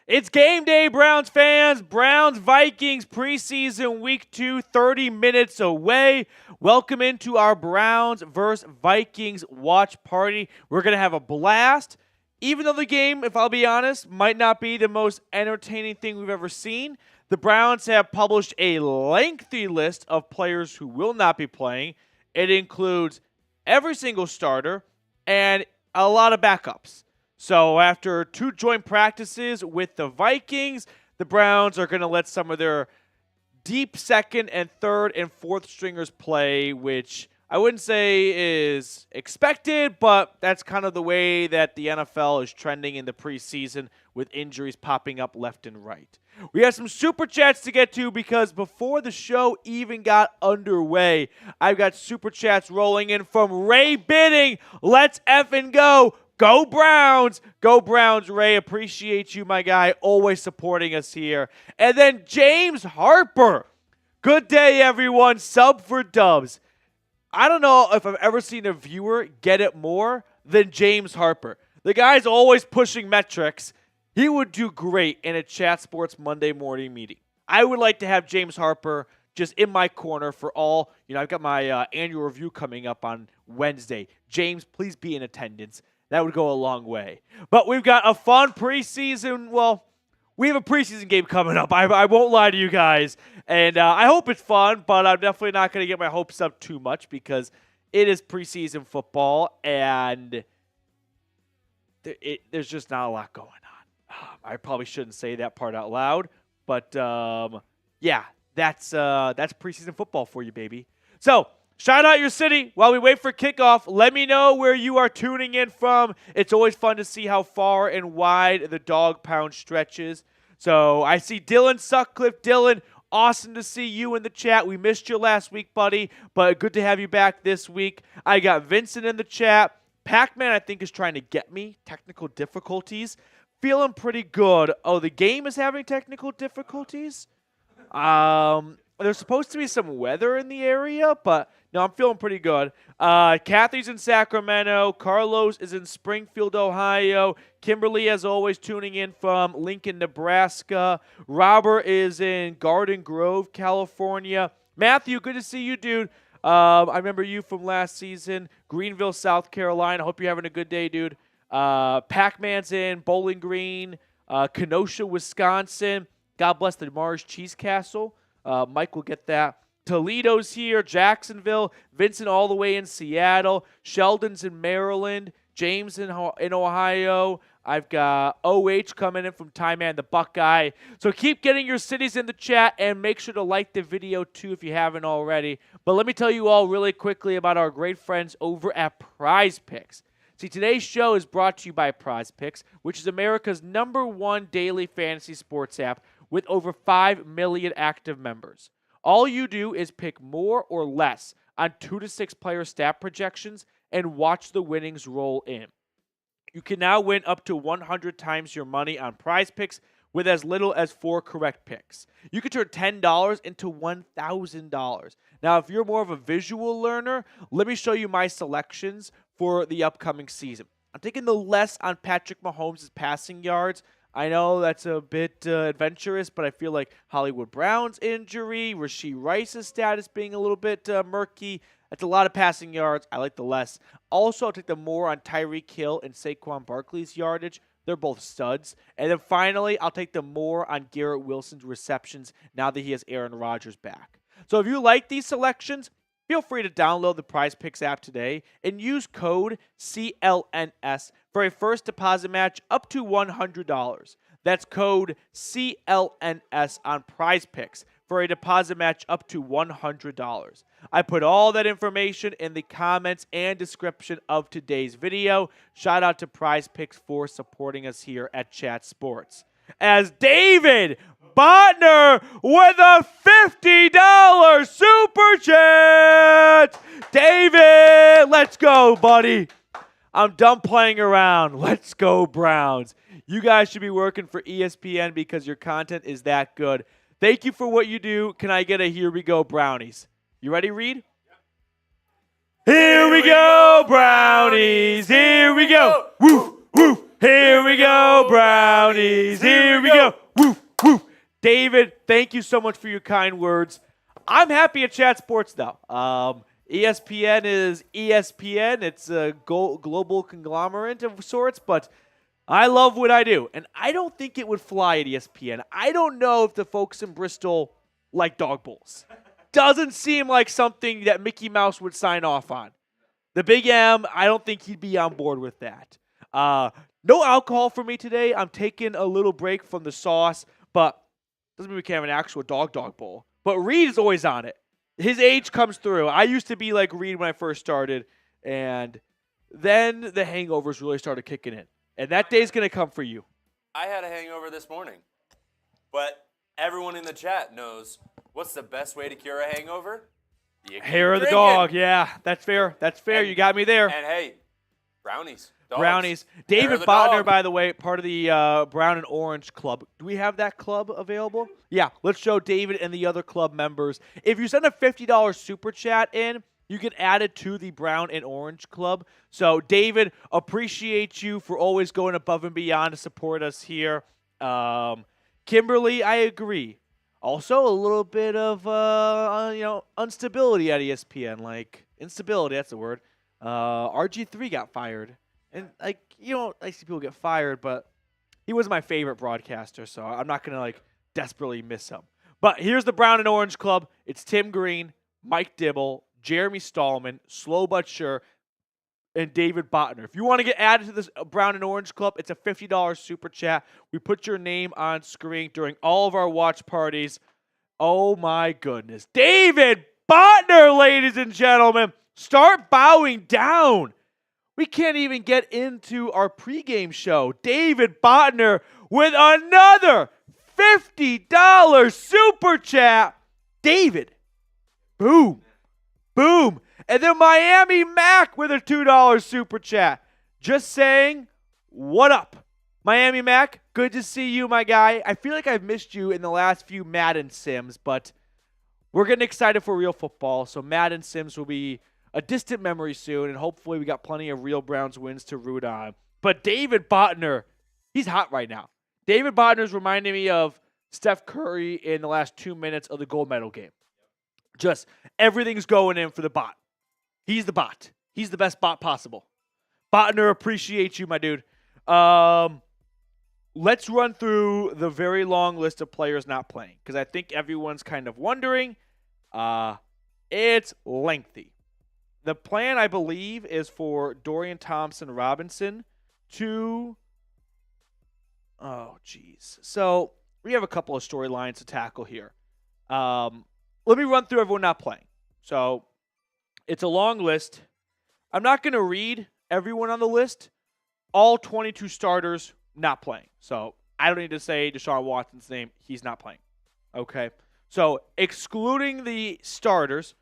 It's game day, Browns fans. Browns Vikings preseason week 2, 30 minutes away. Welcome into our Browns versus Vikings watch party. We're going to have a blast. Even though the game, if I'll be honest, might not be the most entertaining thing we've ever seen, the Browns have published a lengthy list of players who will not be playing. It includes every single starter and a lot of backups. So after 2 joint practices with the Vikings, the Browns are going to let some of their deep second and third and fourth stringers play, which I wouldn't say is expected, but that's kind of the way that the NFL is trending in the preseason with injuries popping up left and right. We have some super chats to get to because before the show even got underway, I've got super chats rolling in from Ray Bidding. Let's effing go. Go Browns! Go Browns, Ray. Appreciate you, my guy. Always supporting us here. And then James Harper. Good day, everyone. Sub for Dubs. I don't know if I've ever seen a viewer get it more than James Harper. The guy's always pushing metrics. He would do great in a Chat Sports Monday morning meeting. I would like to have James Harper just in my corner for all. I've got my annual review coming up on Wednesday. James, please be in attendance. That would go a long way. But we've got a fun preseason. Well, we have a preseason game coming up. I won't lie to you guys. And I hope it's fun, but I'm definitely not going to get my hopes up too much because it is preseason football, and there's just not a lot going on. I probably shouldn't say that part out loud. But, yeah, that's preseason football for you, baby. So, shout out your city while we wait for kickoff. Let me know where you are tuning in from. It's always fun to see how far and wide the dog pound stretches. So I see Dylan Sutcliffe. Dylan, awesome to see you in the chat. We missed you last week, buddy, but good to have you back this week. I got Vincent in the chat. Pac-Man, I think, is trying to get me. Technical difficulties. Feeling pretty good. Oh, the game is having technical difficulties? There's supposed to be some weather in the area, but no, I'm feeling pretty good. Kathy's in Sacramento. Carlos is in Springfield, Ohio. Kimberly, as always, tuning in from Lincoln, Nebraska. Robert is in Garden Grove, California. Matthew, good to see you, dude. I remember you from last season. Greenville, South Carolina. Hope you're having a good day, dude. Pac-Man's in Bowling Green. Kenosha, Wisconsin. God bless the Mars Cheese Castle. Mike will get that. Toledo's here. Jacksonville. Vincent all the way in Seattle. Sheldon's in Maryland. James in Ohio. I've got OH coming in from Thailand, the Buckeye. So keep getting your cities in the chat and make sure to like the video too if you haven't already. But let me tell you all really quickly about our great friends over at PrizePicks. See, today's show is brought to you by PrizePicks, which is America's #1 daily fantasy sports app with over 5 million active members. All you do is pick more or less on 2 to 6 player stat projections and watch the winnings roll in. You can now win up to 100 times your money on PrizePicks with as little as 4 correct picks. You can turn $10 into $1,000. Now, if you're more of a visual learner, let me show you my selections for the upcoming season. I'm taking the less on Patrick Mahomes' passing yards. I know that's a bit adventurous, but I feel like Hollywood Brown's injury, Rashee Rice's status being a little bit murky. That's a lot of passing yards. I like the less. Also, I'll take the more on Tyreek Hill and Saquon Barkley's yardage. They're both studs. And then finally, I'll take the more on Garrett Wilson's receptions now that he has Aaron Rodgers back. So if you like these selections, feel free to download the PrizePicks app today and use code CLNS for a first deposit match up to $100. That's code CLNS on PrizePicks for a deposit match up to $100. I put all that information in the comments and description of today's video. Shout out to PrizePicks for supporting us here at Chat Sports. As David Botner with a $50 super chat. David, let's go, buddy. I'm done playing around. Let's go, Browns. You guys should be working for ESPN because your content is that good. Thank you for what you do. Can I get a here we go, Brownies? You ready, Reed? Here we go, Brownies. Here we go. Woo, woo. Here we go, Brownies. Here we go. Woof, woof. David, thank you so much for your kind words. I'm happy at Chat Sports, though. ESPN is ESPN. It's a global conglomerate of sorts, but I love what I do. And I don't think it would fly at ESPN. I don't know if the folks in Bristol like dog bowls. Doesn't seem like something that Mickey Mouse would sign off on. The Big M, I don't think he'd be on board with that. No alcohol for me today. I'm taking a little break from the sauce, but doesn't mean we can't have an actual dog bowl. But Reed is always on it. His age comes through. I used to be like Reed when I first started, and then the hangovers really started kicking in. And that day's going to come for you. I had a hangover this morning, but everyone in the chat knows what's the best way to cure a hangover? Hair of the dog. Yeah, that's fair. That's fair. You got me there. And hey, brownies. Dogs. Brownies. David Botner, by the way, part of the Brown and Orange Club. Do we have that club available? Yeah, let's show David and the other club members. If you send a $50 super chat in, you can add it to the Brown and Orange Club. So, David, appreciate you for always going above and beyond to support us here. Kimberly, I agree. Also, a little bit of instability at ESPN, like instability. That's the word. RG3 got fired. And, you don't like see people get fired, but he was my favorite broadcaster, so I'm not going to, desperately miss him. But here's the Brown and Orange Club. It's Tim Green, Mike Dibble, Jeremy Stallman, Slow But Sure, and David Botner. If you want to get added to this Brown and Orange Club, it's a $50 super chat. We put your name on screen during all of our watch parties. Oh, my goodness. David Botner, ladies and gentlemen. Start bowing down. We can't even get into our pregame show. David Botner with another $50 super chat. David. Boom. Boom. And then Miami Mac with a $2 super chat. Just saying, what up? Miami Mac, good to see you, my guy. I feel like I've missed you in the last few Madden Sims, but we're getting excited for real football. So Madden Sims will be a distant memory soon, and hopefully we got plenty of real Browns wins to root on. But David Botner, he's hot right now. David Botner's reminding me of Steph Curry in the last 2 minutes of the gold medal game. Just everything's going in for the bot. He's the bot. He's the best bot possible. Botner, appreciate you, my dude. Let's run through the very long list of players not playing, because I think everyone's kind of wondering. It's lengthy. The plan, I believe, is for Dorian Thompson-Robinson to... Oh, geez. So we have a couple of storylines to tackle here. Let me run through everyone not playing. So it's a long list. I'm not going to read everyone on the list. All 22 starters not playing. So I don't need to say Deshaun Watson's name. He's not playing. Okay. So excluding the starters,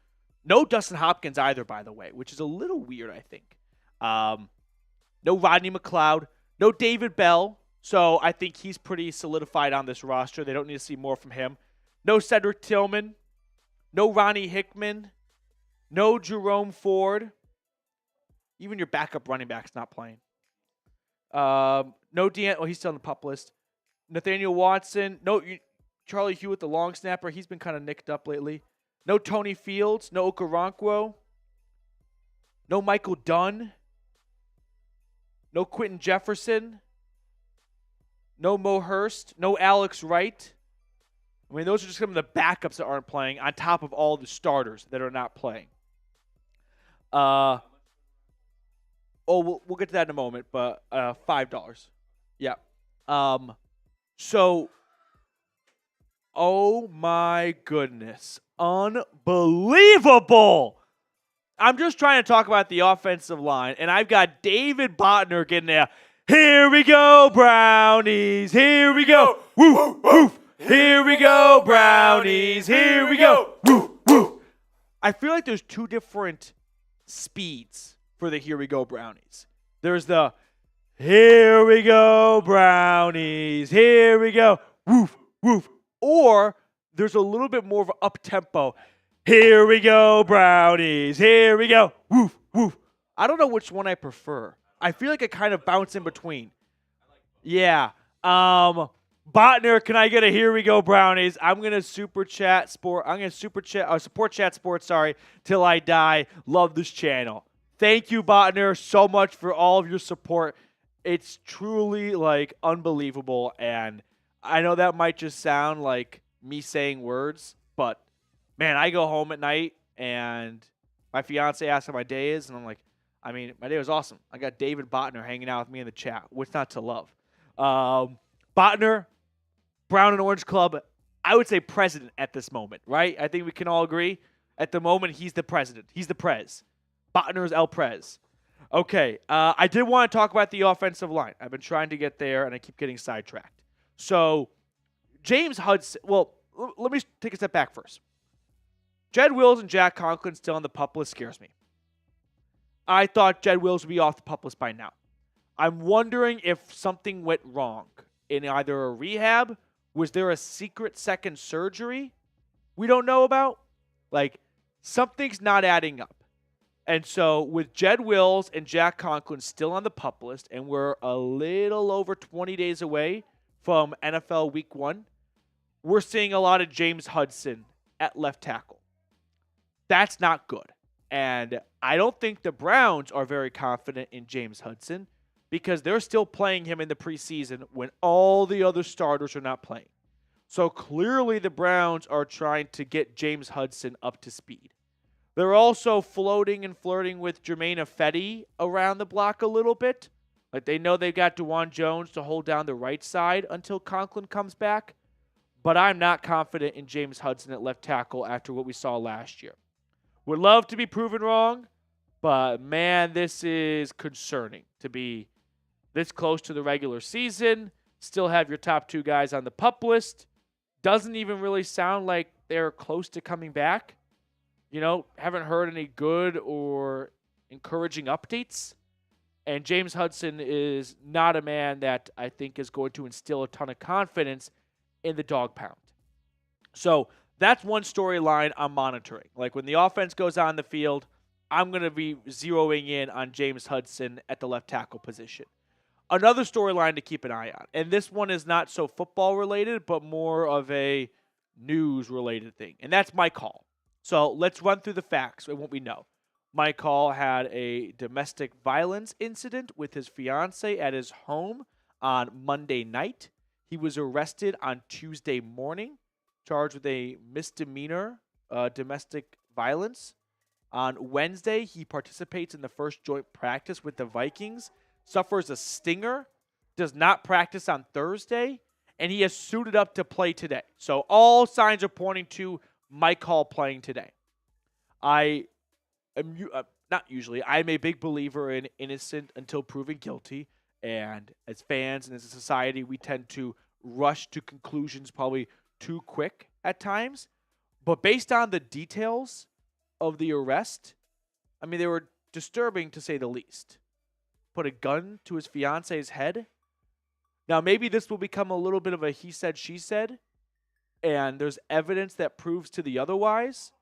no Dustin Hopkins either, by the way, which is a little weird, I think. No Rodney McLeod. No David Bell. So I think he's pretty solidified on this roster. They don't need to see more from him. No Cedric Tillman. No Ronnie Hickman. No Jerome Ford. Even your backup running back's not playing. No he's still on the PUP list. Nathaniel Watson. No Charlie Hewitt, the long snapper. He's been kind of nicked up lately. No Tony Fields. No Okoronkwo. No Michael Dunn. No Quentin Jefferson. No Mo Hurst. No Alex Wright. I mean, those are just some of the backups that aren't playing on top of all the starters that are not playing. We'll get to that in a moment, but $5. Yeah. So, oh my goodness. Unbelievable. I'm just trying to talk about the offensive line, and I've got David Botner getting there. Here we go, Brownies. Here we go. Woof, woof. Here we go, Brownies. Here we go. Woof, woof. I feel like there's two different speeds for the Here We Go Brownies. There's the Here we go, Brownies. Here we go. Woof, woof. Or there's a little bit more of an up-tempo. Here we go, Brownies. Here we go. Woof, woof. I don't know which one I prefer. I feel like I kind of bounce in between. Yeah. Botner, can I get a here we go brownies? I'm gonna support chat sports, till I die. Love this channel. Thank you, Botner, so much for all of your support. It's truly like unbelievable, and I know that might just sound like me saying words, but man, I go home at night and my fiance asks how my day is, and I'm like, I mean, my day was awesome. I got David Botner hanging out with me in the chat. What's not to love? Botner, Brown and Orange Club, I would say president at this moment, right? I think we can all agree. At the moment, he's the president. He's the prez. Botner's El Prez. Okay, I did want to talk about the offensive line. I've been trying to get there, and I keep getting sidetracked. So, James Hudson, well, let me take a step back first. Jed Wills and Jack Conklin still on the PUP list scares me. I thought Jed Wills would be off the PUP list by now. I'm wondering if something went wrong in either a rehab. Was there a secret second surgery we don't know about? Like, something's not adding up. And so with Jed Wills and Jack Conklin still on the PUP list, and we're a little over 20 days away from NFL Week 1, we're seeing a lot of James Hudson at left tackle. That's not good. And I don't think the Browns are very confident in James Hudson because they're still playing him in the preseason when all the other starters are not playing. So clearly the Browns are trying to get James Hudson up to speed. They're also floating and flirting with Jermaine Ifedi around the block a little bit. Like they know they've got DeJuan Jones to hold down the right side until Conklin comes back. But I'm not confident in James Hudson at left tackle after what we saw last year. Would love to be proven wrong, but man, this is concerning to be this close to the regular season. Still have your top two guys on the PUP list. Doesn't even really sound like they're close to coming back. You know, haven't heard any good or encouraging updates. And James Hudson is not a man that I think is going to instill a ton of confidence in the dog pound. So that's one storyline I'm monitoring. Like when the offense goes on the field, I'm going to be zeroing in on James Hudson at the left tackle position. Another storyline to keep an eye on, and this one is not so football related, but more of a news related thing, and that's Mike Hall. So let's run through the facts and what we know. Mike Hall had a domestic violence incident with his fiance at his home on Monday night. He was arrested on Tuesday morning, charged with a misdemeanor domestic violence. On Wednesday, he participates in the first joint practice with the Vikings, suffers a stinger, does not practice on Thursday, and he has suited up to play today. So all signs are pointing to Mike Hall playing today. I'm a big believer in innocent until proven guilty. And as fans and as a society, we tend to rush to conclusions probably too quick at times. But based on the details of the arrest, I mean, they were disturbing to say the least. Put a gun to his fiance's head. Now, maybe this will become a little bit of a he said, she said. And there's evidence that proves to the otherwise.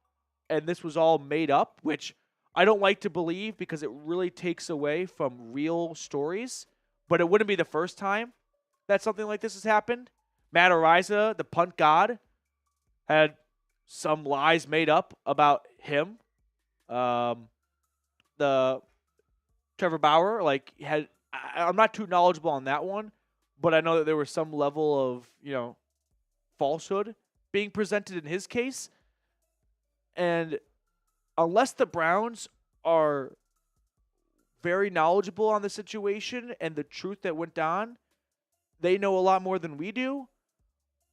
And this was all made up, which I don't like to believe because it really takes away from real stories. But it wouldn't be the first time that something like this has happened. Matt Ariza, the punt god, had some lies made up about him. The Trevor Bauer, I'm not too knowledgeable on that one, but I know that there was some level of, falsehood being presented in his case. And unless the Browns are very knowledgeable on the situation and the truth that went on, they know a lot more than we do.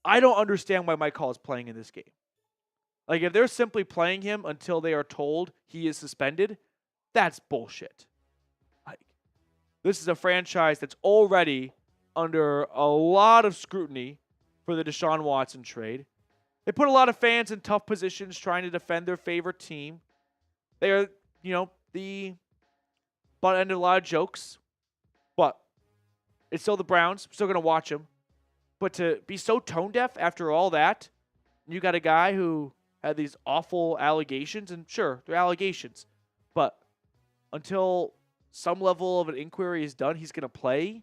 I don't understand why Mike Hall is playing in this game. Like, if they're simply playing him until they are told he is suspended, that's bullshit. Like, this is a franchise that's already under a lot of scrutiny for the Deshaun Watson trade. They put a lot of fans in tough positions trying to defend their favorite team. They are, the butt end of a lot of jokes. But it's still the Browns. We're still going to watch them. But to be so tone deaf after all that, you got a guy who had these awful allegations, and sure, they're allegations. But until some level of an inquiry is done, he's going to play.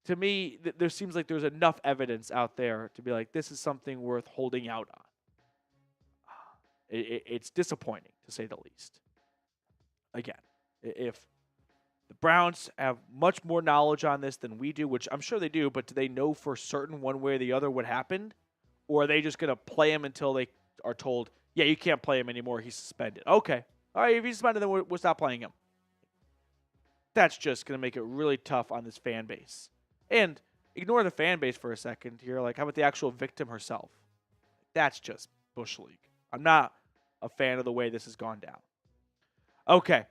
to me, there seems like there's enough evidence out there to be like, this is something worth holding out on. It's disappointing, to say the least. Again, if the Browns have much more knowledge on this than we do, which I'm sure they do, but do they know for certain one way or the other what happened? Or are they just going to play him until they are told, yeah, you can't play him anymore, he's suspended? Okay. All right, if he's suspended, then we'll stop playing him. That's just going to make it really tough on this fan base. And ignore the fan base for a second here. Like, how about the actual victim herself? That's just Bush League. I'm not a fan of the way this has gone down. Okay,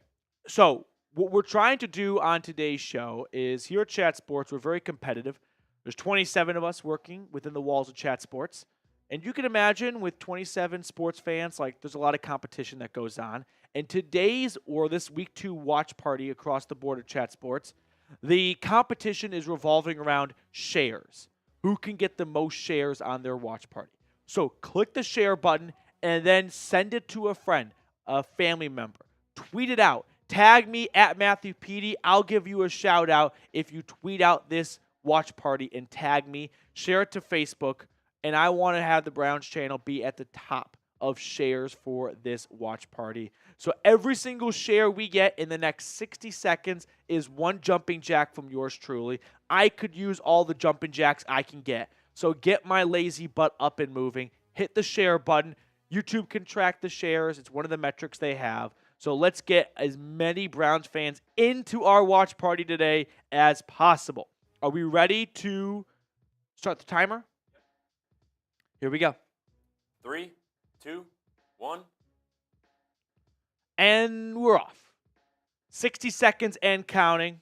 so what we're trying to do on today's show is here at Chat Sports, we're very competitive. There's 27 of us working within the walls of Chat Sports. And you can imagine with 27 sports fans, like there's a lot of competition that goes on. And today's or this week 2 watch party across the board at Chat Sports, the competition is revolving around shares. Who can get the most shares on their watch party? So click the share button and then send it to a friend, a family member. Tweet it out. Tag me at Matthew Petey. I'll give you a shout out if you tweet out this watch party and tag me. Share it to Facebook. And I want to have the Browns channel be at the top of shares for this watch party. So every single share we get in the next 60 seconds is one jumping jack from yours truly. I could use all the jumping jacks I can get. So get my lazy butt up and moving. Hit the share button. YouTube can track the shares. It's one of the metrics they have. So let's get as many Browns fans into our watch party today as possible. Are we ready to start the timer? Here we go. 3, 2, 1. And we're off. 60 seconds and counting.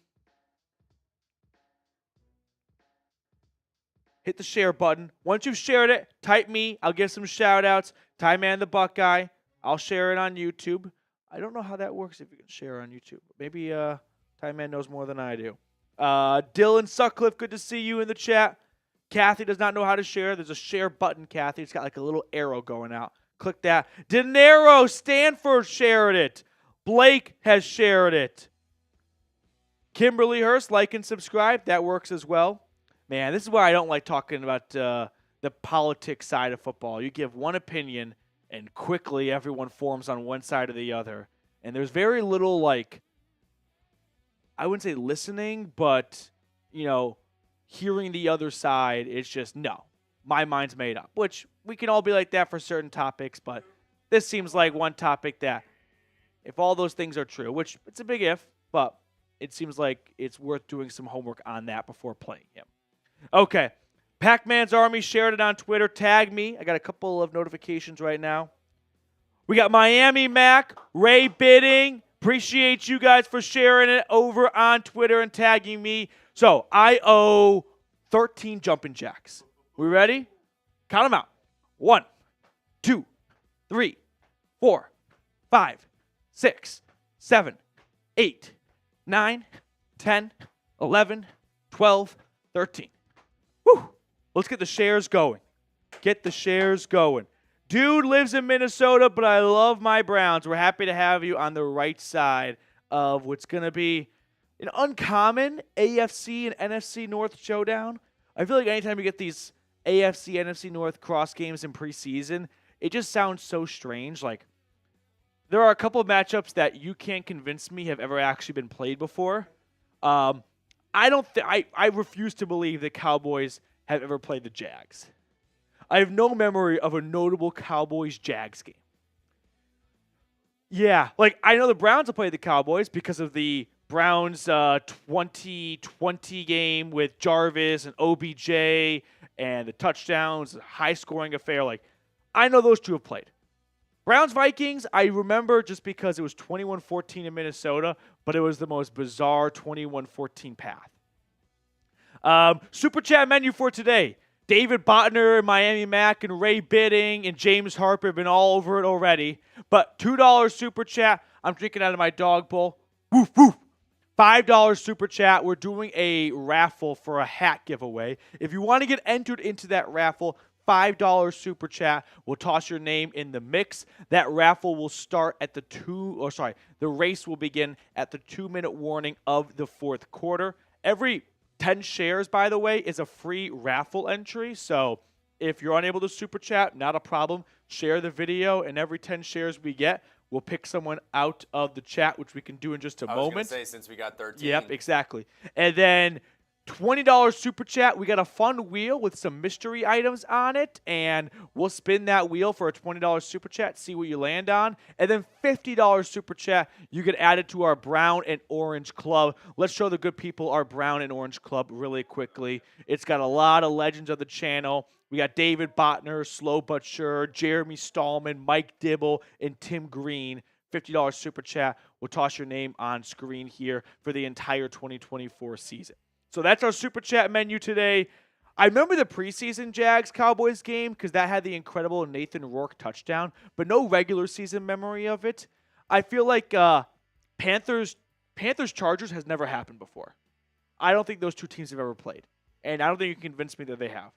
Hit the share button. Once you've shared it, type me. I'll give some shout outs. Ty Man the Buckeye. I'll share it on YouTube. I don't know how that works if you can share on YouTube. Maybe Ty Man knows more than I do. Dylan Sutcliffe, good to see you in the chat. Kathy does not know how to share. There's a share button, Kathy. It's got like a little arrow going out. Click that. De Niro Stanford shared it. Blake has shared it. Kimberly Hurst, like and subscribe. That works as well. Man, this is why I don't like talking about the politics side of football. You give one opinion, and quickly everyone forms on one side or the other. And there's very little, like, I wouldn't say listening, but, hearing the other side. It's just, no, my mind's made up. Which we can all be like that for certain topics, but this seems like one topic that, if all those things are true, which it's a big if, but it seems like it's worth doing some homework on that before playing him. Okay. Pac-Man's Army shared it on Twitter. Tag me. I got a couple of notifications right now. We got Miami Mac, Ray Bidding. Appreciate you guys for sharing it over on Twitter and tagging me. So I owe 13 jumping jacks. We ready? Count them out. 1, 2, 3, 4, 5, 6, 7, 8, 9, 10, 11, 12, 13. Woo! Let's get the shares going. Get the shares going. Dude lives in Minnesota, but I love my Browns. We're happy to have you on the right side of what's going to be an uncommon AFC and NFC North showdown. I feel like anytime you get these AFC, NFC North cross games in preseason, it just sounds so strange. Like, there are a couple of matchups that you can't convince me have ever actually been played before. I refuse to believe that Cowboys have ever played the Jags. I have no memory of a notable Cowboys-Jags game. Yeah, like, I know the Browns have played the Cowboys because of the Browns 2020 game with Jarvis and OBJ and the touchdowns, high-scoring affair. Like, I know those two have played. Browns-Vikings, I remember just because it was 21-14 in Minnesota, but it was the most bizarre 21-14 path. Super chat menu for today. David Botner, Miami Mac, and Ray Bidding, and James Harper have been all over it already. But $2 super chat. I'm drinking out of my dog bowl. Woof, woof. $5 super chat. We're doing a raffle for a hat giveaway. If you want to get entered into that raffle, $5 super chat. We'll toss your name in the mix. That raffle will start at the race will begin at the 2-minute warning of the fourth quarter. Every 10 shares, by the way, is a free raffle entry. So if you're unable to super chat, not a problem. Share the video, and every 10 shares we get, we'll pick someone out of the chat, which we can do in just a moment. I was going to say, since we got 13. Yep, exactly. And then $20 super chat. We got a fun wheel with some mystery items on it, and we'll spin that wheel for a $20 super chat, see what you land on. And then $50 super chat, you get added to our brown and orange club. Let's show the good people our brown and orange club really quickly. It's got a lot of legends of the channel. We got David Botner, Slow But Sure, Jeremy Stallman, Mike Dibble, and Tim Green. $50 super chat. We'll toss your name on screen here for the entire 2024 season. So that's our super chat menu today. I remember the preseason Jags-Cowboys game because that had the incredible Nathan Rourke touchdown, but no regular season memory of it. I feel like Panthers-Chargers has never happened before. I don't think those two teams have ever played, and I don't think you can convince me that they have.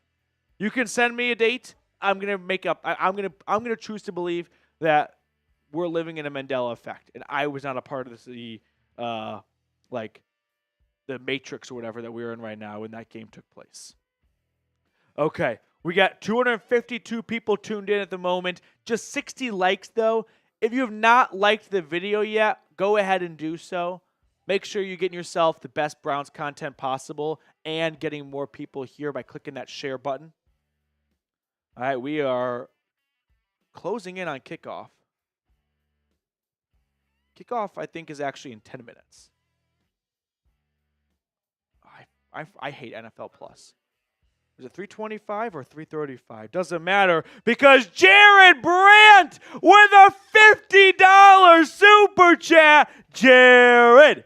You can send me a date. I'm gonna choose to believe that we're living in a Mandela effect, and I was not a part of the Matrix or whatever that we're in right now when that game took place. Okay, we got 252 people tuned in at the moment. Just 60 likes, though. If you have not liked the video yet, go ahead and do so. Make sure you're getting yourself the best Browns content possible and getting more people here by clicking that share button. All right, we are closing in on kickoff. Kickoff, I think, is actually in 10 minutes. I hate NFL Plus. Is it 325 or 335? Doesn't matter because Jared Brandt with a $50 super chat. Jared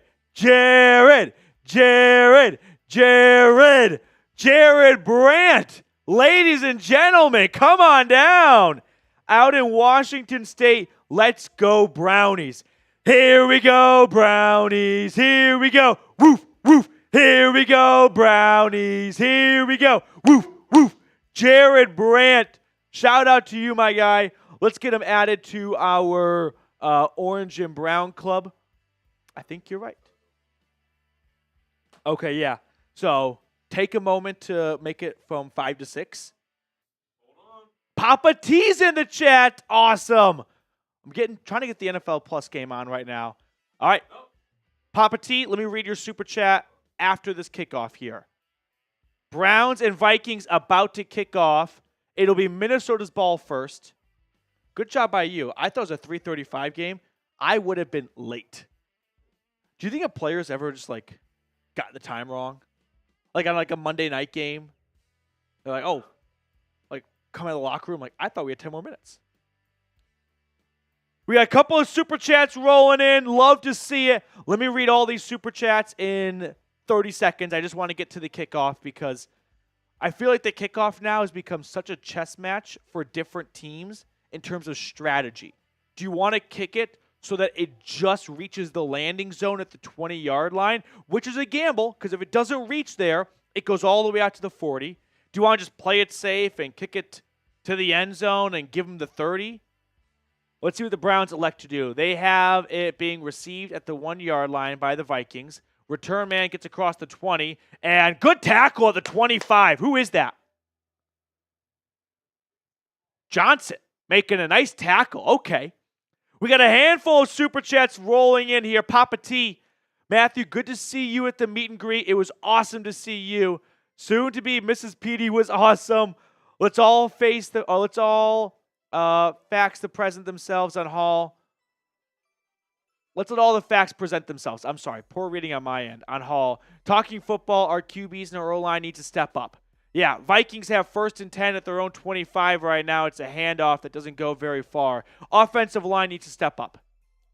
Brandt. Ladies and gentlemen, come on down. Out in Washington State, let's go Brownies. Here we go, Brownies. Here we go. Woof, woof. Here we go, Brownies. Here we go. Woof, woof. Jared Brandt, shout out to you, my guy. Let's get him added to our Orange and Brown Club. I think you're right. Okay, yeah. So take a moment to make it from 5 to 6. Hold on. Papa T's in the chat. Awesome. I'm trying to get the NFL Plus game on right now. All right. Oh. Papa T, let me read your super chat after this kickoff here. Browns and Vikings about to kick off. It'll be Minnesota's ball first. Good job by you. I thought it was a 3:35 game. I would have been late. Do you think a player's ever just got the time wrong? Like on a Monday night game? They're like, oh, come out of the locker room. I thought we had 10 more minutes. We got a couple of super chats rolling in. Love to see it. Let me read all these super chats in 30 seconds. I just want to get to the kickoff because I feel like the kickoff now has become such a chess match for different teams in terms of strategy. Do you want to kick it so that it just reaches the landing zone at the 20-yard line, which is a gamble because if it doesn't reach there, it goes all the way out to the 40. Do you want to just play it safe and kick it to the end zone and give them the 30? Let's see what the Browns elect to do. They have it being received at the 1-yard line by the Vikings. Return man gets across the 20. And good tackle at the 25. Who is that? Johnson making a nice tackle. Okay. We got a handful of super chats rolling in here. Papa T, Matthew, good to see you at the meet and greet. It was awesome to see you. Soon to be Mrs. Petey was awesome. Let's all facts that present themselves on Hall. Let's let all the facts present themselves. I'm sorry, poor reading on my end. On Hall. Talking football, our QBs and our O-line need to step up. Yeah, Vikings have 1st and 10 at their own 25 right now. It's a handoff that doesn't go very far. Offensive line needs to step up.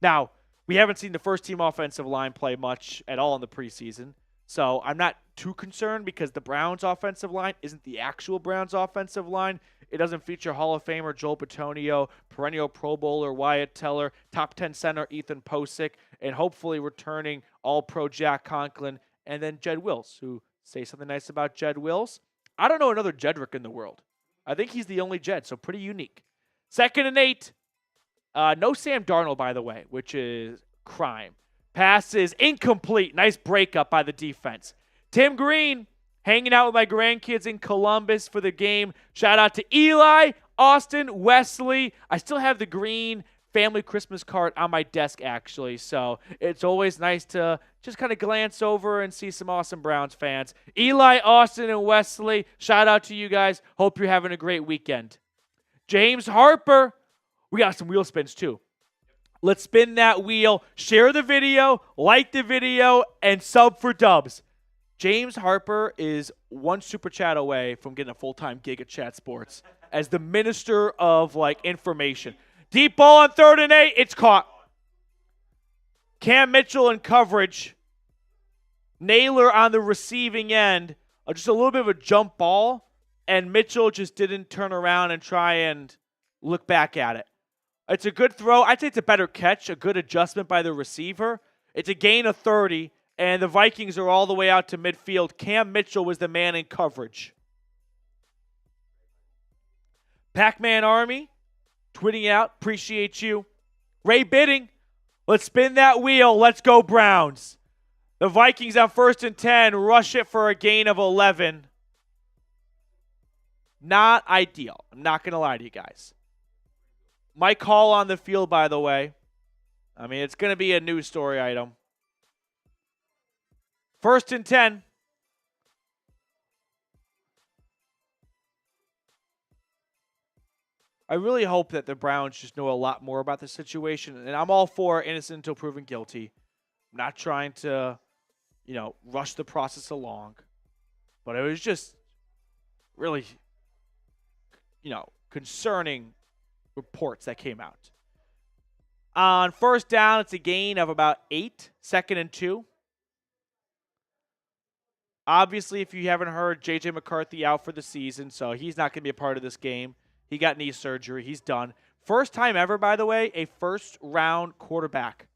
Now, we haven't seen the first team offensive line play much at all in the preseason. So I'm not too concerned because the Browns offensive line isn't the actual Browns offensive line. It doesn't feature Hall of Famer Joel Bitonio, perennial Pro Bowler Wyatt Teller, top 10 center Ethan Posick, and hopefully returning All-Pro Jack Conklin, and then Jed Wills, who say something nice about Jed Wills. I don't know another Jedrick in the world. I think he's the only Jed, so pretty unique. 2nd and 8. No Sam Darnold, by the way, which is crime. Pass is incomplete. Nice breakup by the defense. Tim Green, hanging out with my grandkids in Columbus for the game. Shout out to Eli, Austin, Wesley. I still have the green family Christmas card on my desk, actually. So it's always nice to just kind of glance over and see some awesome Browns fans. Eli, Austin, and Wesley, shout out to you guys. Hope you're having a great weekend. James Harper, we got some wheel spins too. Let's spin that wheel. Share the video, like the video, and sub for dubs. James Harper is one super chat away from getting a full-time gig at Chat Sports as the minister of information. Deep ball on 3rd and 8. It's caught. Cam Mitchell in coverage. Naylor on the receiving end. Just a little bit of a jump ball, and Mitchell just didn't turn around and try and look back at it. It's a good throw. I'd say it's a better catch, a good adjustment by the receiver. It's a gain of 30, and the Vikings are all the way out to midfield. Cam Mitchell was the man in coverage. Pac-Man Army, tweeting out, appreciate you. Ray Bidding, let's spin that wheel. Let's go Browns. The Vikings on 1st and 10, rush it for a gain of 11. Not ideal. I'm not going to lie to you guys. My call on the field, by the way. I mean, it's going to be a news story item. 1st and 10. I really hope that the Browns just know a lot more about the situation. And I'm all for innocent until proven guilty. I'm not trying to, rush the process along. But it was just really, concerning reports that came out. On 1st down, it's a gain of about 8, 2nd and 2. Obviously, if you haven't heard, J.J. McCarthy out for the season, so he's not going to be a part of this game. He got knee surgery. He's done. First time ever, by the way, a first-round quarterback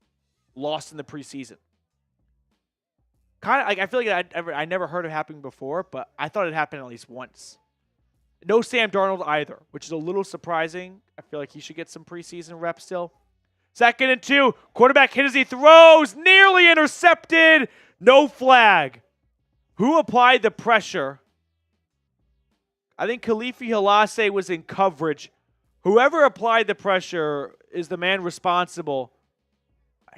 lost in the preseason. Kind of, I feel like I never heard it happening before, but I thought it happened at least once. No Sam Darnold either, which is a little surprising. I feel like he should get some preseason reps still. 2nd and 2. Quarterback hit as he throws. Nearly intercepted. No flag. Who applied the pressure? I think Khalifi Halase was in coverage. Whoever applied the pressure is the man responsible. I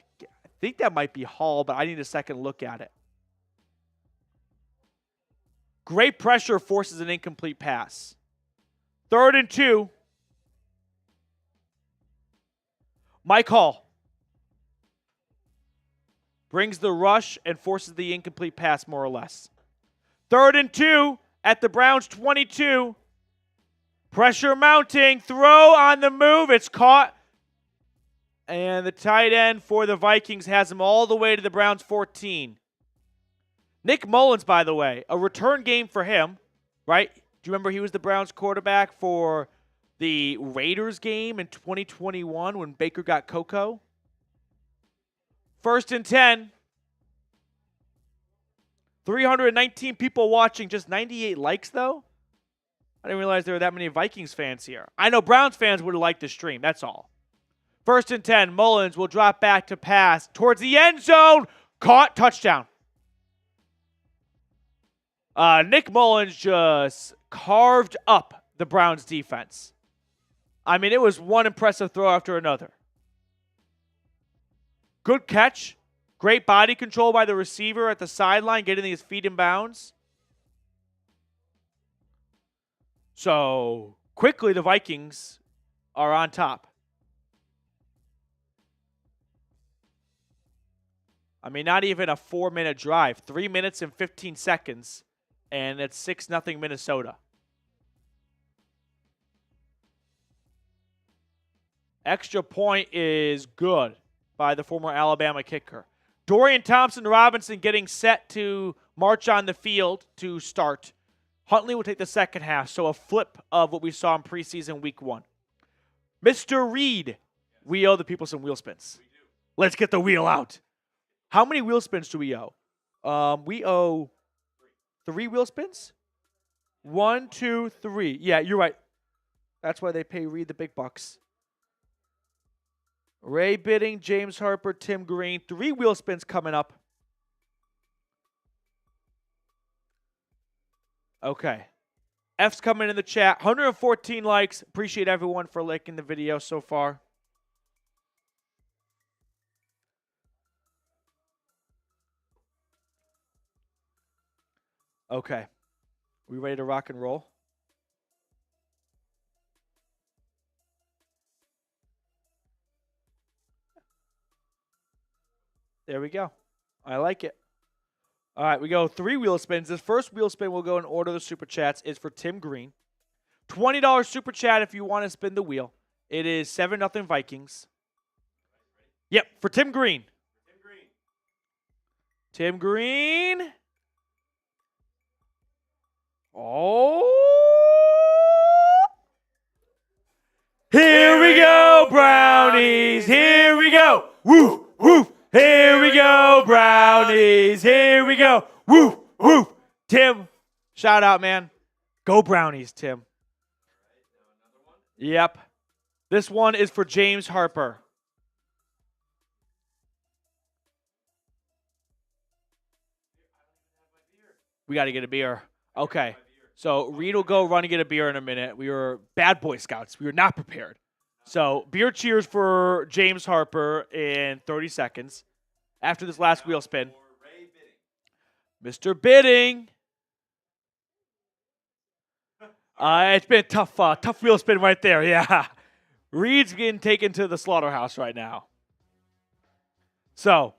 think that might be Hall, but I need a second look at it. Great pressure forces an incomplete pass. 3rd and 2. Mike Hall brings the rush and forces the incomplete pass more or less. 3rd and 2 at the Browns 22. Pressure mounting. Throw on the move. It's caught. And the tight end for the Vikings has him all the way to the Browns 14. Nick Mullins, by the way, a return game for him, right? Do you remember he was the Browns quarterback for the Raiders game in 2021 when Baker got Coco? 1st and 10. 319 people watching, just 98 likes, though? I didn't realize there were that many Vikings fans here. I know Browns fans would have liked the stream, that's all. 1st and 10, Mullins will drop back to pass towards the end zone. Caught, touchdown. Nick Mullins just carved up the Browns defense. I mean, it was one impressive throw after another. Good catch. Great body control by the receiver at the sideline, getting his feet in bounds. So, quickly, the Vikings are on top. I mean, not even a 4-minute drive. 3 minutes and 15 seconds. And it's 6-0 Minnesota. Extra point is good by the former Alabama kicker. Dorian Thompson-Robinson getting set to march on the field to start. Huntley will take the second half, so a flip of what we saw in preseason week 1. Mr. Reed, we owe the people some wheel spins. We do. Let's get the wheel out. How many wheel spins do we owe? We owe 3 wheel spins? 1, 2, 3. Yeah, you're right. That's why they pay Reed the big bucks. Ray Bidding, James Harper, Tim Green. 3 wheel spins coming up. Okay. F's coming in the chat. 114 likes. Appreciate everyone for liking the video so far. Okay. We ready to rock and roll? There we go. I like it. All right, we go 3 wheel spins. This first wheel spin, we'll go in order of the Super Chats, is for Tim Green. $20 Super Chat if you want to spin the wheel. It is 7-0 Vikings. Yep, for Tim Green. Tim Green. Oh. Here we go, Brownies. Here we go. Woof, woof. Here we go, Brownies. Here we go. Woof, woof. Tim, shout out, man. Go Brownies, Tim. Yep. This one is for James Harper. We got to get a beer. Okay. So Reed will go run and get a beer in a minute. We were bad Boy Scouts. We were not prepared. So beer cheers for James Harper in 30 seconds after this last wheel spin. Mr. Bidding. It's been a tough wheel spin right there. Yeah. Reed's getting taken to the slaughterhouse right now. So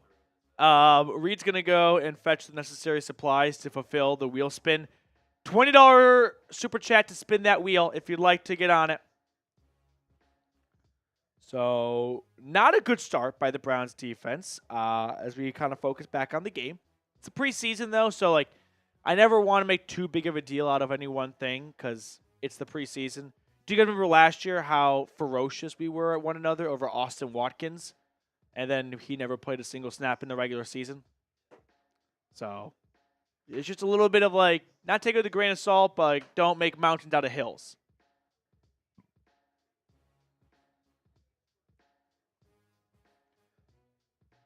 Reed's going to go and fetch the necessary supplies to fulfill the wheel spin. $20 Super Chat to spin that wheel if you'd like to get on it. So, not a good start by the Browns defense as we kind of focus back on the game. It's a preseason, though, so, like, I never want to make too big of a deal out of any one thing because it's the preseason. Do you guys remember last year how ferocious we were at one another over Austin Watkins? And then he never played a single snap in the regular season. So, it's just a little bit of, like, not take it with a grain of salt, but, like, don't make mountains out of hills.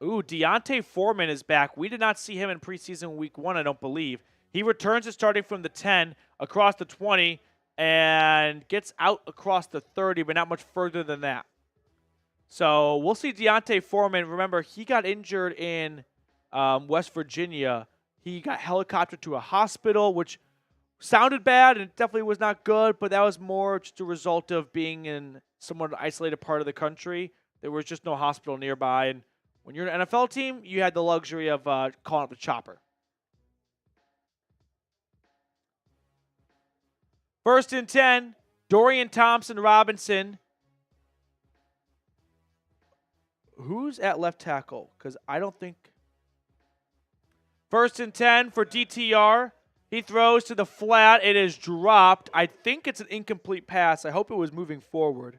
Ooh, Deontay Foreman is back. We did not see him in preseason week 1, I don't believe. He returns to starting from the 10, across the 20, and gets out across the 30, but not much further than that. So we'll see Deontay Foreman. Remember, he got injured in West Virginia. He got helicoptered to a hospital, which sounded bad and it definitely was not good, but that was more just a result of being in somewhat isolated part of the country. There was just no hospital nearby, and when you're an NFL team, you had the luxury of calling up the chopper. First and 10, Dorian Thompson-Robinson. Who's at left tackle? Because I don't think. First and 10 for DTR. He throws to the flat. It is dropped. I think it's an incomplete pass. I hope it was moving forward.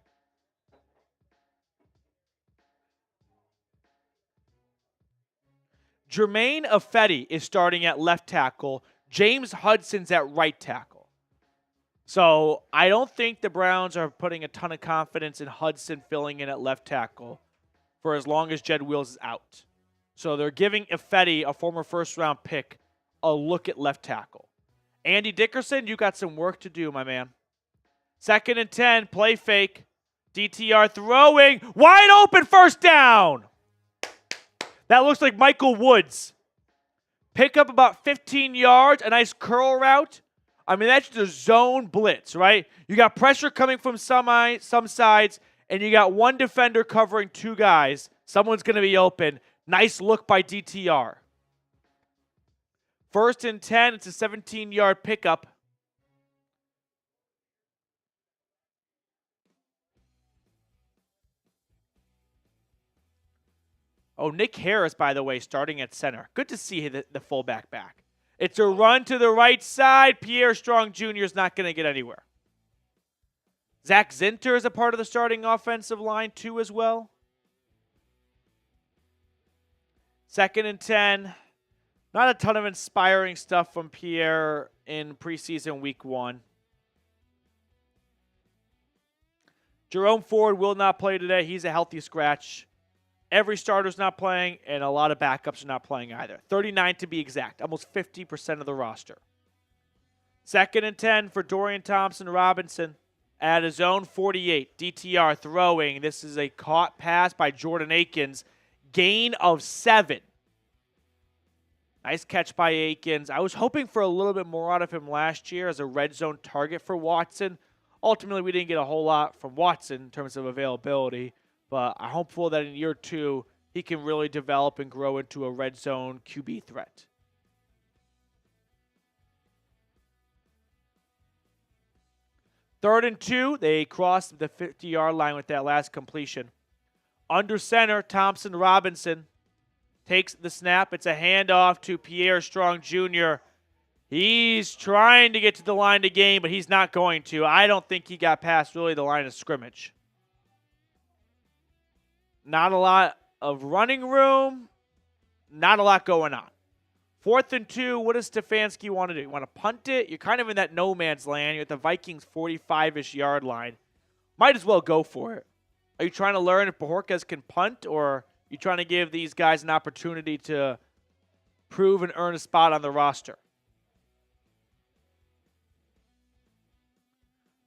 Jermaine Ifedi is starting at left tackle. James Hudson's at right tackle. So I don't think the Browns are putting a ton of confidence in Hudson filling in at left tackle for as long as Jed Wills is out. So they're giving Ifedi, a former first-round pick, a look at left tackle. Andy Dickerson, you got some work to do, my man. Second and 10, play fake. DTR throwing. Wide open, first down. That looks like Michael Woods. Pick up about 15 yards, a nice curl route. I mean, that's just a zone blitz, right? You got pressure coming from some sides, and you got one defender covering 2 guys. Someone's going to be open. Nice look by DTR. First and 10, it's a 17-yard pickup. Oh, Nick Harris, by the way, starting at center. Good to see the fullback back. It's a run to the right side. Pierre Strong Jr. is not going to get anywhere. Zach Zinter is a part of the starting offensive line, too, as well. Second and 10. Not a ton of inspiring stuff from Pierre in preseason week 1. Jerome Ford will not play today. He's a healthy scratch. Every starter's not playing, and a lot of backups are not playing either. 39 to be exact, almost 50% of the roster. 2nd and 10 for Dorian Thompson-Robinson at his own 48. DTR throwing. This is a caught pass by Jordan Akins. Gain of 7. Nice catch by Akins. I was hoping for a little bit more out of him last year as a red zone target for Watson. Ultimately, we didn't get a whole lot from Watson in terms of availability, but I'm hopeful that in year 2, he can really develop and grow into a red zone QB threat. Third and 2, they crossed the 50-yard line with that last completion. Under center, Thompson-Robinson takes the snap. It's a handoff to Pierre Strong Jr. He's trying to get to the line to gain, but he's not going to. I don't think he got past really the line of scrimmage. Not a lot of running room. Not a lot going on. 4th and 2, what does Stefanski want to do? You want to punt it? You're kind of in that no man's land. You're at the Vikings' 45-ish yard line. Might as well go for it. Are you trying to learn if Bajorquez can punt, or are you trying to give these guys an opportunity to prove and earn a spot on the roster?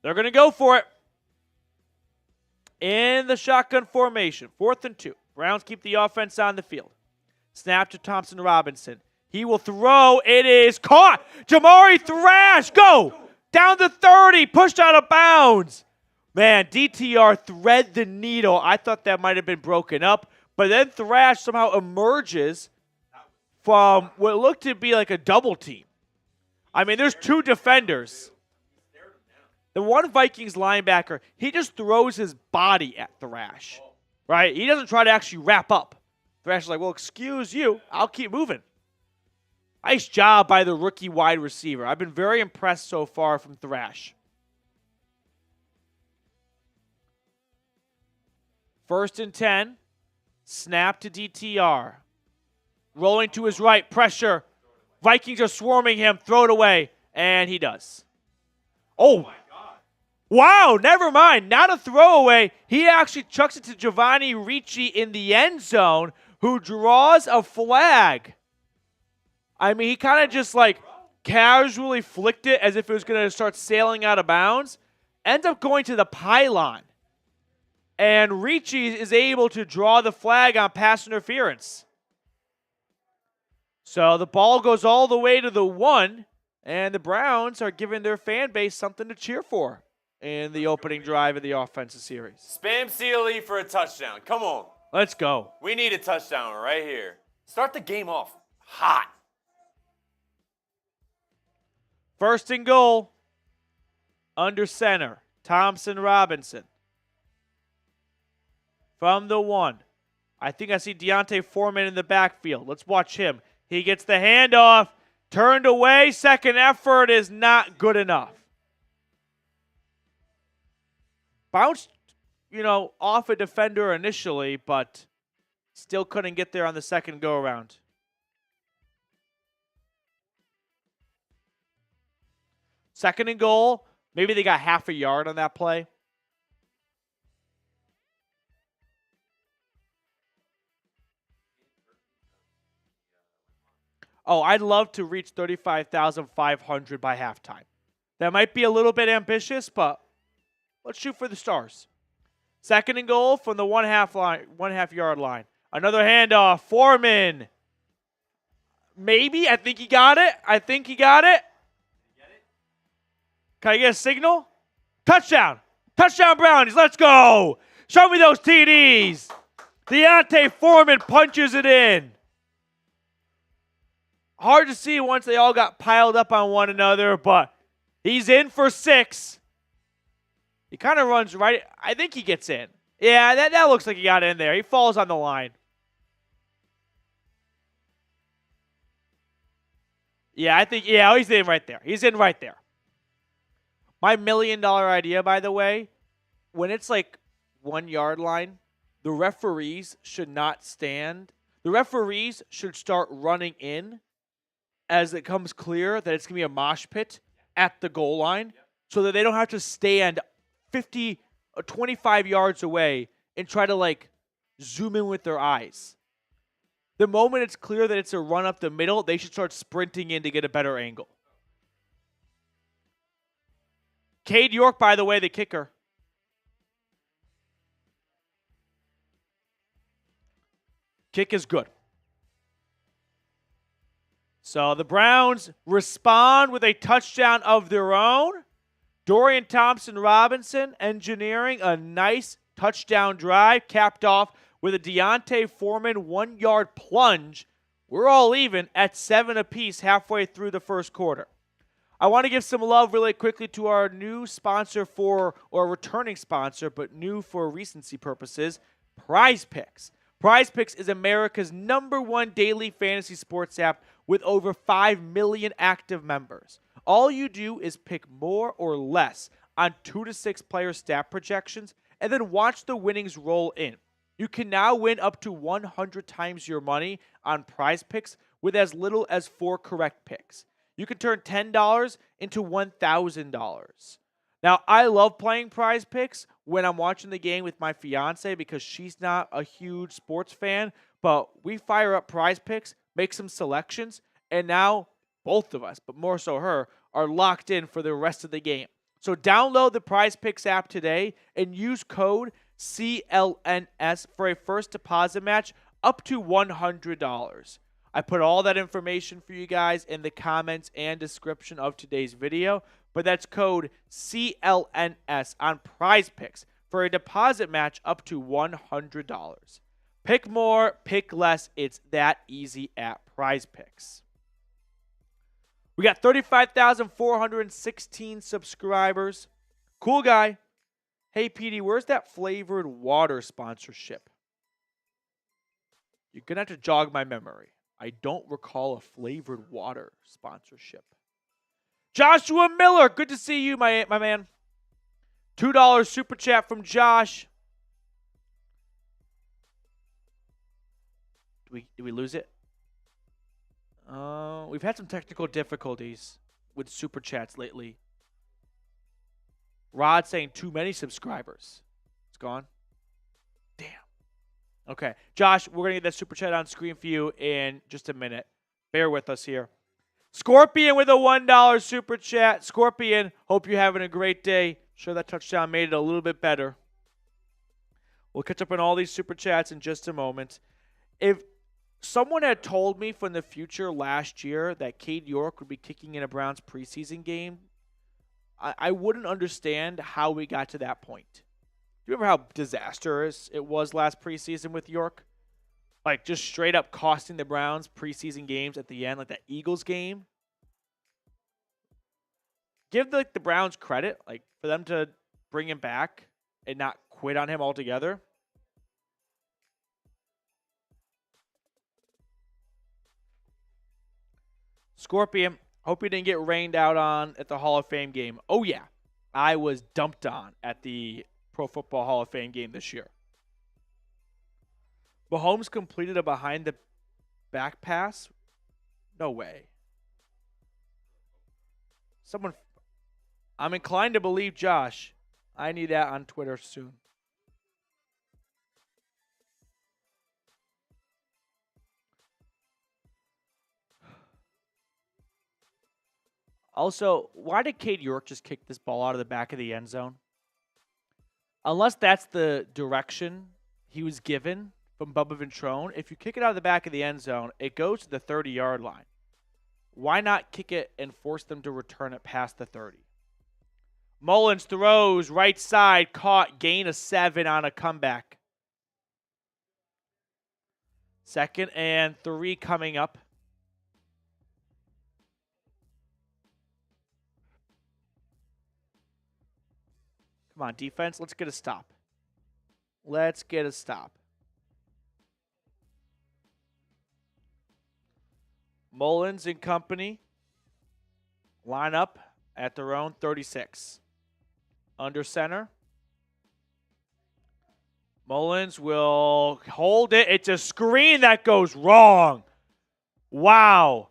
They're going to go for it. In the shotgun formation, 4th and 2. Browns keep the offense on the field. Snap to Thompson-Robinson. He will throw. It is caught. Jamari Thrash. Go. Down to 30. Pushed out of bounds. Man, DTR thread the needle. I thought that might have been broken up. But then Thrash somehow emerges from what looked to be like a double team. I mean, there's 2 defenders. The one Vikings linebacker, he just throws his body at Thrash. Right? He doesn't try to actually wrap up. Thrash is like, well, excuse you. I'll keep moving. Nice job by the rookie wide receiver. I've been very impressed so far from Thrash. 1st and 10. Snap to DTR. Rolling to his right. Pressure. Vikings are swarming him. Throw it away. And he does. Oh. Wow, never mind. Not a throwaway. He actually chucks it to Giovanni Ricci in the end zone, who draws a flag. I mean, he kind of just like casually flicked it as if it was going to start sailing out of bounds. Ends up going to the pylon. And Ricci is able to draw the flag on pass interference. So the ball goes all the way to the 1, and the Browns are giving their fan base something to cheer for in the opening drive of the offensive series. Spam CLE for a touchdown. Come on. Let's go. We need a touchdown right here. Start the game off hot. 1st and goal. Under center. Thompson-Robinson. From the 1. I think I see Deontay Foreman in the backfield. Let's watch him. He gets the handoff. Turned away. Second effort is not good enough. Bounced, off a defender initially, but still couldn't get there on the second go-around. Second and goal. Maybe they got half a yard on that play. Oh, I'd love to reach 35,500 by halftime. That might be a little bit ambitious, but let's shoot for the stars. 2nd and goal from the 1.5 yard line. Another handoff. Foreman. Maybe. I think he got it. Can I get a signal? Touchdown. Touchdown, Brownies. Let's go. Show me those TDs. Deontay Foreman punches it in. Hard to see once they all got piled up on one another, but he's in for 6. He kind of runs right. I think he gets in. Yeah, that looks like he got in there. He falls on the line. Yeah, he's in right there. My $1 million idea, by the way, when it's like 1 yard line, the referees should not stand. The referees should start running in as it comes clear that it's going to be a mosh pit at the goal line so that they don't have to stand 50 or 25 yards away and try to zoom in with their eyes. The moment it's clear that it's a run up the middle, they should start sprinting in to get a better angle. Cade York, by the way, the kicker. Kick is good. So the Browns respond with a touchdown of their own. Dorian Thompson-Robinson engineering a nice touchdown drive, capped off with a Deontay Foreman 1-yard plunge. We're all even at 7 apiece halfway through the first quarter. I want to give some love really quickly to our new sponsor or returning sponsor, but new for recency purposes, PrizePicks. PrizePicks is America's #1 daily fantasy sports app with over 5 million active members. All you do is pick more or less on 2 to 6 player stat projections and then watch the winnings roll in. You can now win up to 100 times your money on PrizePicks with as little as 4 correct picks. You can turn $10 into $1,000. Now, I love playing PrizePicks when I'm watching the game with my fiance because she's not a huge sports fan, but we fire up PrizePicks, make some selections, and now both of us, but more so her, are locked in for the rest of the game. So download the PrizePicks app today and use code CLNS for a first deposit match up to $100. I put all that information for you guys in the comments and description of today's video, but that's code CLNS on PrizePicks for a deposit match up to $100. Pick more, pick less. It's that easy at PrizePicks. We got 35,416 subscribers. Cool guy. Hey, PD, where's that flavored water sponsorship? You're going to have to jog my memory. I don't recall a flavored water sponsorship. Joshua Miller, good to see you, my man. $2 super chat from Josh. Did we lose it? We've had some technical difficulties with super chats lately. Rod saying too many subscribers. It's gone. Damn. Okay. Josh, we're going to get that super chat on screen for you in just a minute. Bear with us here. Scorpion with a $1 super chat. Scorpion, hope you're having a great day. Sure that touchdown made it a little bit better. We'll catch up on all these super chats in just a moment. If someone had told me from the future last year that Cade York would be kicking in a Browns preseason game, I wouldn't understand how we got to that point. Do you remember how disastrous it was last preseason with York? Like, just straight up costing the Browns preseason games at the end, like that Eagles game. Give the Browns credit, like, for them to bring him back and not quit on him altogether. Scorpion, hope you didn't get rained out on at the Hall of Fame game. Oh, yeah. I was dumped on at the Pro Football Hall of Fame game this year. Mahomes completed a behind-the-back pass? No way. I'm inclined to believe Josh. I need that on Twitter soon. Also, why did Cade York just kick this ball out of the back of the end zone? Unless that's the direction he was given from Bubba Ventrone, if you kick it out of the back of the end zone, it goes to the 30-yard line. Why not kick it and force them to return it past the 30? Mullins throws, right side, caught, gain of 7 on a comeback. 2nd and 3 coming up. Come on, defense, let's get a stop. Let's get a stop. Mullins and company line up at their own 36. Under center. Mullins will hold it. It's a screen that goes wrong. Wow.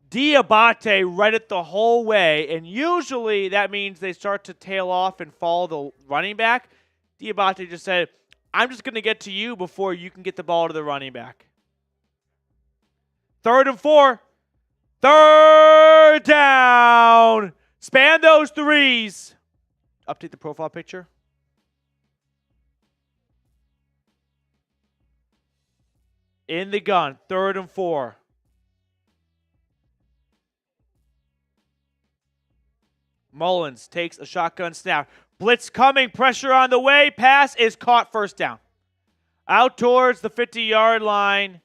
Diabate read it the whole way, and usually that means they start to tail off and follow the running back. Diabate just said, I'm just going to get to you before you can get the ball to the running back. 3rd and 4. 3rd down. Span those threes. update the profile picture? In the gun, 3rd and 4. Mullins takes a shotgun snap. Blitz coming, pressure on the way. Pass is caught, first down. Out towards the 50-yard line.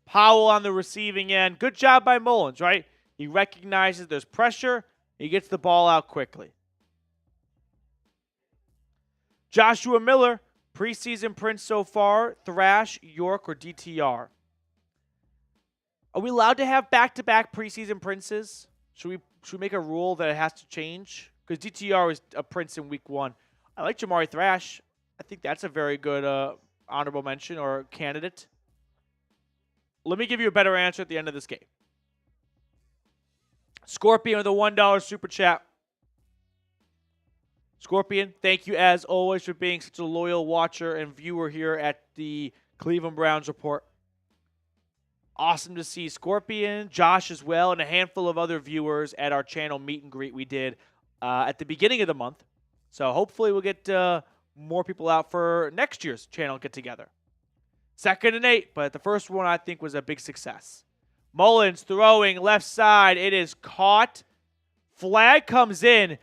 Powell on the receiving end. Good job by Mullins, right? He recognizes there's pressure. He gets the ball out quickly. Joshua Miller, preseason prints so far, Thrash, York, or DTR. Are we allowed to have back-to-back preseason princes? Should we make a rule that it has to change? Because DTR is a prince in week 1. I like Jamari Thrash. I think that's a very good honorable mention or candidate. Let me give you a better answer at the end of this game. Scorpion with a $1 super chat. Scorpion, thank you as always for being such a loyal watcher and viewer here at the Cleveland Browns Report. Awesome to see Scorpion, Josh as well, and a handful of other viewers at our channel meet and greet we did at the beginning of the month. So hopefully we'll get more people out for next year's channel get-together. 2nd and 8, but the first one I think was a big success. Mullins throwing left side. It is caught. Flag comes in.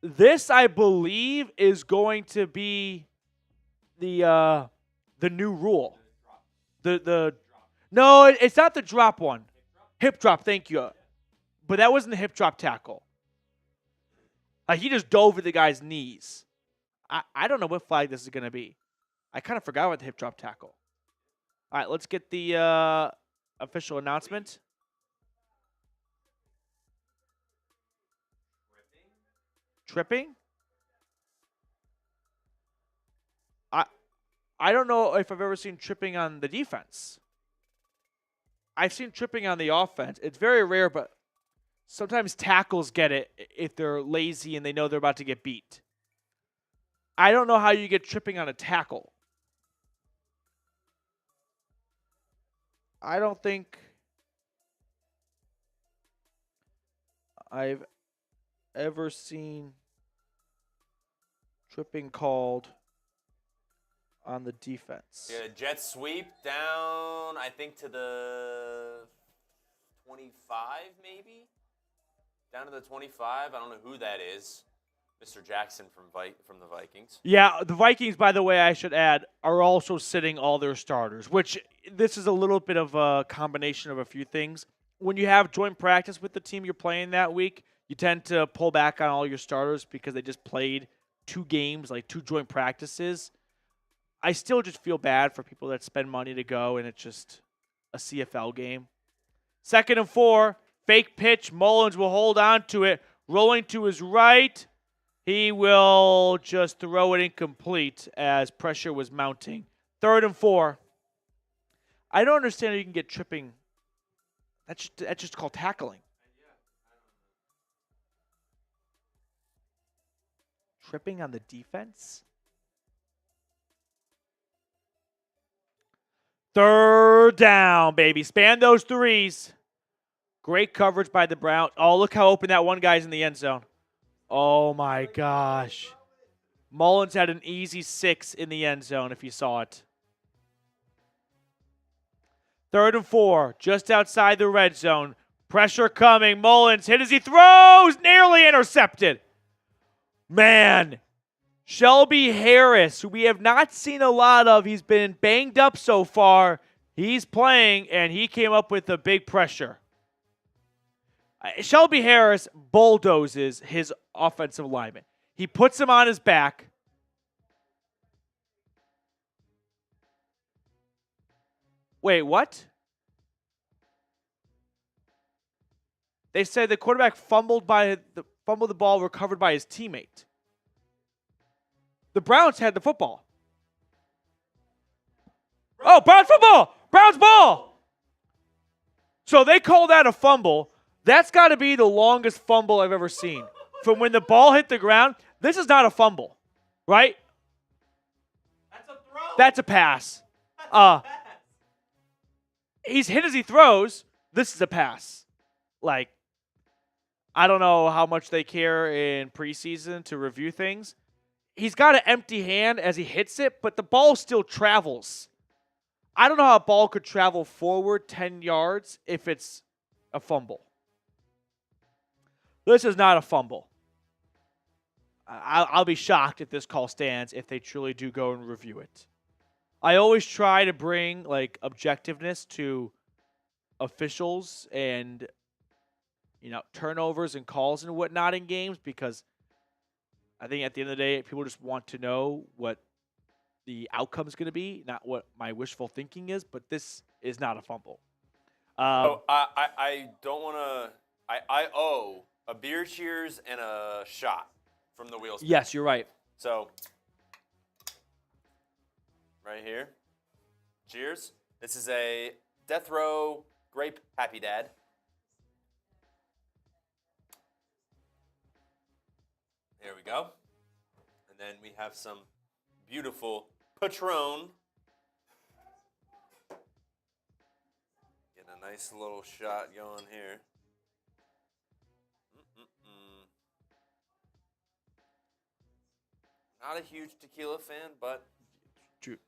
This, I believe, is going to be the new rule. No, it's not the drop one. Hip drop, thank you. But that wasn't the hip drop tackle. Like, he just dove at the guy's knees. I don't know what flag this is going to be. I kind of forgot about the hip drop tackle. All right, let's get the official announcement. Tripping? I don't know if I've ever seen tripping on the defense. I've seen tripping on the offense. It's very rare, but sometimes tackles get it if they're lazy and they know they're about to get beat. I don't know how you get tripping on a tackle. I don't think I've ever seen tripping called on the defense. Yeah, jet sweep down, I think, to the 25, maybe? Down to the 25. I don't know who that is. Mr. Jackson from the Vikings. Yeah, the Vikings, by the way, I should add, are also sitting all their starters, which this is a little bit of a combination of a few things. When you have joint practice with the team you're playing that week, you tend to pull back on all your starters because they just played 2 games, like 2 joint practices. I still just feel bad for people that spend money to go and it's just a CFL game. 2nd and 4, fake pitch. Mullins will hold on to it. Rolling to his right. He will just throw it incomplete as pressure was mounting. 3rd and 4. I don't understand how you can get tripping. That's just called tackling. Tripping on the defense? 3rd down, baby. Span those 3s. Great coverage by the Browns. Oh, look how open that one guy's in the end zone. Oh, my gosh. Mullins had an easy 6 in the end zone if you saw it. 3rd and 4, just outside the red zone. Pressure coming. Mullins hit as he throws. Nearly intercepted. Man, Shelby Harris, who we have not seen a lot of. He's been banged up so far. He's playing, and he came up with a big pressure. Shelby Harris bulldozes his offensive lineman. He puts him on his back. Wait, what? They said the quarterback fumbled the ball recovered by his teammate. The Browns had the football. Oh, Browns football! Browns ball! So they call that a fumble. That's got to be the longest fumble I've ever seen. From when the ball hit the ground, this is not a fumble, right? That's a throw. That's a pass. He's hit as he throws. This is a pass. Like, I don't know how much they care in preseason to review things. He's got an empty hand as he hits it, but the ball still travels. I don't know how a ball could travel forward 10 yards if it's a fumble. This is not a fumble. I'll be shocked if this call stands if they truly do go and review it. I always try to bring like objectiveness to officials and turnovers and calls and whatnot in games, because I think at the end of the day, people just want to know what the outcome is going to be, not what my wishful thinking is. But this is not a fumble. I don't want to. I owe a beer cheers and a shot from the wheels. Yes, you're right. So, right here. Cheers. This is a Death Row Grape Happy Dad. There we go. And then we have some beautiful Patron. Getting a nice little shot going here. Not a huge tequila fan, but keep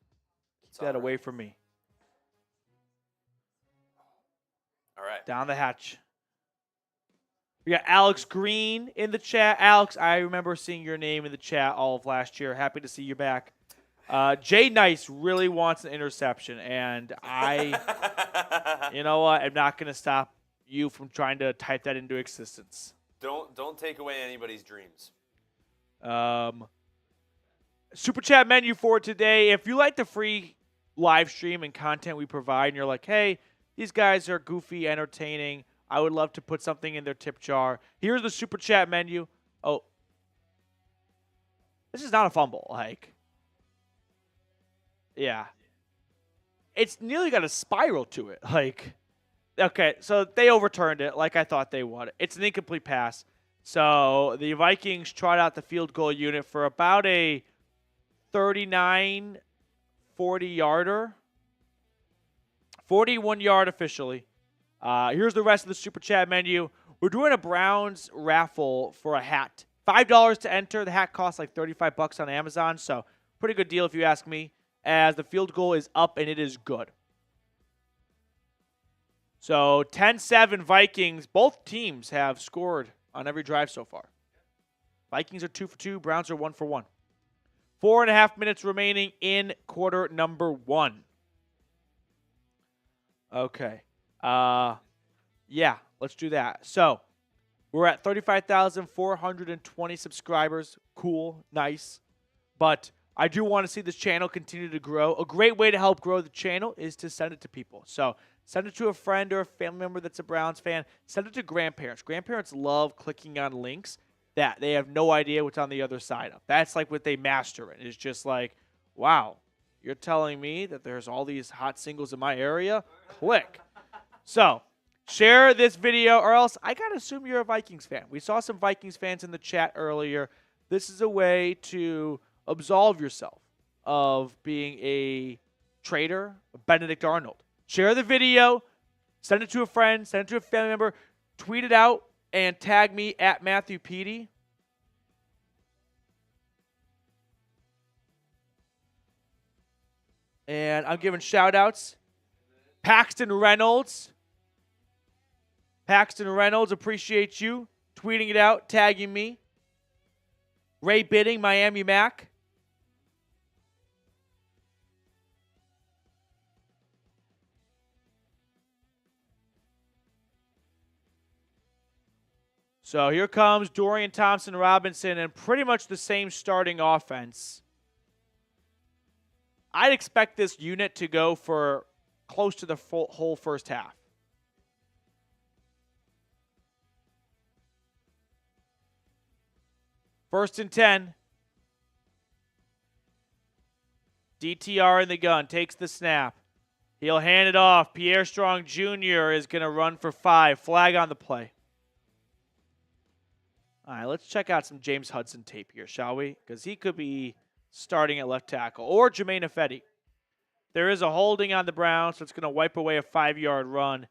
that away from me. All right. Down the hatch. We got Alex Green in the chat. Alex, I remember seeing your name in the chat all of last year. Happy to see you back. Jay Nice really wants an interception, and I, you know what? I'm not going to stop you from trying to type that into existence. Don't take away anybody's dreams. Super chat menu for today. If you like the free live stream and content we provide, and you're like, hey, these guys are goofy, entertaining, I would love to put something in their tip jar. Here's the super chat menu. Oh, this is not a fumble. Like, yeah. It's nearly got a spiral to it. Like, okay, so they overturned it like I thought they would. It's an incomplete pass. So the Vikings trot out the field goal unit for about a 39, 40-yarder. 41-yard officially. Here's the rest of the Super Chat menu. We're doing a Browns raffle for a hat. $5 to enter. The hat costs like $35 on Amazon, so pretty good deal if you ask me, as the field goal is up and it is good. So 10-7 Vikings. Both teams have scored on every drive so far. Vikings are 2 for 2. Browns are 1 for 1. 4.5 minutes remaining in quarter number 1. Okay. Yeah, let's do that. So, we're at 35,420 subscribers. Cool, nice. But I do want to see this channel continue to grow. A great way to help grow the channel is to send it to people. So, send it to a friend or a family member that's a Browns fan. Send it to grandparents. Grandparents love clicking on links that they have no idea what's on the other side of. That's like what they master it. It's just like, wow, you're telling me that there's all these hot singles in my area? Click. So, share this video, or else I got to assume you're a Vikings fan. We saw some Vikings fans in the chat earlier. This is a way to absolve yourself of being a traitor, Benedict Arnold. Share the video, send it to a friend, send it to a family member, tweet it out, and tag me at Matthew Petey. And I'm giving shout-outs. Paxton Reynolds. Paxton Reynolds, appreciate you tweeting it out, tagging me. Ray Bidding, Miami Mac. So here comes Dorian Thompson-Robinson and pretty much the same starting offense. I'd expect this unit to go for close to the whole first half. First and 10. DTR in the gun, takes the snap. He'll hand it off. Pierre Strong Jr. is going to run for 5. Flag on the play. All right, let's check out some James Hudson tape here, shall we? Because he could be starting at left tackle. Or Jermaine Ifedi. There is a holding on the Browns, so it's going to wipe away a 5-yard run.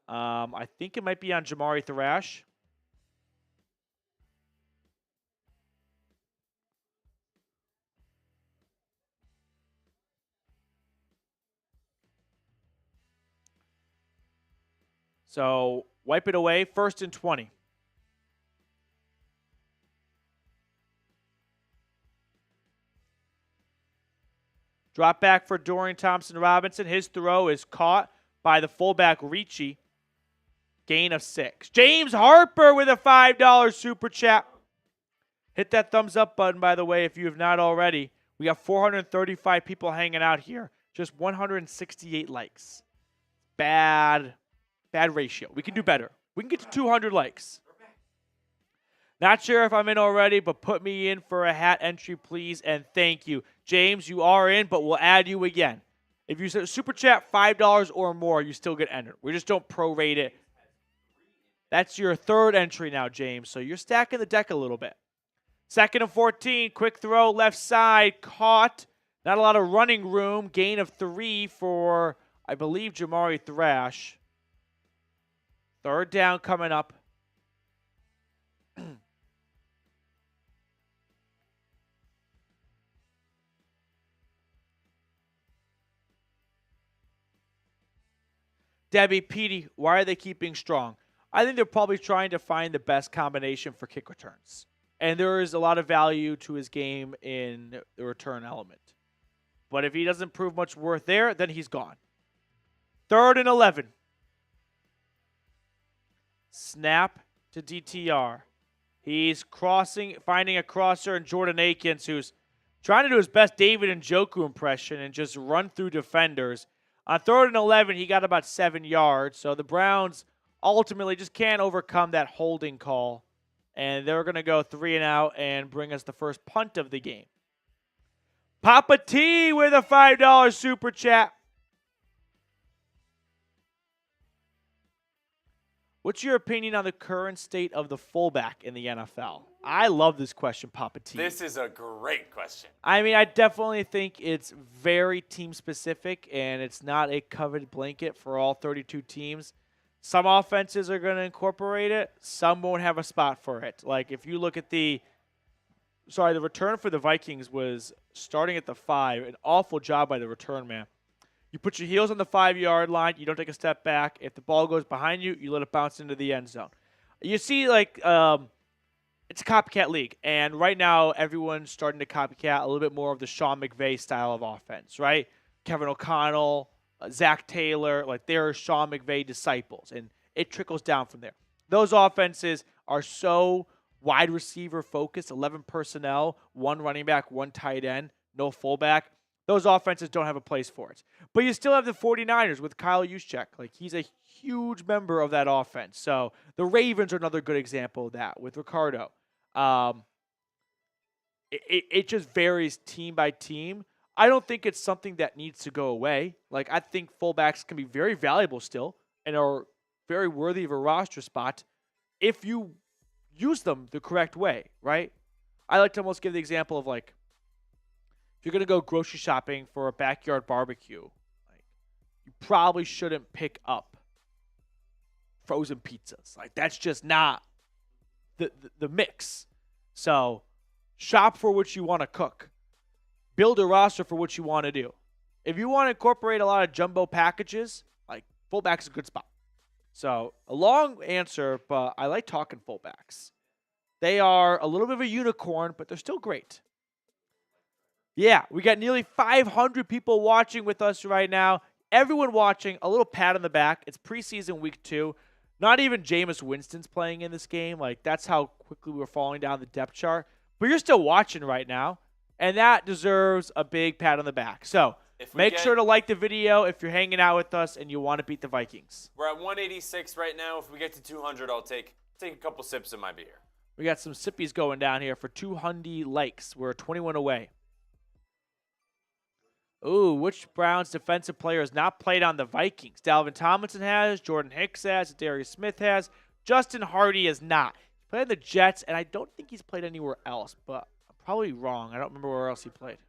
I think it might be on Jamari Thrash. So wipe it away. 1st and 20. Drop back for Dorian Thompson-Robinson. His throw is caught by the fullback Ricci. Gain of 6. James Harper with a $5 super chat. Hit that thumbs up button, by the way, if you have not already. We got 435 people hanging out here. Just 168 likes. Bad ratio. We can do better. We can get to 200 likes. Not sure if I'm in already, but put me in for a hat entry, please, and thank you. James, you are in, but we'll add you again. If you super chat $5 or more, you still get entered. We just don't prorate it. That's your 3rd entry now, James, so you're stacking the deck a little bit. 2nd and 14, quick throw, left side, caught. Not a lot of running room. Gain of 3 for, I believe, Jamari Thrash. 3rd down coming up. Debbie, Petey, why are they keeping strong? I think they're probably trying to find the best combination for kick returns. And there is a lot of value to his game in the return element. But if he doesn't prove much worth there, then he's gone. 3rd and 11. Snap to DTR. He's finding a crosser in Jordan Akins, who's trying to do his best David Njoku impression and just run through defenders. On 3rd and 11, he got about 7 yards. So the Browns ultimately just can't overcome that holding call. And they're going to go 3 and out and bring us the first punt of the game. Papa T with a $5 super chat. What's your opinion on the current state of the fullback in the NFL? I love this question, Papa T. This is a great question. I mean, I definitely think it's very team-specific, and it's not a coveted blanket for all 32 teams. Some offenses are going to incorporate it. Some won't have a spot for it. Like, if you look at the return for the Vikings was starting at the 5. An awful job by the return man. You put your heels on the 5-yard line. You don't take a step back. If the ball goes behind you, you let it bounce into the end zone. You see, like, it's a copycat league. And right now, everyone's starting to copycat a little bit more of the Sean McVay style of offense, right? Kevin O'Connell, Zach Taylor, like they're Sean McVay disciples. And it trickles down from there. Those offenses are so wide receiver focused, 11 personnel, 1 running back, 1 tight end, no fullback. Those offenses don't have a place for it. But you still have the 49ers with Kyle Juszczyk. Like, he's a huge member of that offense. So the Ravens are another good example of that with Ricardo. It just varies team by team. I don't think it's something that needs to go away. Like, I think fullbacks can be very valuable still and are very worthy of a roster spot if you use them the correct way, right? I like to almost give the example of, like, if you're going to go grocery shopping for a backyard barbecue, like, you probably shouldn't pick up frozen pizzas. Like, that's just not the mix. So shop for what you want to cook. Build a roster for what you want to do. If you want to incorporate a lot of jumbo packages, like, fullback's a good spot. So a long answer, but I like talking fullbacks. They are a little bit of a unicorn, but they're still great. Yeah, we got nearly 500 people watching with us right now. Everyone watching, a little pat on the back. It's preseason week 2. Not even Jameis Winston's playing in this game. Like, that's how quickly we were falling down the depth chart. But you're still watching right now, and that deserves a big pat on the back. So make sure to like the video if you're hanging out with us and you want to beat the Vikings. We're at 186 right now. If we get to 200, I'll take a couple sips of my beer. We got some sippies going down here for 200 likes. We're 21 away. Ooh, which Browns defensive player has not played on the Vikings? Dalvin Tomlinson has, Jordan Hicks has, Darius Smith has, Justin Hardy has not. He played on the Jets, and I don't think he's played anywhere else, but I'm probably wrong. I don't remember where else he played.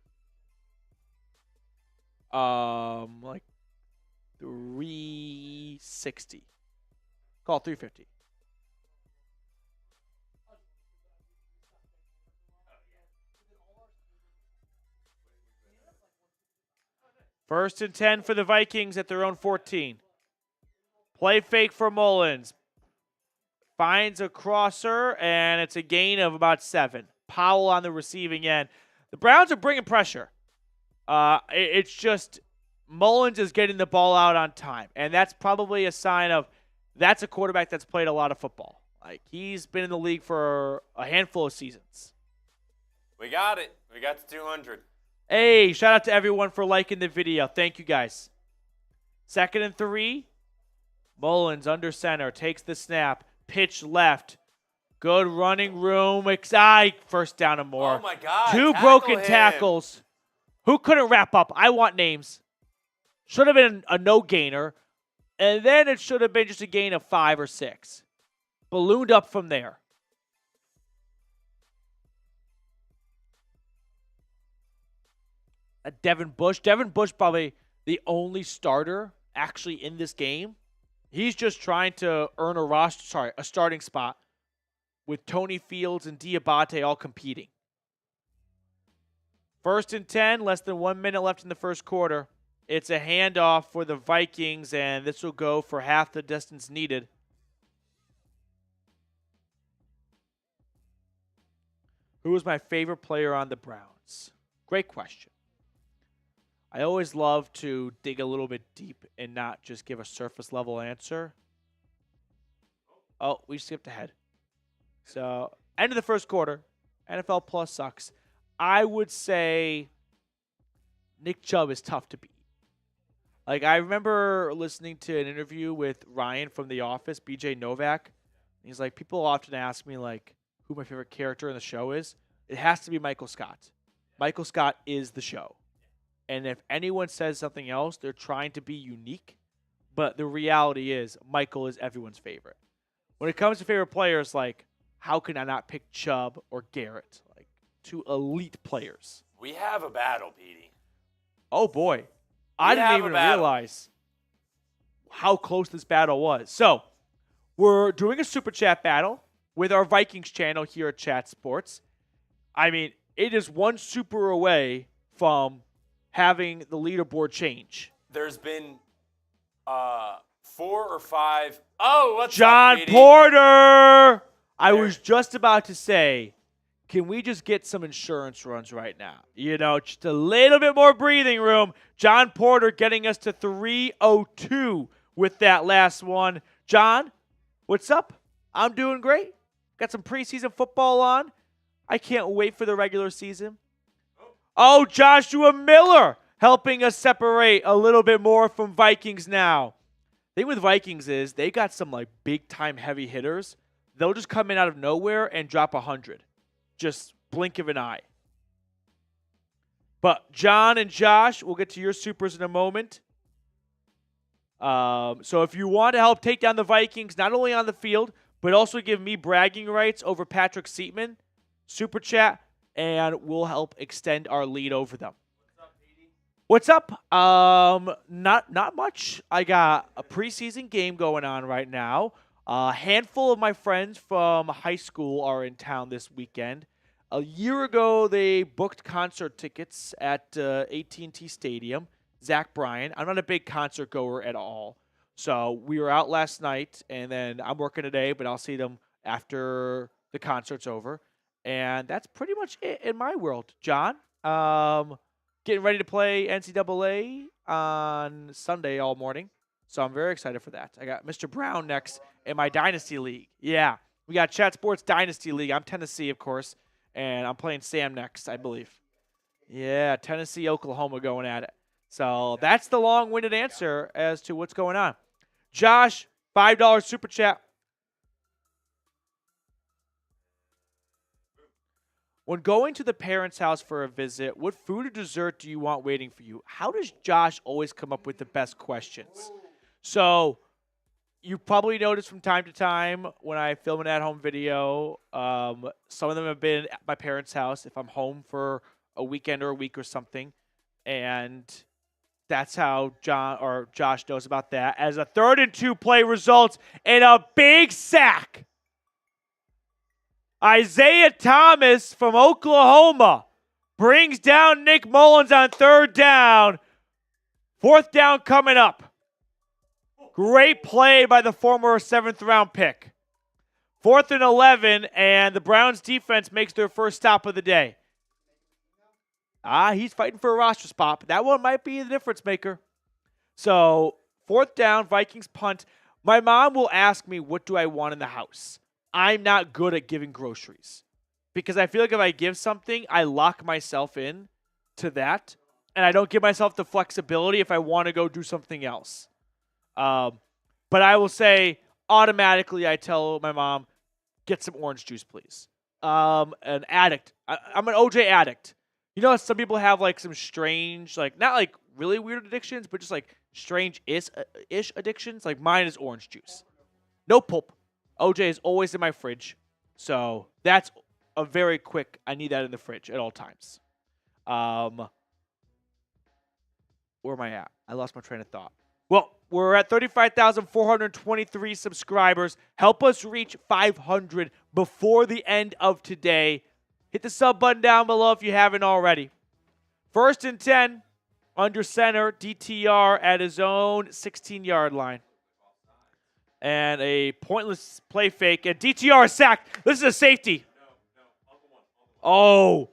Like 360. Call 350. First and 10 for the Vikings at their own 14. Play fake for Mullins. Finds a crosser, and it's a gain of about 7. Powell on the receiving end. The Browns are bringing pressure. It's just Mullins is getting the ball out on time, and that's probably a sign of that's a quarterback that's played a lot of football. Like, he's been in the league for a handful of seasons. We got it. We got to 200. Hey, shout out to everyone for liking the video. Thank you, guys. 2nd and 3. Mullins under center. Takes the snap. Pitch left. Good running room. First down and more. Oh, my God. 2 broken tackles. Who couldn't wrap up? I want names. Should have been a no-gainer. And then it should have been just a gain of 5 or 6. Ballooned up from there. Devin Bush. Devin Bush probably the only starter actually in this game. He's just trying to earn a starting spot with Tony Fields and Diabate all competing. 1st and 10, less than 1 minute left in the first quarter. It's a handoff for the Vikings, and this will go for half the distance needed. Who was my favorite player on the Browns? Great question. I always love to dig a little bit deep and not just give a surface level answer. Oh, we skipped ahead. So, end of the first quarter. NFL Plus sucks. I would say Nick Chubb is tough to beat. Like, I remember listening to an interview with Ryan from The Office, BJ Novak. He's like, people often ask me, like, who my favorite character in the show is. It has to be Michael Scott. Michael Scott is the show. And if anyone says something else, they're trying to be unique. But the reality is, Michael is everyone's favorite. When it comes to favorite players, like, how can I not pick Chubb or Garrett? Like, 2 elite players. We have a battle, Petey. Oh, boy. I didn't even realize how close this battle was. So, we're doing a Super Chat battle with our Vikings channel here at Chat Sports. I mean, it is 1 super away from having the leaderboard change. There's been 4 or 5. Oh, what's John up, Petey? Porter! I was just about to say, can we just get some insurance runs right now? You know, just a little bit more breathing room. John Porter getting us to 302 with that last one. John, what's up? I'm doing great. Got some preseason football on. I can't wait for the regular season. Oh, Joshua Miller helping us separate a little bit more from Vikings now. The thing with Vikings is they got some like big-time heavy hitters. They'll just come in out of nowhere and drop 100. Just blink of an eye. But John and Josh, we'll get to your supers in a moment. So if you want to help take down the Vikings, not only on the field, but also give me bragging rights over Patrick Seatman, Super Chat, and we'll help extend our lead over them. What's up, Petey? What's up? Not much. I got a preseason game going on right now. A handful of my friends from high school are in town this weekend. A year ago, they booked concert tickets at AT&T Stadium. Zach Bryan. I'm not a big concert goer at all. So we were out last night, and then I'm working today, but I'll see them after the concert's over. And that's pretty much it in my world. John, getting ready to play NCAA on Sunday all morning. So I'm very excited for that. I got Mr. Brown next in my Dynasty League. Yeah, we got Chat Sports Dynasty League. I'm Tennessee, of course, and I'm playing Sam next, I believe. Yeah, Tennessee, Oklahoma going at it. So that's the long-winded answer as to what's going on. Josh, $5 Super Chat. When going to the parents' house for a visit, what food or dessert do you want waiting for you? How does Josh always come up with the best questions? So you probably noticed from time to time when I film an at-home video, some of them have been at my parents' house if I'm home for a weekend or a week or something. And that's how Josh knows about that. As a 3rd and 2 play results in a big sack. Isaiah Thomas from Oklahoma brings down Nick Mullins on 3rd down. 4th down coming up. Great play by the former 7th-round pick. 4th and 11, and the Browns defense makes their first stop of the day. He's fighting for a roster spot, but that one might be the difference maker. So, 4th down, Vikings punt. My mom will ask me, what do I want in the house? I'm not good at giving groceries because I feel like if I give something, I lock myself in to that, and I don't give myself the flexibility if I want to go do something else. But I will say, automatically, I tell my mom, get some orange juice, please. An addict. I'm an OJ addict. You know, some people have like some strange, like not like really weird addictions, but just like strange-ish addictions. Like mine is orange juice. No pulp. OJ is always in my fridge. So that's a very quick, I need that in the fridge at all times. Where am I at? I lost my train of thought. Well, we're at 35,423 subscribers. Help us reach 500 before the end of today. Hit the sub button down below if you haven't already. 1st and 10, under center, DTR at his own 16-yard line. And a pointless play fake, and DTR is sacked. This is a safety. Oh.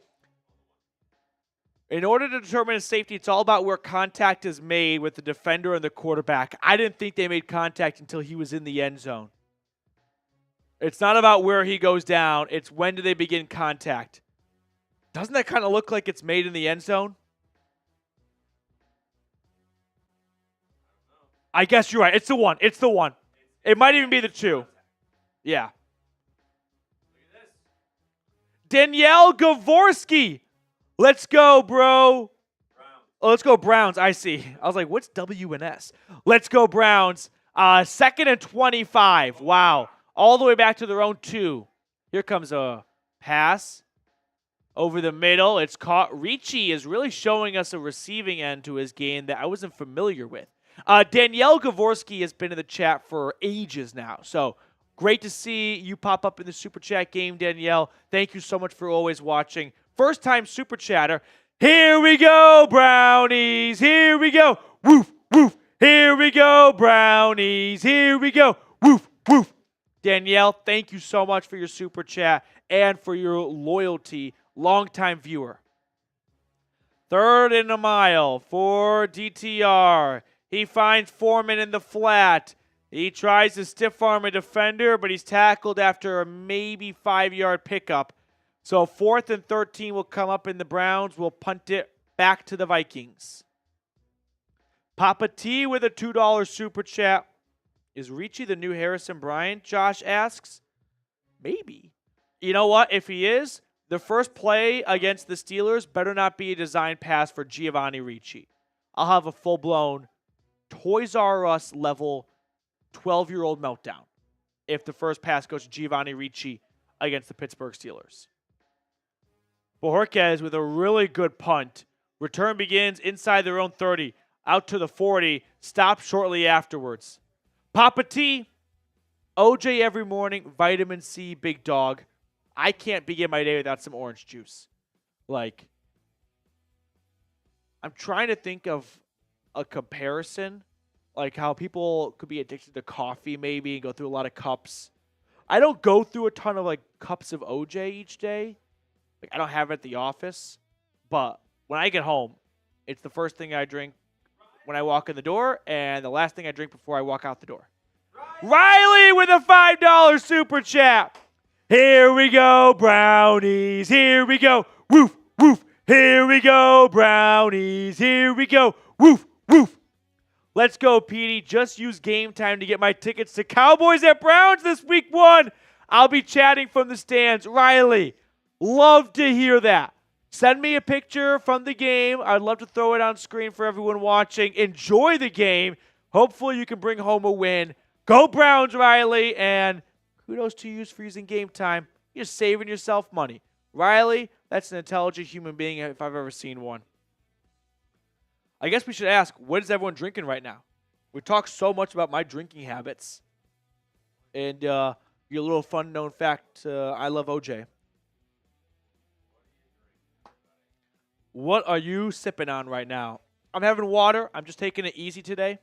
In order to determine a safety, it's all about where contact is made with the defender and the quarterback. I didn't think they made contact until he was in the end zone. It's not about where he goes down. It's when do they begin contact. Doesn't that kind of look like it's made in the end zone? I guess you're right. It's the one. It's the one. It might even be the 2. Yeah. Danielle Gavorski. Let's go, bro. Oh, let's go Browns. I see. I was like, what's WNS? Let's go Browns. 2nd and 25. Wow. All the way back to their own 2. Here comes a pass over the middle. It's caught. Ricci is really showing us a receiving end to his game that I wasn't familiar with. Danielle Gavorski has been in the chat for ages now. So great to see you pop up in the Super Chat game, Danielle. Thank you so much for always watching. First-time Super Chatter. Here we go, Brownies. Here we go. Woof, woof. Here we go, Brownies. Here we go. Woof, woof. Danielle, thank you so much for your Super Chat and for your loyalty. Longtime viewer. 3rd and a mile for DTR. He finds Foreman in the flat. He tries to stiff arm a defender, but he's tackled after a maybe 5-yard pickup. So 4th and 13 will come up, and the Browns will punt it back to the Vikings. Papa T with a $2 Super Chat. Is Ricci the new Harrison Bryant? Josh asks. Maybe. You know what? If he is, the first play against the Steelers better not be a design pass for Giovanni Ricci. I'll have a full-blown Toys R Us level 12-year-old meltdown if the first pass goes to Giovanni Ricci against the Pittsburgh Steelers. Bojorquez with a really good punt. Return begins inside their own 30, out to the 40, stopped shortly afterwards. Papa T, OJ every morning, vitamin C, big dog. I can't begin my day without some orange juice. Like, I'm trying to think of a comparison, like how people could be addicted to coffee maybe and go through a lot of cups. I don't go through a ton of like cups of OJ each day. Like I don't have it at the office, but when I get home, it's the first thing I drink when I walk in the door and the last thing I drink before I walk out the door. Riley with a $5 Super Chat. Here we go, Brownies. Here we go. Woof, woof. Here we go, Brownies. Here we go. Woof, woof. Let's go, Petey. Just use Game Time to get my tickets to Cowboys at Browns this week 1. I'll be chatting from the stands. Riley, love to hear that. Send me a picture from the game. I'd love to throw it on screen for everyone watching. Enjoy the game. Hopefully you can bring home a win. Go Browns, Riley. And kudos to you for using Game Time. You're saving yourself money. Riley, that's an intelligent human being if I've ever seen one. I guess we should ask, what is everyone drinking right now? We talk so much about my drinking habits. And your little fun known fact, I love OJ. What are you sipping on right now? I'm having water. I'm just taking it easy today.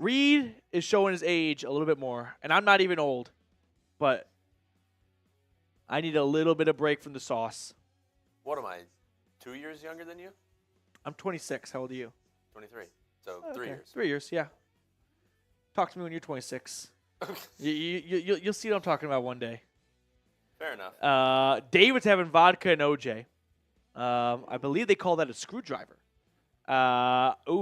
Reed is showing his age a little bit more, and I'm not even old, but I need a little bit of break from the sauce. What am I, 2 years younger than you? I'm 26. How old are you? 23. So 3 years. 3 years, yeah. Talk to me when you're 26. You'll see what I'm talking about one day. Fair enough. David's having vodka and OJ. I believe they call that a screwdriver.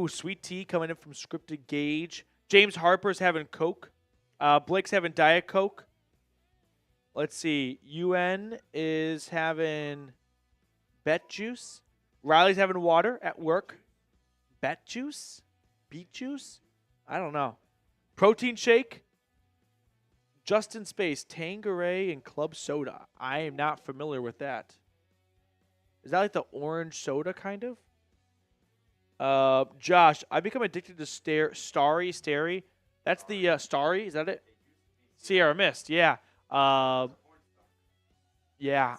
Sweet tea coming in from Scripted Gauge. James Harper's having Coke. Blake's having Diet Coke. Let's see. UN is having Bet Juice. Riley's having water at work. Bet Juice? Beet Juice? I don't know. Protein Shake. Justin Space, Tanqueray, and Club Soda. I am not familiar with that. Is that like the orange soda kind of? Josh, I become addicted to Starry. That's the Starry. Is that it? Sierra Mist. Yeah. Yeah.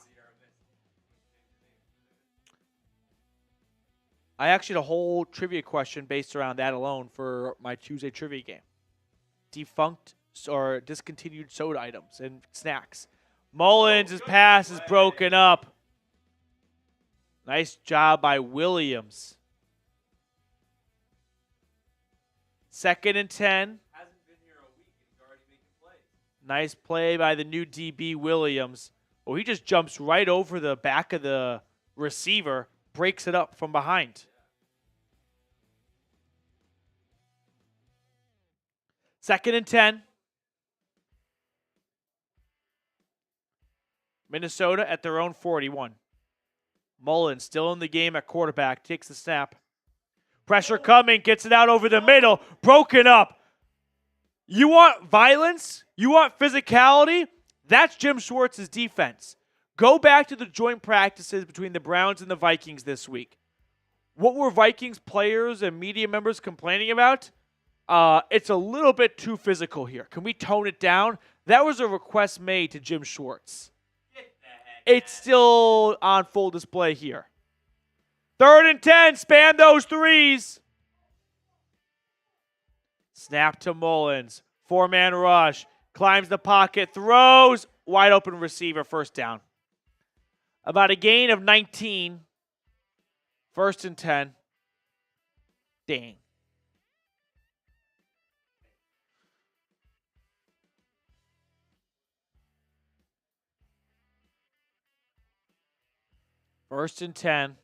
I actually had a whole trivia question based around that alone for my Tuesday trivia game. Defunct or discontinued soda items and snacks. Mullins' pass is broken up. Nice job by Williams. 2nd and 10. Hasn't been here a week and he's already making plays. Nice play by the new DB Williams. Oh, he just jumps right over the back of the receiver, breaks it up from behind. 2nd and 10. Minnesota at their own 41. Mullins still in the game at quarterback. Takes the snap. Pressure coming. Gets it out over the middle. Broken up. You want violence? You want physicality? That's Jim Schwartz's defense. Go back to the joint practices between the Browns and the Vikings this week. What were Vikings players and media members complaining about? It's a little bit too physical here. Can we tone it down? That was a request made to Jim Schwartz. It's still on full display here. 3rd and 10. Span those threes. Snap to Mullins. 4-man rush. Climbs the pocket. Throws. Wide open receiver. First down. About a gain of 19. 1st and 10. Dang. First and 10.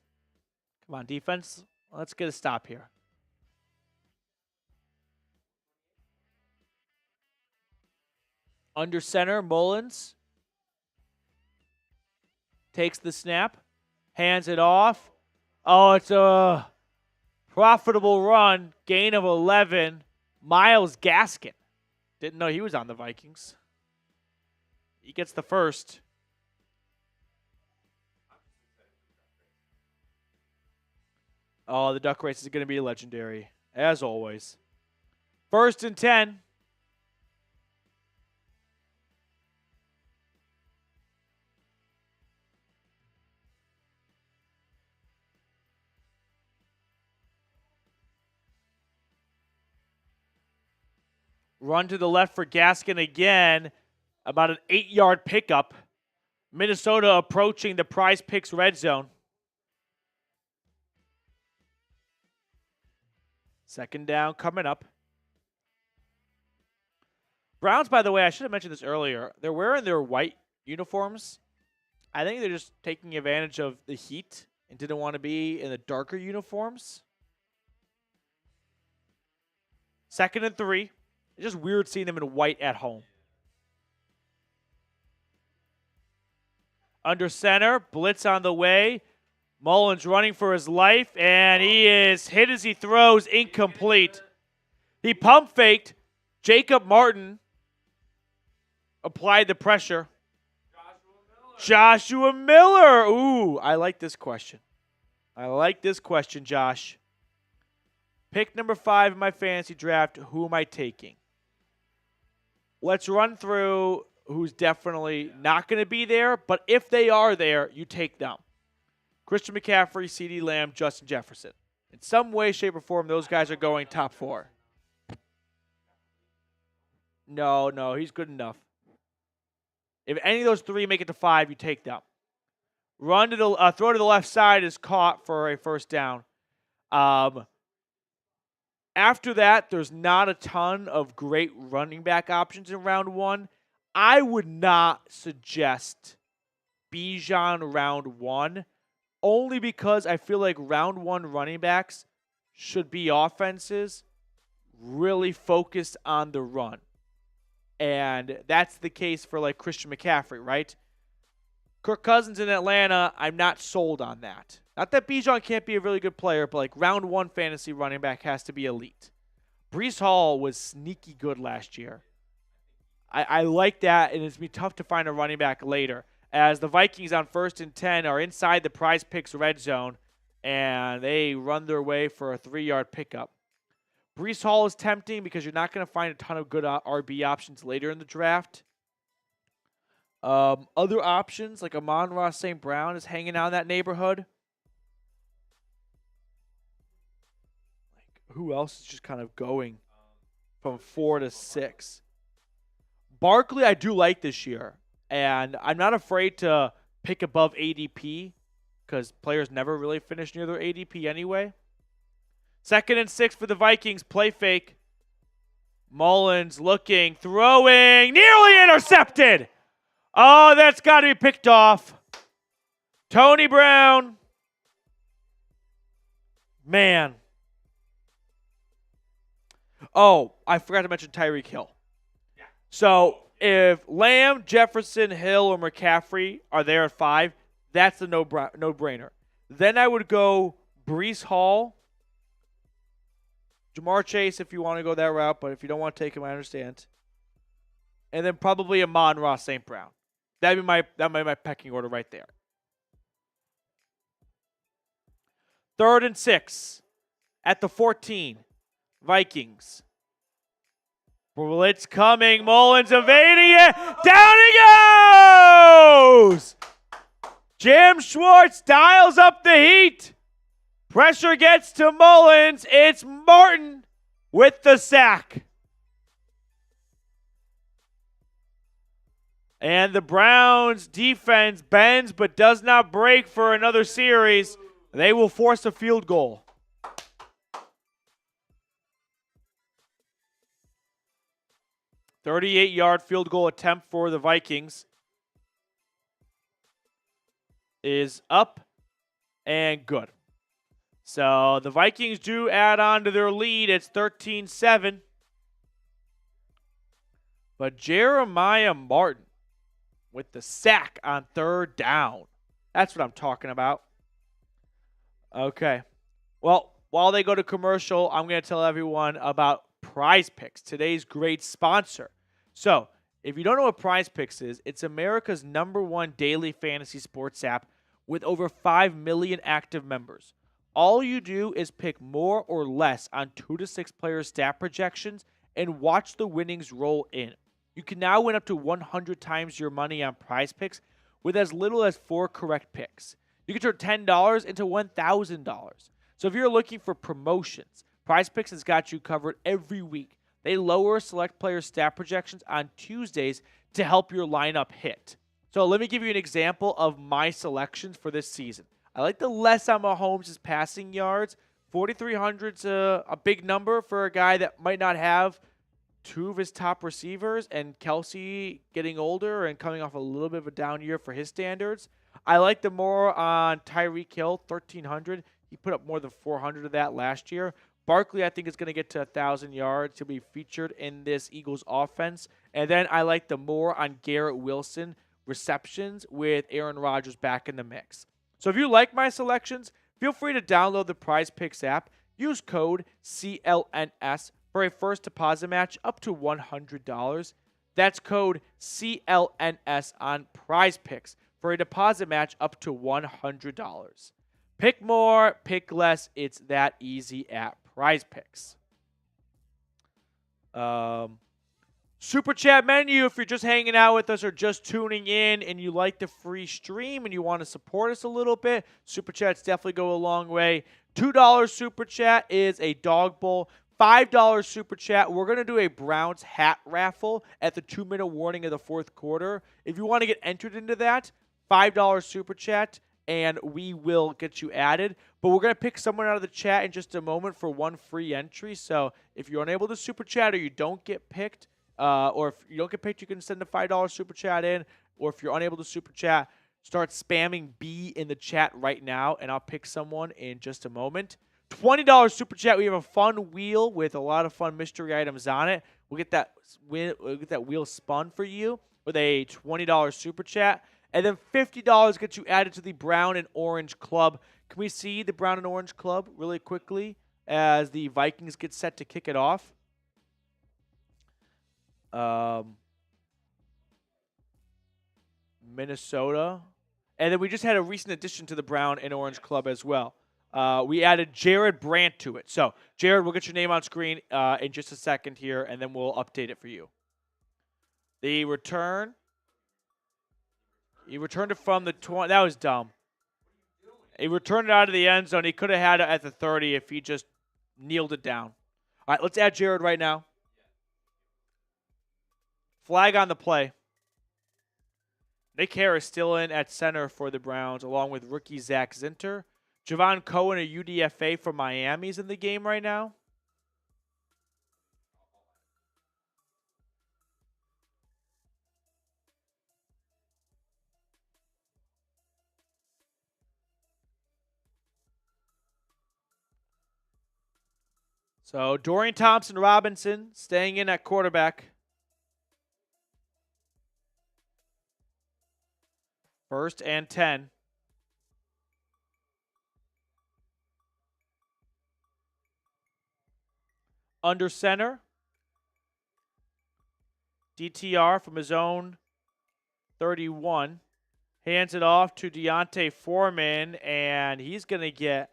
Come on, defense. Let's get a stop here. Under center, Mullins. Takes the snap. Hands it off. Oh, it's a profitable run. Gain of 11. Myles Gaskin. Didn't know he was on the Vikings. He gets the first. Oh, the duck race is going to be legendary, as always. 1st and 10. Run to the left for Gaskin again. About an 8-yard pickup. Minnesota approaching the PrizePicks red zone. 2nd down coming up. Browns, by the way, I should have mentioned this earlier. They're wearing their white uniforms. I think they're just taking advantage of the heat and didn't want to be in the darker uniforms. 2nd and 3. It's just weird seeing them in white at home. Under center, blitz on the way. Mullins running for his life, and he is hit as he throws, incomplete. He pump faked. Jacob Martin applied the pressure. Joshua Miller. Ooh, I like this question. Josh. Pick number 5 in my fantasy draft. Who am I taking? Let's run through who's definitely not going to be there, but if they are there, you take them. Christian McCaffrey, CeeDee Lamb, Justin Jefferson. In some way, shape, or form, those guys are going top 4. No, he's good enough. If any of those three make it to 5, you take them. Throw to the left side is caught for a first down. After that, there's not a ton of great running back options in round 1. I would not suggest Bijan round 1, only because I feel like round 1 running backs should be offenses really focused on the run. And that's the case for like Christian McCaffrey, right? Kirk Cousins in Atlanta, I'm not sold on that. Not that Bijan can't be a really good player, but like round 1 fantasy running back has to be elite. Breece Hall was sneaky good last year. I like that, and it's going to be tough to find a running back later, as the Vikings on 1st and 10 are inside the PrizePicks red zone, and they run their way for a 3-yard pickup. Breece Hall is tempting because you're not going to find a ton of good RB options later in the draft. Other options, like Amon-Ra St. Brown is hanging out in that neighborhood. Like, who else is just kind of going from 4 to 6? Barkley, I do like this year, and I'm not afraid to pick above ADP because players never really finish near their ADP anyway. 2nd and 6 for the Vikings. Play fake. Mullins looking, throwing, nearly intercepted. Oh, that's got to be picked off. Tony Brown. Man. Oh, I forgot to mention Tyreek Hill. So if Lamb, Jefferson, Hill, or McCaffrey are there at 5, that's a no-brainer. Then I would go Breece Hall, Jamar Chase if you want to go that route, but if you don't want to take him, I understand. And then probably Amon-Ra St. Brown. That'd be my pecking order right there. 3rd and 6 at the 14. Vikings. Blitz coming. Mullins evading it. Down he goes! Jim Schwartz dials up the heat. Pressure gets to Mullins. It's Martin with the sack. And the Browns defense bends but does not break for another series. They will force a field goal. "38-yard field goal attempt for the Vikings is up and good. So the Vikings do add on to their lead. It's 13-7. But Jeremiah Martin with the sack on 3rd down. That's what I'm talking about. Okay. Well, while they go to commercial, I'm going to tell everyone about PrizePicks, today's great sponsor. So, if you don't know what PrizePicks is, it's America's #1 daily fantasy sports app with over 5 million active members. All you do is pick more or less on 2 to 6 player stat projections and watch the winnings roll in. You can now win up to 100 times your money on PrizePicks with as little as 4 correct picks. You can turn $10 into $1,000. So if you're looking for promotions, PrizePicks has got you covered every week. They lower select player stat projections on Tuesdays to help your lineup hit. So let me give you an example of my selections for this season. I like the less on Mahomes' passing yards. 4,300's a big number for a guy that might not have 2 of his top receivers, and Kelsey getting older and coming off a little bit of a down year for his standards. I like the more on Tyreek Hill, 1,300. He put up more than 400 of that last year. Barkley, I think, is going to get to 1,000 yards. He'll be featured in this Eagles offense. And then I like the more on Garrett Wilson receptions with Aaron Rodgers back in the mix. So if you like my selections, feel free to download the PrizePicks app. Use code CLNS for a first deposit match up to $100. That's code CLNS on PrizePicks for a deposit match up to $100. Pick more, pick less. It's that easy at PrizePicks. Super chat menu, if you're just hanging out with us or just tuning in and you like the free stream and you want to support us a little bit, super chats definitely go a long way. $2 super chat is a dog bowl. $5 super chat. We're going to do a Browns hat raffle at the 2-minute warning of the fourth quarter. If you want to get entered into that, $5 super chat, and we will get you added. But we're going to pick someone out of the chat in just a moment for one free entry. So if you're unable to super chat or you don't get picked, or if you don't get picked, you can send a $5 super chat in. Or if you're unable to super chat, start spamming B in the chat right now, and I'll pick someone in just a moment. $20 super chat. We have a fun wheel with a lot of fun mystery items on it. We'll get that wheel spun for you with a $20 super chat. And then $50 gets you added to the Brown and Orange Club. Can we see the Brown and Orange Club really quickly as the Vikings get set to kick it off? Minnesota. And then we just had a recent addition to the Brown and Orange Club as well. We added Jared Brandt to it. So, Jared, we'll get your name on screen in just a second here, and then we'll update it for you. The return. He returned it from the 20. That was dumb. He returned it out of the end zone. He could have had it at the 30 if he just kneeled it down. All right, let's add Jared right now. Flag on the play. Nick Harris still in at center for the Browns, along with rookie Zach Zinter. Javon Cohen, a UDFA from Miami, is in the game right now. So Dorian Thompson-Robinson staying in at quarterback. First and 10. Under center. DTR from his own 31. Hands it off to Deontay Foreman, and he's going to get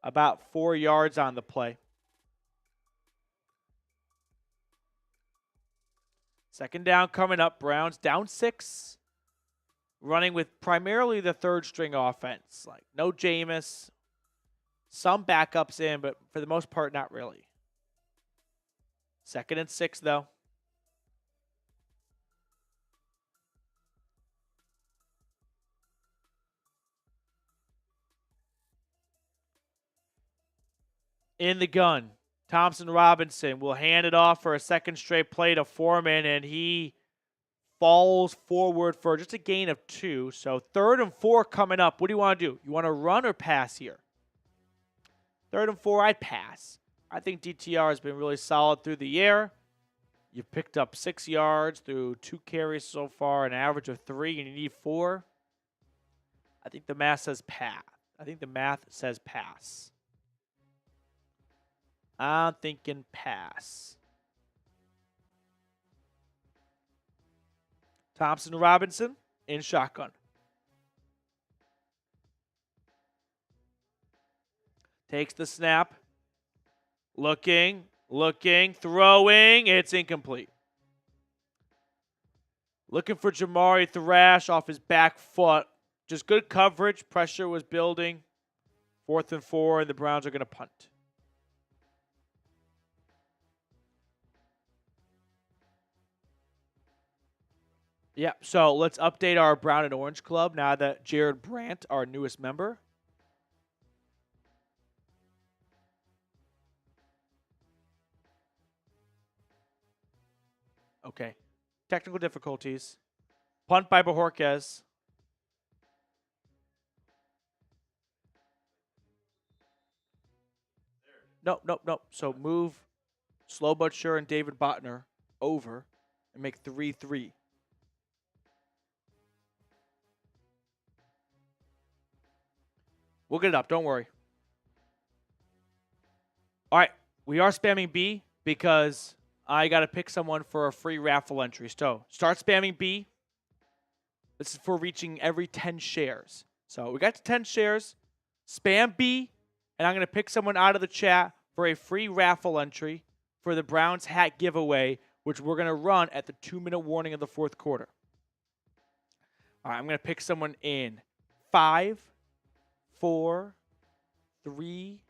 about 4 yards on the play. Second down coming up. Browns down 6. Running with primarily the third string offense. Like no Jameis. Some backups in, but for the most part, not really. Second and 6, though. In the gun. Thompson-Robinson will hand it off for a second straight play to Foreman, and he falls forward for just a gain of 2. So 3rd and 4 coming up. What do you want to do? You want to run or pass here? 3rd and 4, I'd pass. I think DTR has been really solid through the air. You've picked up 6 yards through 2 carries so far, an average of 3, and you need 4. I think the math says pass. I'm thinking pass. Thompson-Robinson in shotgun. Takes the snap. Looking, throwing. It's incomplete. Looking for Jamari Thrash off his back foot. Just good coverage. Pressure was building. 4th and 4, and the Browns are going to punt. Yeah, so let's update our Brown and Orange Club now that Jared Brandt, our newest member. Okay. Technical difficulties. Punt by Bajorquez. Nope. So move Slow But Sure and David Botner over and make 3-3. We'll get it up. Don't worry. All right. We are spamming B because I got to pick someone for a free raffle entry. So start spamming B. This is for reaching every 10 shares. So we got to 10 shares. Spam B. And I'm going to pick someone out of the chat for a free raffle entry for the Browns hat giveaway, which we're going to run at the 2-minute warning of the fourth quarter. All right. I'm going to pick someone in 5, 4, 3,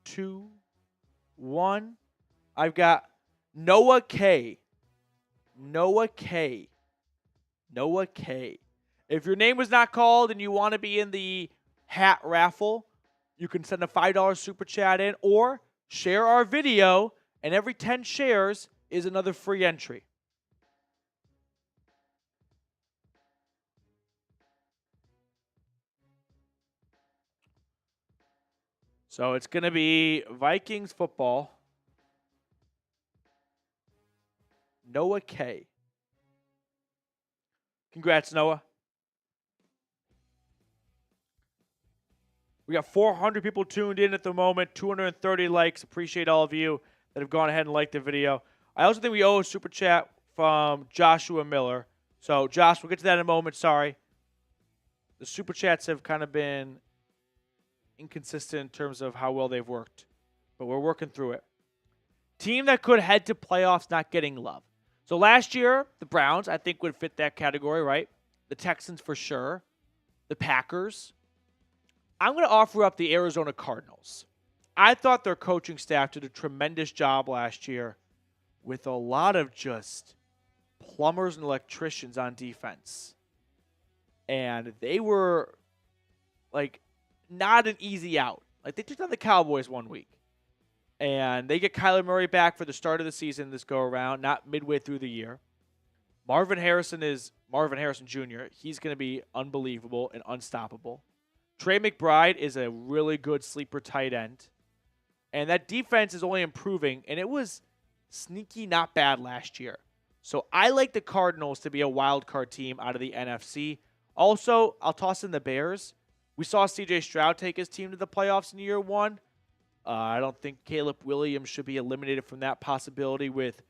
2, 1. I've got Noah K. Noah K. Noah K. If your name was not called and you want to be in the hat raffle, you can send a $5 super chat in or share our video, and every 10 shares is another free entry. So it's going to be Vikings football. Noah K. Congrats, Noah. We got 400 people tuned in at the moment, 230 likes. Appreciate all of you that have gone ahead and liked the video. I also think we owe a super chat from Joshua Miller. So, Josh, we'll get to that in a moment. Sorry. The super chats have kind of been inconsistent in terms of how well they've worked, but we're working through it. Team that could head to playoffs not getting love. So last year, the Browns, I think, would fit that category, right? The Texans for sure. The Packers. I'm going to offer up the Arizona Cardinals. I thought their coaching staff did a tremendous job last year with a lot of just plumbers and electricians on defense. And they were, like, not an easy out. Like, they took down the Cowboys one week. And they get Kyler Murray back for the start of the season this go-around, not midway through the year. Marvin Harrison Jr. He's going to be unbelievable and unstoppable. Trey McBride is a really good sleeper tight end. And that defense is only improving, and it was sneaky not bad last year. So I like the Cardinals to be a wild card team out of the NFC. Also, I'll toss in the Bears. We saw C.J. Stroud take his team to the playoffs in year 1. I don't think Caleb Williams should be eliminated from that possibility with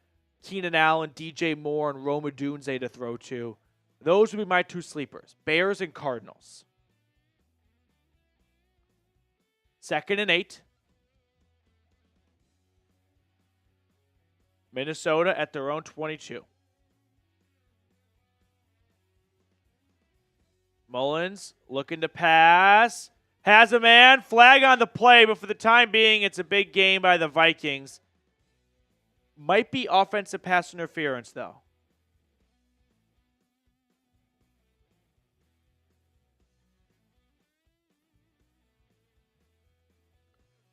Keenan Allen, DJ Moore, and Rome Odunze to throw to. Those would be my 2 sleepers, Bears and Cardinals. 2nd and 8. Minnesota at their own 22. Mullins looking to pass. Has a man. Flag on the play, but for the time being, it's a big game by the Vikings. Might be offensive pass interference, though.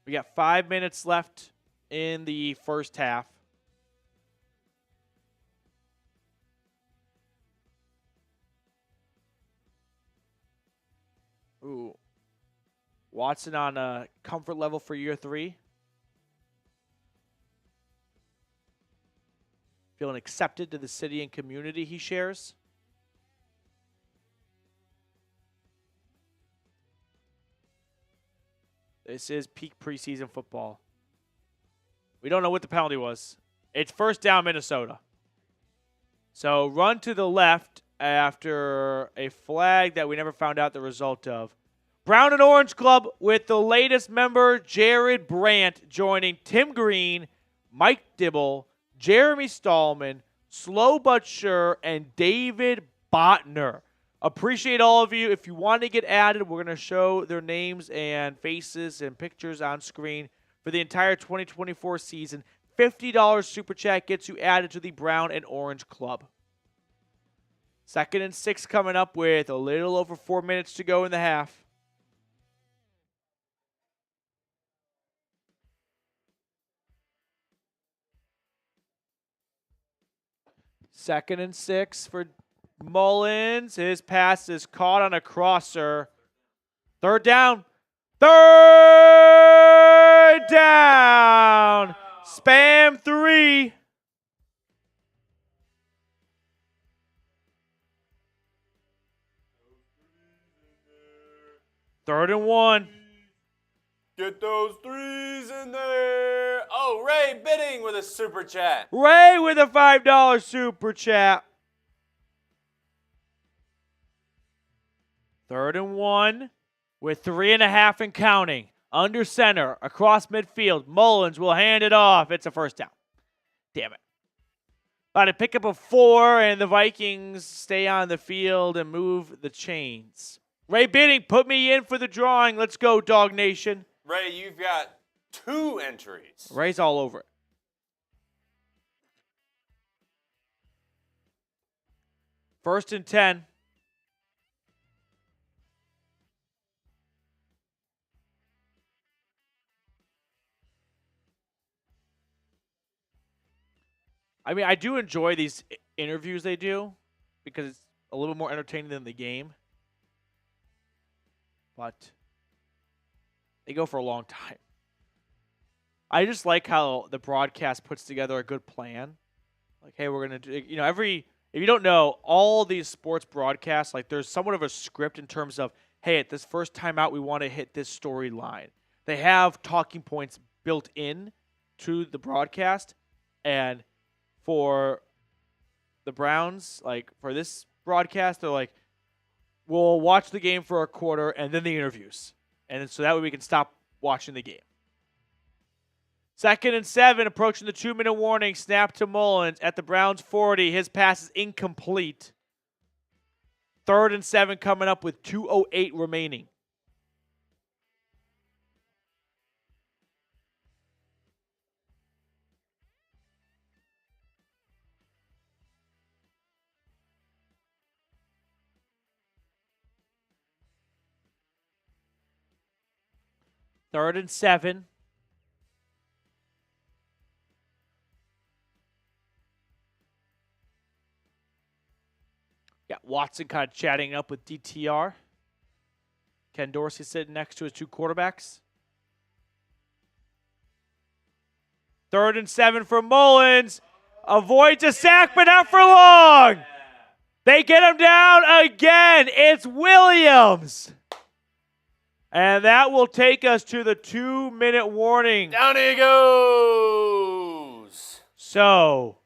We got 5 minutes left in the first half. Ooh. Watson on a comfort level for year 3. Feeling accepted to the city and community he shares. This is peak preseason football. We don't know what the penalty was. It's first down, Minnesota. So run to the left after a flag that we never found out the result of. Brown and Orange Club with the latest member, Jared Brandt, joining Tim Green, Mike Dibble, Jeremy Stallman, Slow But Sure, and David Botner. Appreciate all of you. If you want to get added, we're going to show their names and faces and pictures on screen for the entire 2024 season. $50 Super Chat gets you added to the Brown and Orange Club. 2nd and 6 coming up with a little over 4 minutes to go in the half. Second and 6 for Mullins. His pass is caught on a crosser. 3rd down. 3rd down. Spam 3. Third and 1. Get those 3s in there. Oh, Ray Bidding with a super chat. Ray with a $5 super chat. 3rd and 1 with 3.5 and counting. Under center, across midfield. Mullins will hand it off. It's a first down. Damn it. About to pick up a 4, and the Vikings stay on the field and move the chains. Ray Bidding, put me in for the drawing. Let's go, Dog Nation. Ray, you've got 2 entries. Ray's all over it. First and 10. I mean, I do enjoy these interviews they do because it's a little more entertaining than the game. But they go for a long time. I just like how the broadcast puts together a good plan. Like, hey, we're going to do, if you don't know, all these sports broadcasts, like there's somewhat of a script in terms of, hey, at this first time out, we want to hit this storyline. They have talking points built in to the broadcast. And for the Browns, like for this broadcast, they're like, we'll watch the game for a quarter and then the interviews. And so that way we can stop watching the game. 2nd and 7, approaching the 2-minute warning. Snap to Mullins at the Browns 40. His pass is incomplete. 3rd and 7 coming up with 2:08 remaining. Third and 7. Got Watson kind of chatting up with DTR. Ken Dorsey sitting next to his 2 quarterbacks. 3rd and 7 for Mullins. Avoids a sack, but not for long. They get him down again. It's Williams. And that will take us to the 2-minute warning. Down he goes. So,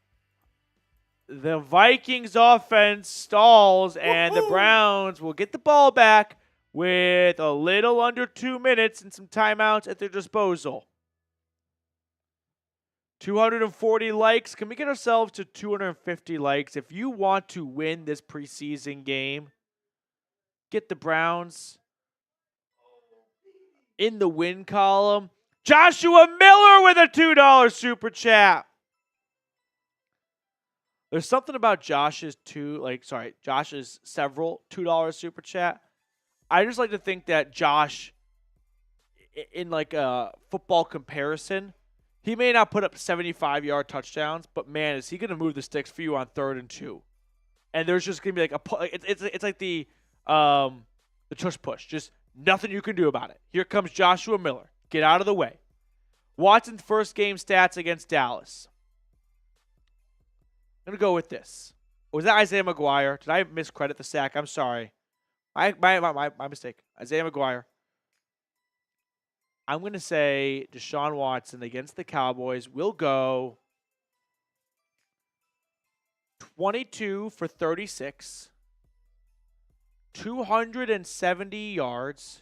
the Vikings offense stalls, and the Browns will get the ball back with a little under 2 minutes and some timeouts at their disposal. 240 likes. Can we get ourselves to 250 likes? If you want to win this preseason game, get the Browns in the win column. Joshua Miller with a $2 super chat. There's something about Josh's several $2 super chat. I just like to think that Josh, in like a football comparison, he may not put up 75-yard touchdowns, but man, is he going to move the sticks for you on 3rd and 2? And there's just going to be like it's like the tush push. Just nothing you can do about it. Here comes Joshua Miller. Get out of the way. Watson's first game stats against Dallas. I'm going to go with this. Was that Isaiah McGuire? Did I miscredit the sack? I'm sorry. My mistake. Isaiah McGuire. I'm going to say Deshaun Watson against the Cowboys will go 22 for 36, 270 yards,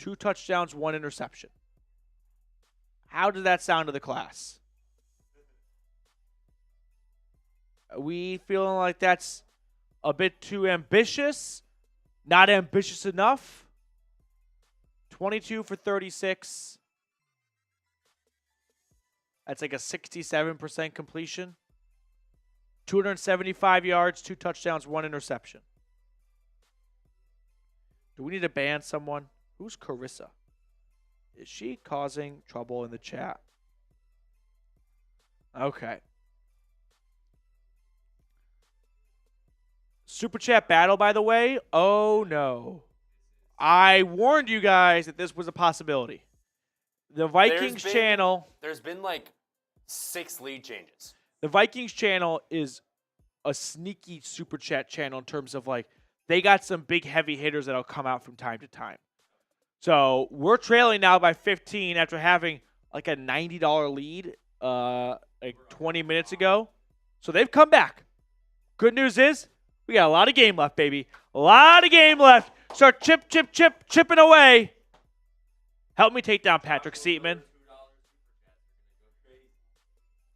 2 touchdowns, 1 interception. How does that sound to the class? Are we feeling like that's a bit too ambitious? Not ambitious enough? 22 for 36. That's like a 67% completion. 275 yards, 2 touchdowns, 1 interception. Do we need to ban someone? Who's Carissa? Is she causing trouble in the chat? Okay. Super Chat battle, by the way. Oh, no. I warned you guys that this was a possibility. The Vikings channel. There's been like 6 lead changes. The Vikings channel is a sneaky Super Chat channel in terms of like they got some big heavy hitters that'll come out from time to time. So we're trailing now by 15 after having like a $90 lead like 20 minutes ago. So they've come back. Good news is we got a lot of game left, baby. A lot of game left. Start chipping away. Help me take down Patrick Seatman.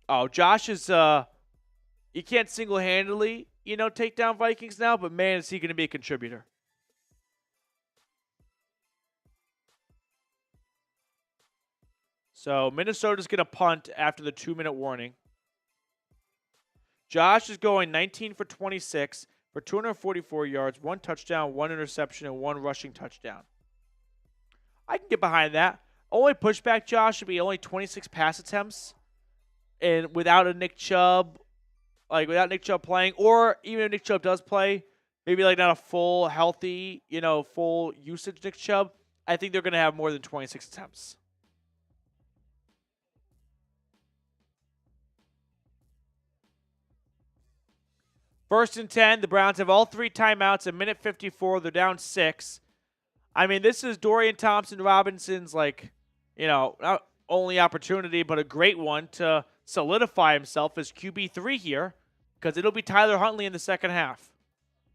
Oh, Josh is you can't single-handedly, take down Vikings now, but man, is he going to be a contributor. So Minnesota's going to punt after the 2-minute warning. Josh is going 19 for 26 for 244 yards, 1 touchdown, 1 interception, and 1 rushing touchdown. I can get behind that. Only pushback, Josh, should be only 26 pass attempts. And without a Nick Chubb, without Nick Chubb playing, or even if Nick Chubb does play, maybe like not a full, healthy, full usage Nick Chubb, I think they're going to have more than 26 attempts. First and 10, the Browns have all 3 timeouts. A minute 54, they're down 6. I mean, this is Dorian Thompson-Robinson's, not only opportunity, but a great one to solidify himself as QB3 here, because it'll be Tyler Huntley in the second half.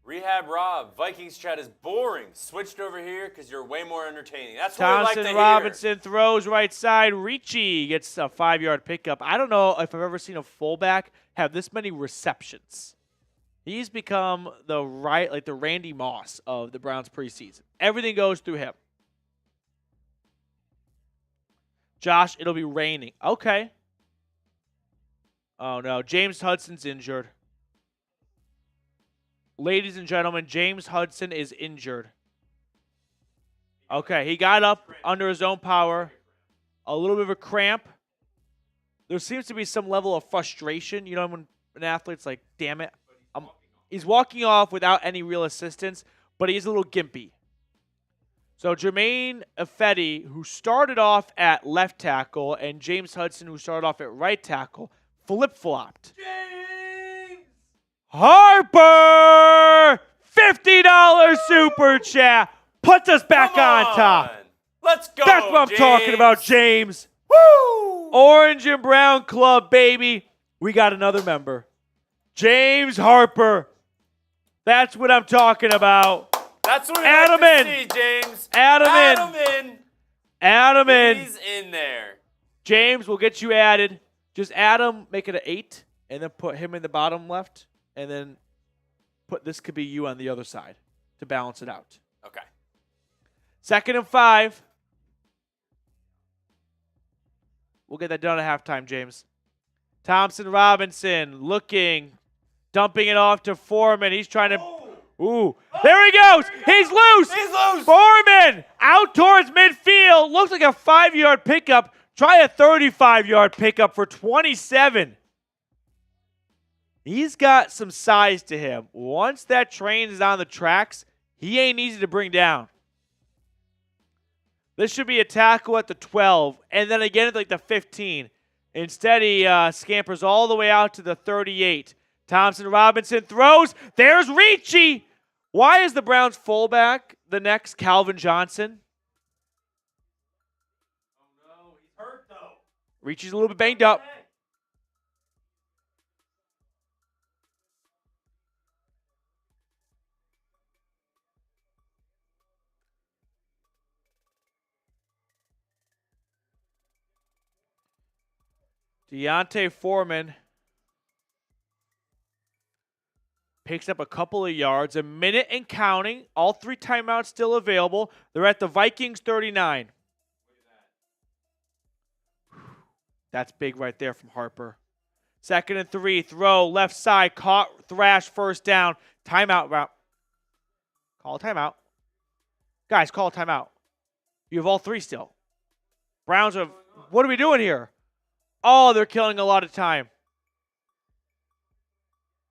Rehab Rob, Vikings chat is boring. Switched over here because you're way more entertaining. That's what we like to hear. Thompson-Robinson throws right side. Ricci gets a 5-yard pickup. I don't know if I've ever seen a fullback have this many receptions. He's become the Randy Moss of the Browns preseason. Everything goes through him. Josh, it'll be raining. Okay. Oh, no. James Hudson's injured. Ladies and gentlemen, James Hudson is injured. Okay, he got up under his own power. A little bit of a cramp. There seems to be some level of frustration. When an athlete's like, damn it. He's walking off without any real assistance, but he's a little gimpy. So Jermaine Ifedi, who started off at left tackle, and James Hudson, who started off at right tackle, flip-flopped. James! Harper! $50 super chat. Puts us back on top. Let's go, That's what I'm James. talking about, James. Woo! Orange and Brown Club, baby. We got another member. James Harper. That's what I'm talking about. That's what we Add like him to in. see, James. Add him Add in. him in. Add him in. He's in there. James, we'll get you added. Just add him, make it an 8, and then put him in the bottom left, and then put this could be you on the other side to balance it out. Okay. 2nd and 5. We'll get that done at halftime, James. Thompson-Robinson looking, dumping it off to Foreman. He's trying to... Ooh, there he goes. He's loose. He's loose. Foreman out towards midfield. Looks like a 5-yard pickup. Try a 35-yard pickup for 27. He's got some size to him. Once that train is on the tracks, he ain't easy to bring down. This should be a tackle at the 12, and then again at the 15. Instead, he scampers all the way out to the 38. Thompson-Robinson throws. There's Ricci. Why is the Browns fullback the next Calvin Johnson? Oh no, he's hurt though. Ricci's a little bit banged up. Deontay Foreman picks up a couple of yards, a minute and counting. All 3 timeouts still available. They're at the Vikings 39. That's big right there from Harper. 2nd and 3, throw, left side, caught, thrash, first down. Timeout route. Call a timeout. Guys, call a timeout. You have all 3 still. Browns are, what are we doing here? Oh, they're killing a lot of time.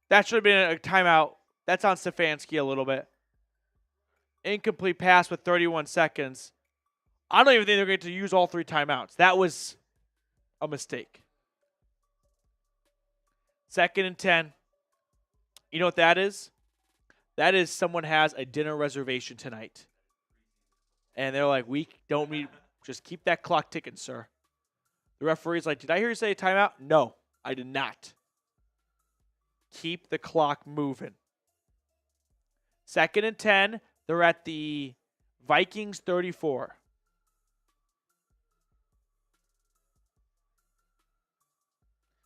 That should have been a timeout. That's on Stefanski a little bit. Incomplete pass with 31 seconds. I don't even think they're going to use all 3 timeouts. That was a mistake. 2nd and 10. You know what that is? That is someone has a dinner reservation tonight. And they're like, we don't need, just keep that clock ticking, sir. The referee's like, did I hear you say timeout? No, I did not. Keep the clock moving. 2nd and 10. They're at the Vikings 34.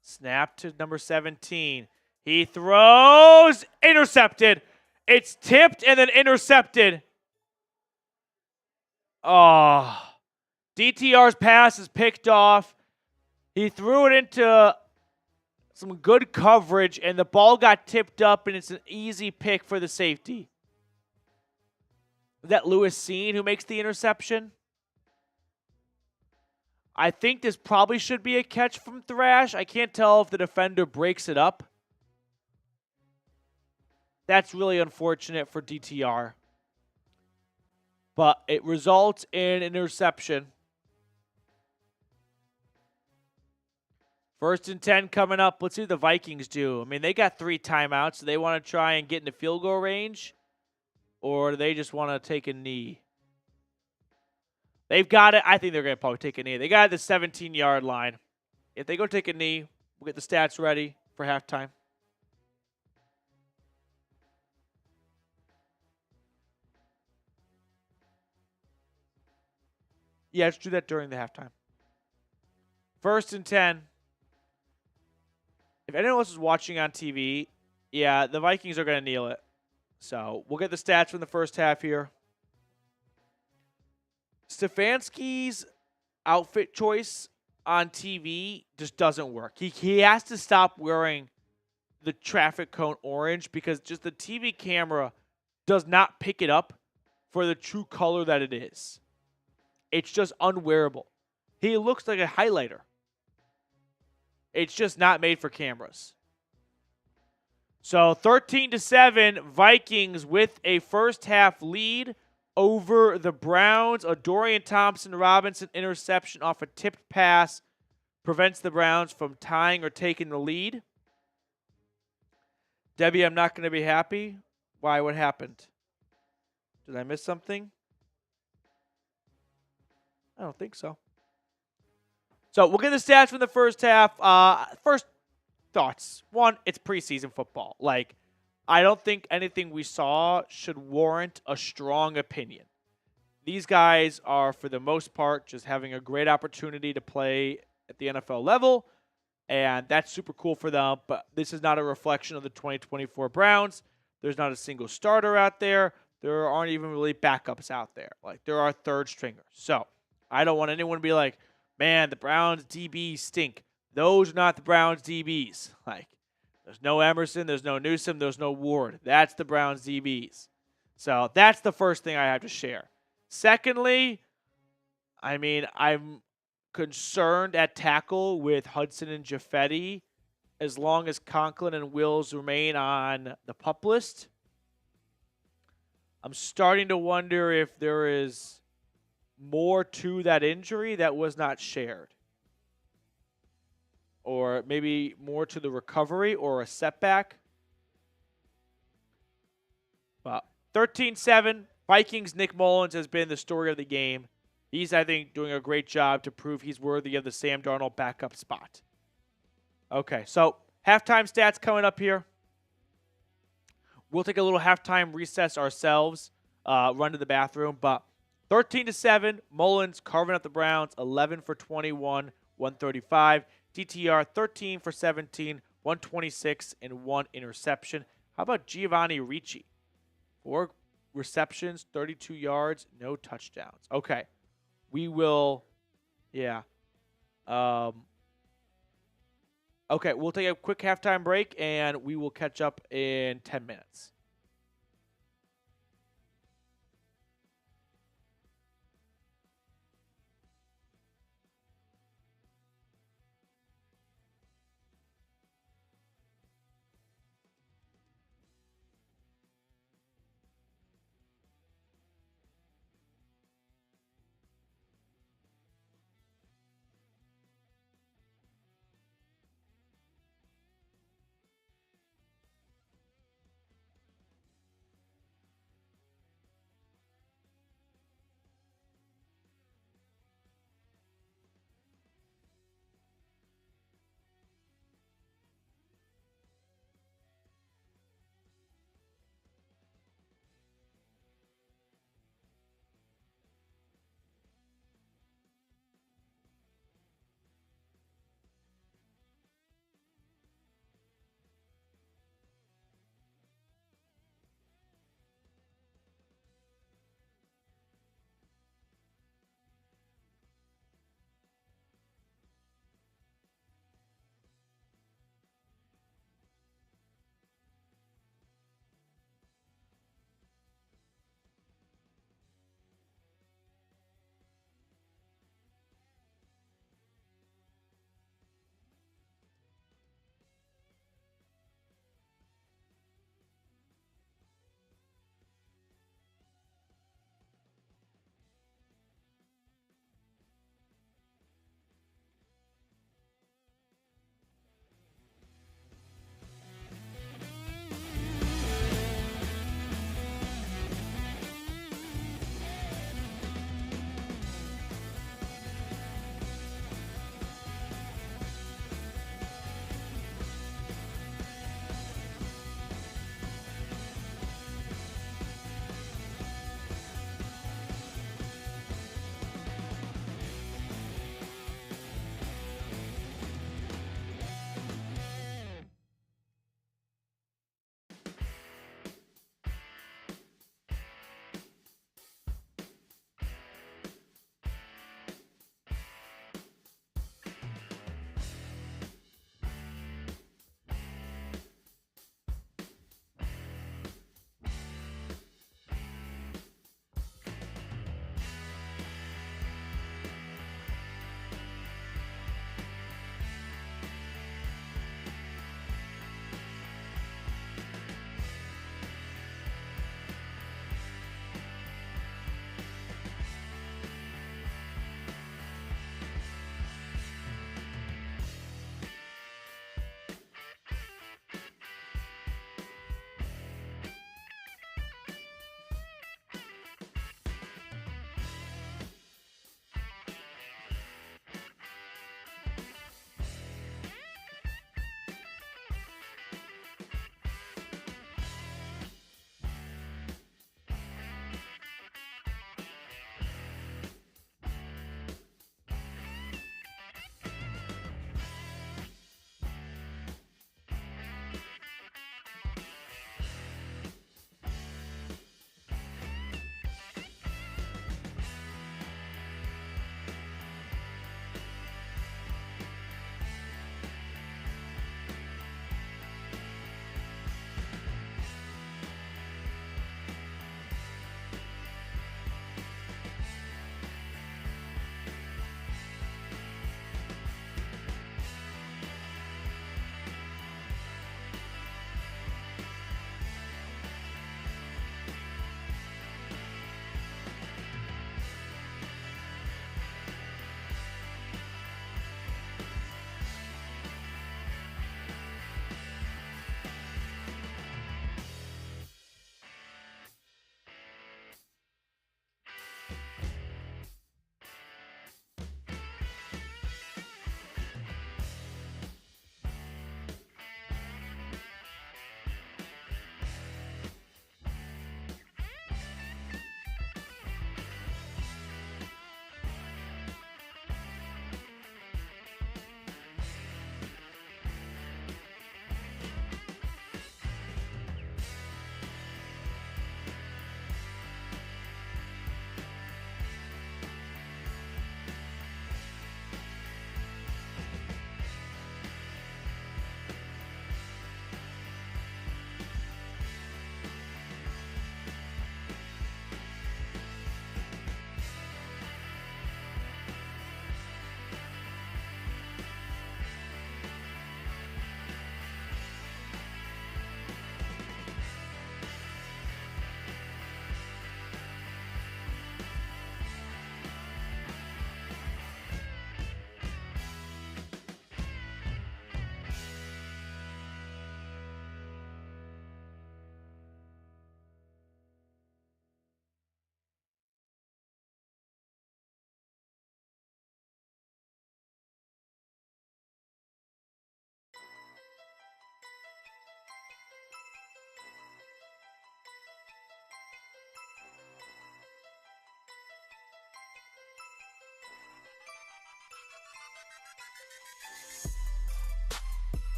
Snap to number 17. He throws. Intercepted. It's tipped and then intercepted. Oh. DTR's pass is picked off. He threw it into some good coverage, and the ball got tipped up, and it's an easy pick for the safety. Is that Lewis Seen who makes the interception? I think this probably should be a catch from Thrash. I can't tell if the defender breaks it up. That's really unfortunate for DTR. But it results in an interception. 1st and 10 coming up. Let's see what the Vikings do. I mean, they got 3 timeouts. Do they want to try and get into field goal range? Or do they just want to take a knee? They've got it. I think they're going to probably take a knee. They got it at the 17-yard line. If they go take a knee, we'll get the stats ready for halftime. Yeah, let's do that during the halftime. 1st and 10. If anyone else is watching on TV, yeah, the Vikings are going to kneel it. So we'll get the stats from the first half here. Stefanski's outfit choice on TV just doesn't work. He has to stop wearing the traffic cone orange because just the TV camera does not pick it up for the true color that it is. It's just unwearable. He looks like a highlighter. It's just not made for cameras. So 13-7, Vikings with a first half lead over the Browns. A Dorian Thompson-Robinson interception off a tipped pass prevents the Browns from tying or taking the lead. Debbie, I'm not going to be happy. Why? What happened? Did I miss something? I don't think so. So we'll get the stats from the first half. First thoughts. 1, it's preseason football. I don't think anything we saw should warrant a strong opinion. These guys are, for the most part, just having a great opportunity to play at the NFL level, and that's super cool for them, but this is not a reflection of the 2024 Browns. There's not a single starter out there. There aren't even really backups out there. There are third stringers. So I don't want anyone to be like, man, the Browns DBs stink. Those are not the Browns DBs. There's no Emerson, there's no Newsom, there's no Ward. That's the Browns DBs. So that's the first thing I have to share. Secondly, I'm concerned at tackle with Hudson and Jaffetti as long as Conklin and Wills remain on the PUP list. I'm starting to wonder if there is more to that injury that was not shared. Or maybe more to the recovery or a setback. But 13-7, Vikings Nick Mullins has been the story of the game. He's, I think, doing a great job to prove he's worthy of the Sam Darnold backup spot. Okay, so halftime stats coming up here. We'll take a little halftime recess ourselves, run to the bathroom. But 13-7, Mullins carving up the Browns, 11 for 21, 135. DTR 13 for 17, 126, and 1 interception. How about Giovanni Ricci? 4 receptions, 32 yards, no touchdowns. Okay. We will, yeah. Okay, we'll take a quick halftime break, and we will catch up in 10 minutes.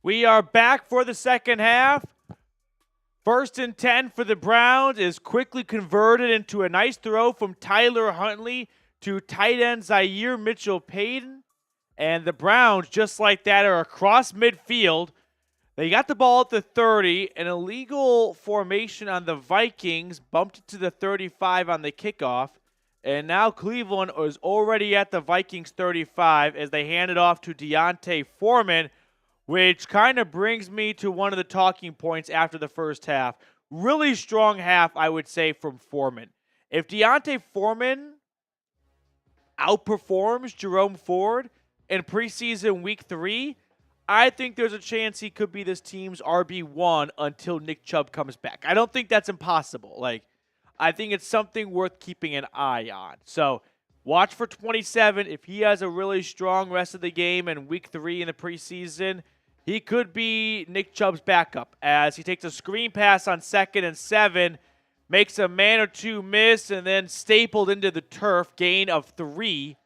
We are back for the second half. 1st and 10 for the Browns is quickly converted into a nice throw from Tyler Huntley to tight end Zaire Mitchell-Payton. And the Browns, just like that, are across midfield. They got the ball at the 30. An illegal formation on the Vikings bumped it to the 35 on the kickoff. And now Cleveland is already at the Vikings 35 as they hand it off to Deontay Foreman, which kind of brings me to one of the talking points after the first half. Really strong half, I would say, from Foreman. If Deontay Foreman outperforms Jerome Ford in preseason week 3, I think there's a chance he could be this team's RB1 until Nick Chubb comes back. I don't think that's impossible. I think it's something worth keeping an eye on. So watch for 27. If he has a really strong rest of the game in week 3 in the preseason, he could be Nick Chubb's backup as he takes a screen pass on 2nd and 7, makes a man or two miss, and then stapled into the turf, gain of 3.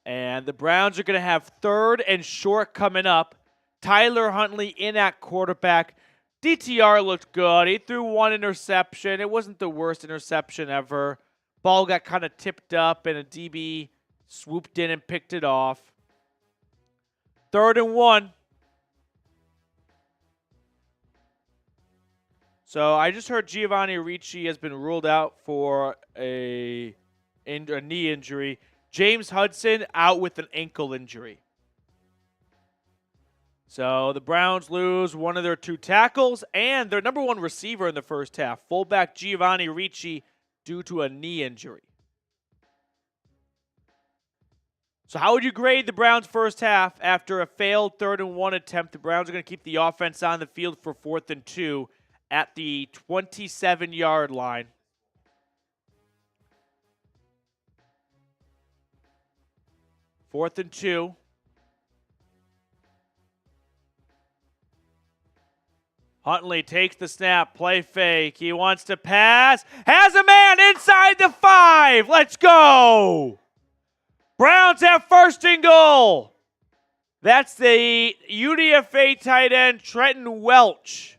And the Browns are going to have 3rd and short coming up. Tyler Huntley in at quarterback. DTR looked good. He threw 1 interception. It wasn't the worst interception ever. Ball got kind of tipped up, and a DB swooped in and picked it off. 3rd and 1. So I just heard Giovanni Ricci has been ruled out for a knee injury. James Hudson out with an ankle injury. So the Browns lose one of their 2 tackles and their number 1 receiver in the first half, fullback Giovanni Ricci, due to a knee injury. So how would you grade the Browns' first half after a failed 3rd and 1 attempt? The Browns are going to keep the offense on the field for 4th and 2 at the 27-yard line. Fourth and 2. Huntley takes the snap, play fake. He wants to pass. Has a man inside the 5. Let's go. Browns have 1st and goal. That's the UDFA tight end Trenton Welch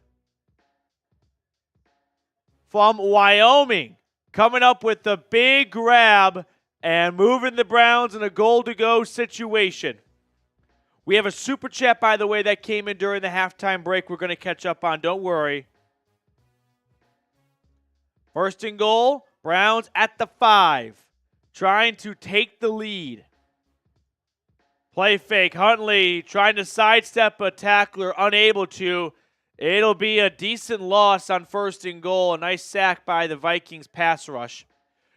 from Wyoming coming up with the big grab and moving the Browns in a goal-to-go situation. We have a super chat, by the way, that came in during the halftime break we're going to catch up on. Don't worry. 1st and goal, Browns at the 5, trying to take the lead. Play fake. Huntley trying to sidestep a tackler, unable to. It'll be a decent loss on 1st and goal. A nice sack by the Vikings pass rush.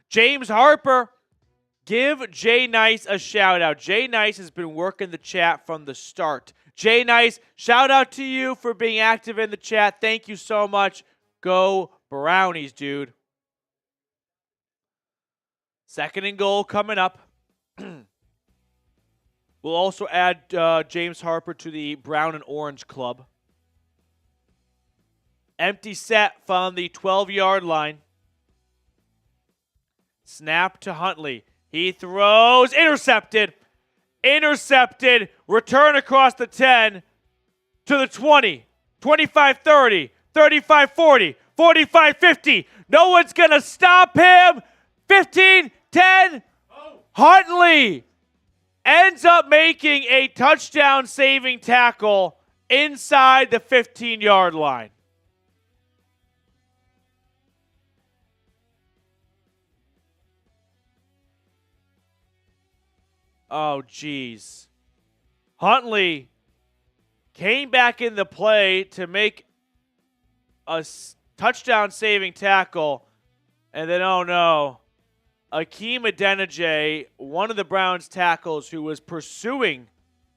James Harper. Give Jay Nice a shout out. Jay Nice has been working the chat from the start. Jay Nice, shout out to you for being active in the chat. Thank you so much. Go Brownies, dude. 2nd and goal coming up. We'll also add James Harper to the Brown and Orange Club. Empty set from the 12-yard line. Snap to Huntley. He throws. Intercepted. Return across the 10 to the 20. 25-30. 35-40. 45-50. No one's going to stop him. 15-10. Huntley ends up making a touchdown-saving tackle inside the 15-yard line. Oh, geez. Huntley came back in the play to make a touchdown-saving tackle, and then, oh no, Akeem Adeniji, one of the Browns' tackles who was pursuing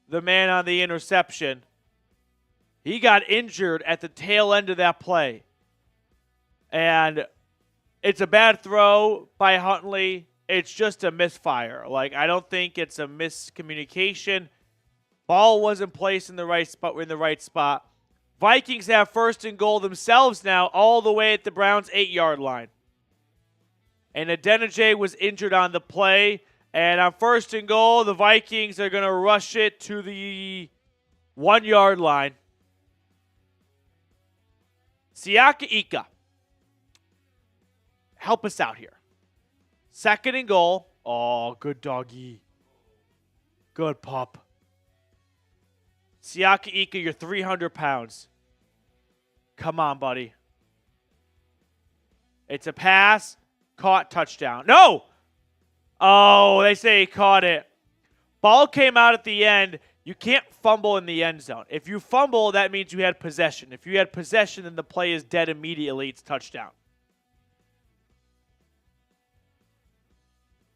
the man on the interception, he got injured at the tail end of that play. And it's a bad throw by Huntley. It's just a misfire. I don't think it's a miscommunication. Ball wasn't placed in the right spot. Vikings have 1st and goal themselves now, all the way at the Browns' 8-yard line. And Adeniji was injured on the play. And on 1st and goal, the Vikings are going to rush it to the 1 yard line. Siaka Ika. Help us out here. 2nd and goal. Oh, good doggy. Good pup. Siaka Ika, you're 300 pounds. Come on, buddy. It's a pass. Caught, touchdown. No! Oh, they say he caught it. Ball came out at the end. You can't fumble in the end zone. If you fumble, that means you had possession. If you had possession, then the play is dead immediately. It's touchdown.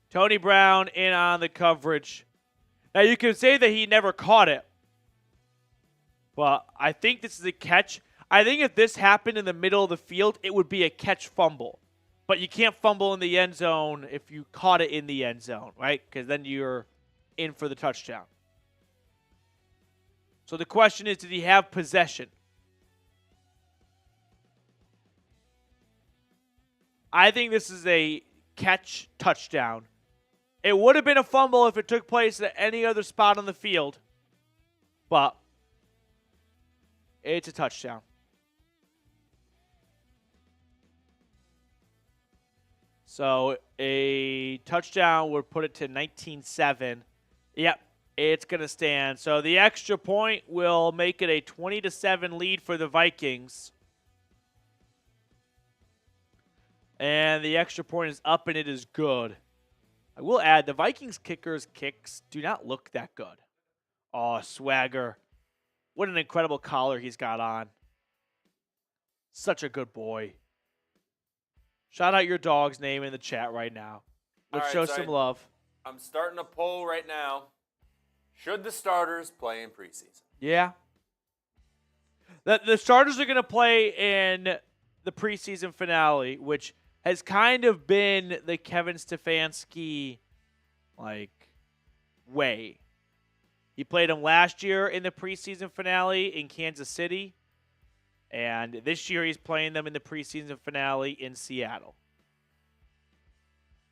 Tony Brown in on the coverage. Now, you can say that he never caught it, but I think this is a catch. I think if this happened in the middle of the field, it would be a catch fumble. But you can't fumble in the end zone if you caught it in the end zone, right? Because then you're in for the touchdown. So the question is, did he have possession? I think this is a catch touchdown. It would have been a fumble if it took place at any other spot on the field, but it's a touchdown. So a touchdown would put it to 19-7. Yep, it's going to stand. So the extra point will make it a 20-7 lead for the Vikings. And the extra point is up, and it is good. I will add, the Vikings kickers' kicks do not look that good. Oh, swagger. What an incredible collar he's got on. Such a good boy. Shout out your dog's name in the chat right now. Let's show some love. I'm starting a poll right now. Should the starters play in preseason? Yeah. The starters are going to play in the preseason finale, which has kind of been the Kevin Stefanski, way. He played him last year in the preseason finale in Kansas City. And this year he's playing them in the preseason finale in Seattle.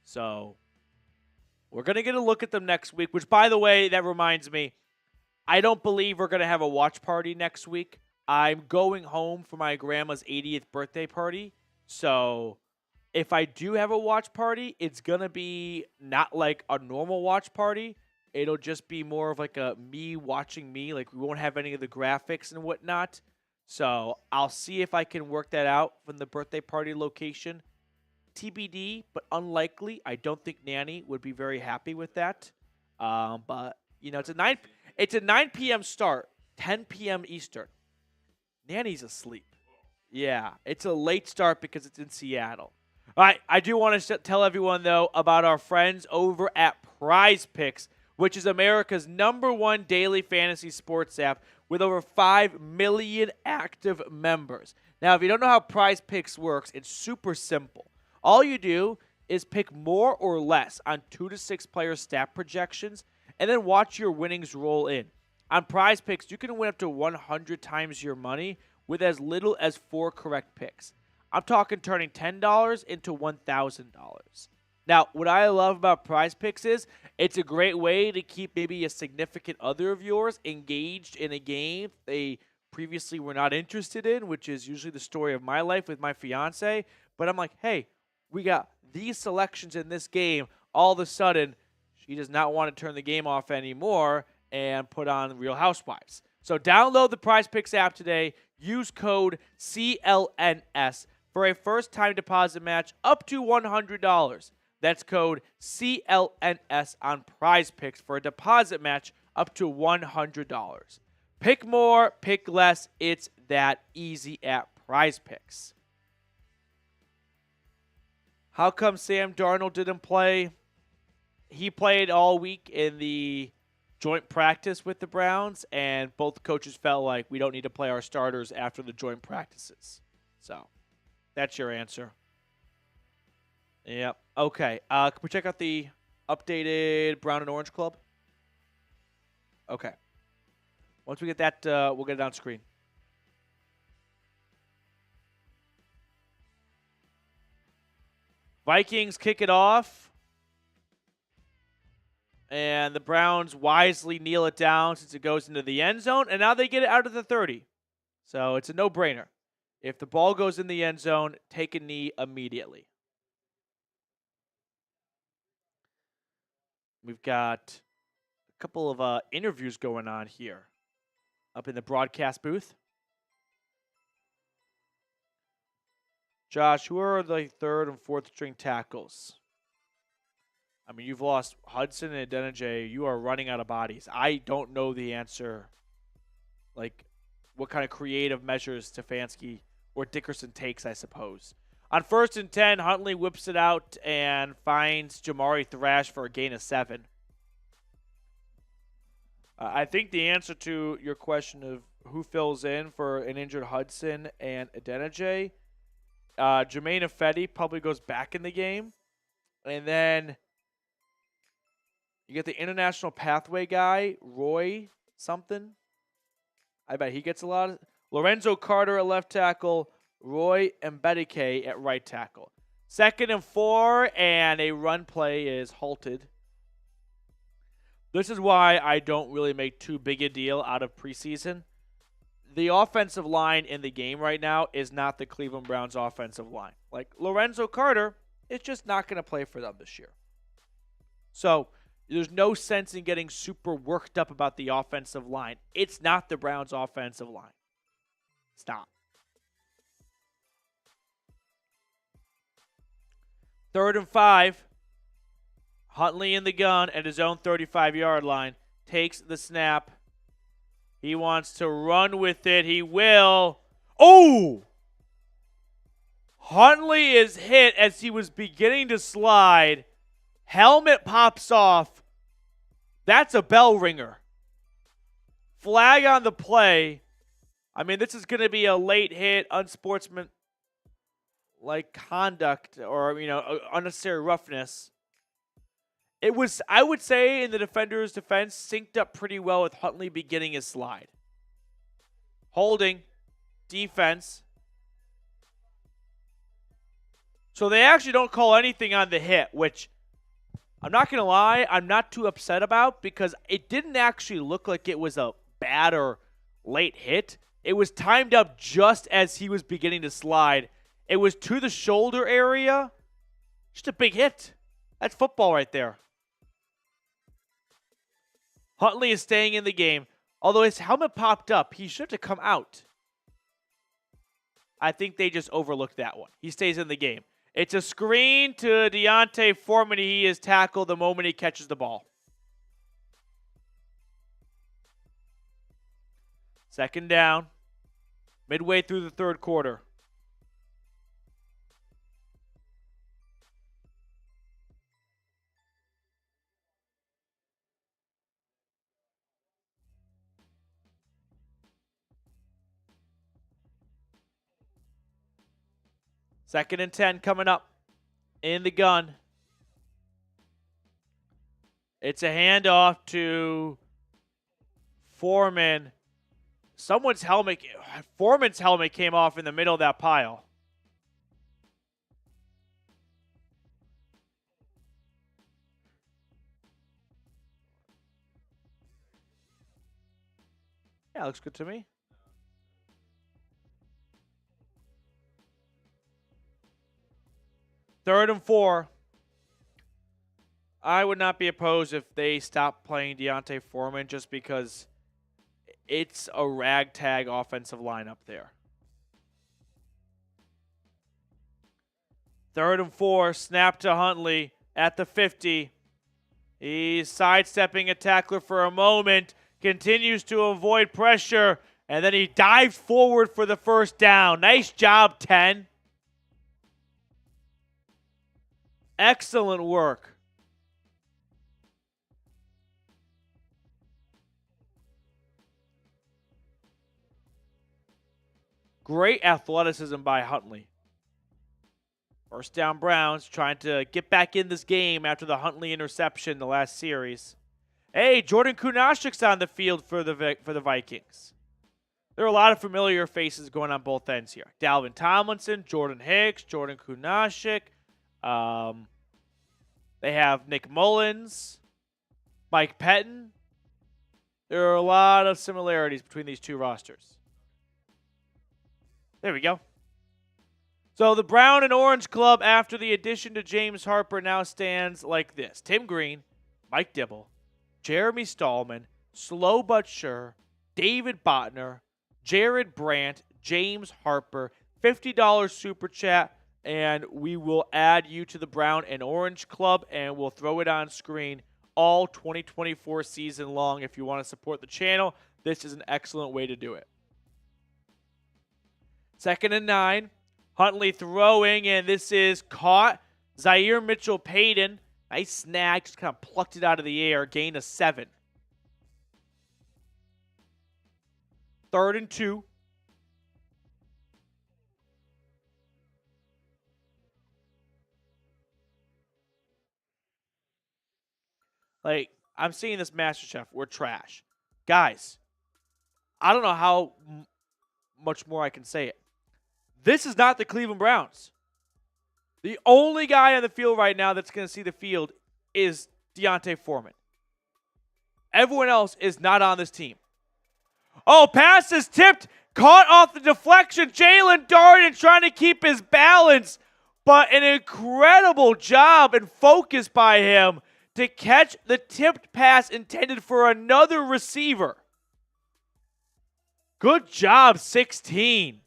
So we're going to get a look at them next week, which, by the way, that reminds me, I don't believe we're going to have a watch party next week. I'm going home for my grandma's 80th birthday party. So if I do have a watch party, it's going to be not like a normal watch party. It'll just be more of like a me watching me. Like, we won't have any of the graphics and whatnot. So I'll see if I can work that out from the birthday party location. TBD, but unlikely. I don't think Nanny would be very happy with that. But, it's a 9 p.m. start, 10 p.m. Eastern. Nanny's asleep. Yeah, it's a late start because it's in Seattle. All right, I do want to tell everyone, though, about our friends over at PrizePicks, which is America's #1 daily fantasy sports app with over 5 million active members. Now, if you don't know how PrizePicks works, it's super simple. All you do is pick more or less on 2 to 6 player stat projections and then watch your winnings roll in. On PrizePicks, you can win up to 100 times your money with as little as 4 correct picks. I'm talking turning $10 into $1,000. Now, what I love about PrizePicks is it's a great way to keep maybe a significant other of yours engaged in a game they previously were not interested in, which is usually the story of my life with my fiance. But I'm like, hey, we got these selections in this game. All of a sudden, she does not want to turn the game off anymore and put on Real Housewives. So download the PrizePicks app today. Use code CLNS for a first-time deposit match up to $100. That's code CLNS on PrizePicks for a deposit match up to $100. Pick more, pick less. It's that easy at PrizePicks. How come Sam Darnold didn't play? He played all week in the joint practice with the Browns, and both coaches felt like we don't need to play our starters after the joint practices. So that's your answer. Yep. Okay. Can we check out the updated Brown and Orange Club? Okay. Once we get that, we'll get it on screen. Vikings kick it off. And the Browns wisely kneel it down since it goes into the end zone, and now they get it out of the 30. So it's a no-brainer. If the ball goes in the end zone, take a knee immediately. We've got a couple of interviews going on here up in the broadcast booth. Josh, who are the third and fourth string tackles? I mean, you've lost Hudson and Adeniji. You are running out of bodies. I don't know the answer. Like, what kind of creative measures Stefanski or Dickerson takes, I suppose. On 1st and 10, Huntley whips it out and finds Jamari Thrash for a gain of 7. I think the answer to your question of who fills in for an injured Hudson and Adeniji, Jermaine Ifedi probably goes back in the game. And then you get the international pathway guy, Roy something. I bet he gets a lot of. Lorenzo Carter at left tackle, Roy Mbedike at right tackle. 2nd and 4, and a run play is halted. This is why I don't really make too big a deal out of preseason. The offensive line in the game right now is not the Cleveland Browns offensive line. Like, Lorenzo Carter is just not going to play for them this year. So there's no sense in getting super worked up about the offensive line. It's not the Browns' offensive line. It's not. 3rd and 5. Huntley in the gun at his own 35-yard line. Takes the snap. He wants to run with it. He will. Oh! Huntley is hit as he was beginning to slide. Helmet pops off. That's a bell ringer. Flag on the play. I mean, this is going to be a late hit, unsportsmanlike conduct or, unnecessary roughness. It was, I would say, in the defender's defense, synced up pretty well with Huntley beginning his slide. Holding. Defense. So they actually don't call anything on the hit, which I'm not going to lie, I'm not too upset about because it didn't actually look like it was a bad or late hit. It was timed up just as he was beginning to slide. It was to the shoulder area. Just a big hit. That's football right there. Huntley is staying in the game. Although his helmet popped up, he should have come out. I think they just overlooked that one. He stays in the game. It's a screen to Deontay Foreman. He is tackled the moment he catches the ball. 2nd down. Midway through the 3rd quarter. Second and 10 coming up in the gun. It's a handoff to Foreman. Foreman's helmet came off in the middle of that pile. Yeah, looks good to me. Third and 4. I would not be opposed if they stopped playing Deontay Foreman just because it's a ragtag offensive line up there. 3rd and 4, snap to Huntley at the 50. He's sidestepping a tackler for a moment, continues to avoid pressure, and then he dives forward for the 1st down. Nice job, 10. Excellent work. Great athleticism by Huntley. 1st down Browns trying to get back in this game after the Huntley interception the last series. Hey, Jordan Kunashik's on the field for the Vikings. There are a lot of familiar faces going on both ends here. Dalvin Tomlinson, Jordan Hicks, Jordan Kunashik. They have Nick Mullins. Mike Pettin. There are a lot of similarities between these two rosters. There we go. So the Brown and Orange Club, after the addition to James Harper, now stands like this. Tim Green, Mike Dibble, Jeremy Stallman, Slow But Sure, David Botner, Jared Brandt, James Harper, $50 super chat, and we will add you to the Brown and Orange Club, and we'll throw it on screen all 2024 season long. If you want to support the channel, this is an excellent way to do it. 2nd and 9. Huntley throwing, and this is caught. Zaire Mitchell-Payton. Nice snag. Just kind of plucked it out of the air. Gain of 7. 3rd and 2. Like, I'm seeing this MasterChef. We're trash. Guys, I don't know how much more I can say it. This is not the Cleveland Browns. The only guy on the field right now that's going to see the field is Deontay Foreman. Everyone else is not on this team. Oh, pass is tipped. Caught off the deflection. Jalen Darden trying to keep his balance. But an incredible job and focus by him to catch the tipped pass intended for another receiver. Good job, 16.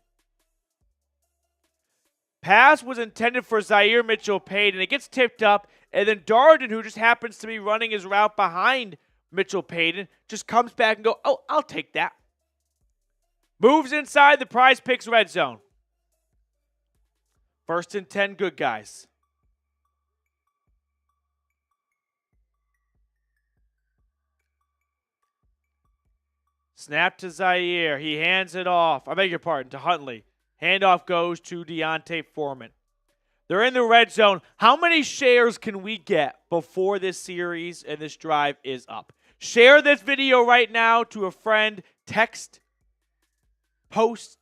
Pass was intended for Zaire Mitchell-Payton. It gets tipped up, and then Darden, who just happens to be running his route behind Mitchell-Payton, just comes back and goes, oh, I'll take that. Moves inside the PrizePicks red zone. 1st and 10, good guys. Snap to Zaire. He hands it off. I beg your pardon, to Huntley. Handoff goes to Deontay Foreman. They're in the red zone. How many shares can we get before this series and this drive is up? Share this video right now to a friend. Text, post,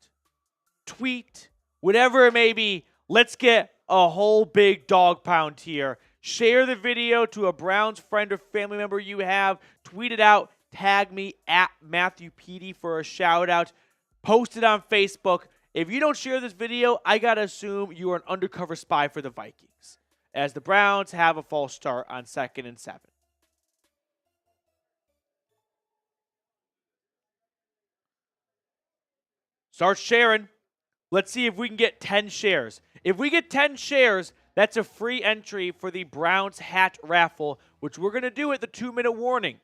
tweet, whatever it may be. Let's get a whole big dog pound here. Share the video to a Browns friend or family member you have. Tweet it out. Tag me at Matthew Petey for a shout out. Post it on Facebook. If you don't share this video, I got to assume you are an undercover spy for the Vikings, as the Browns have a false start on 2nd and 7. Start sharing. Let's see if we can get 10 shares. If we get 10 shares, that's a free entry for the Browns hat raffle, which we're going to do at the 2-minute warning.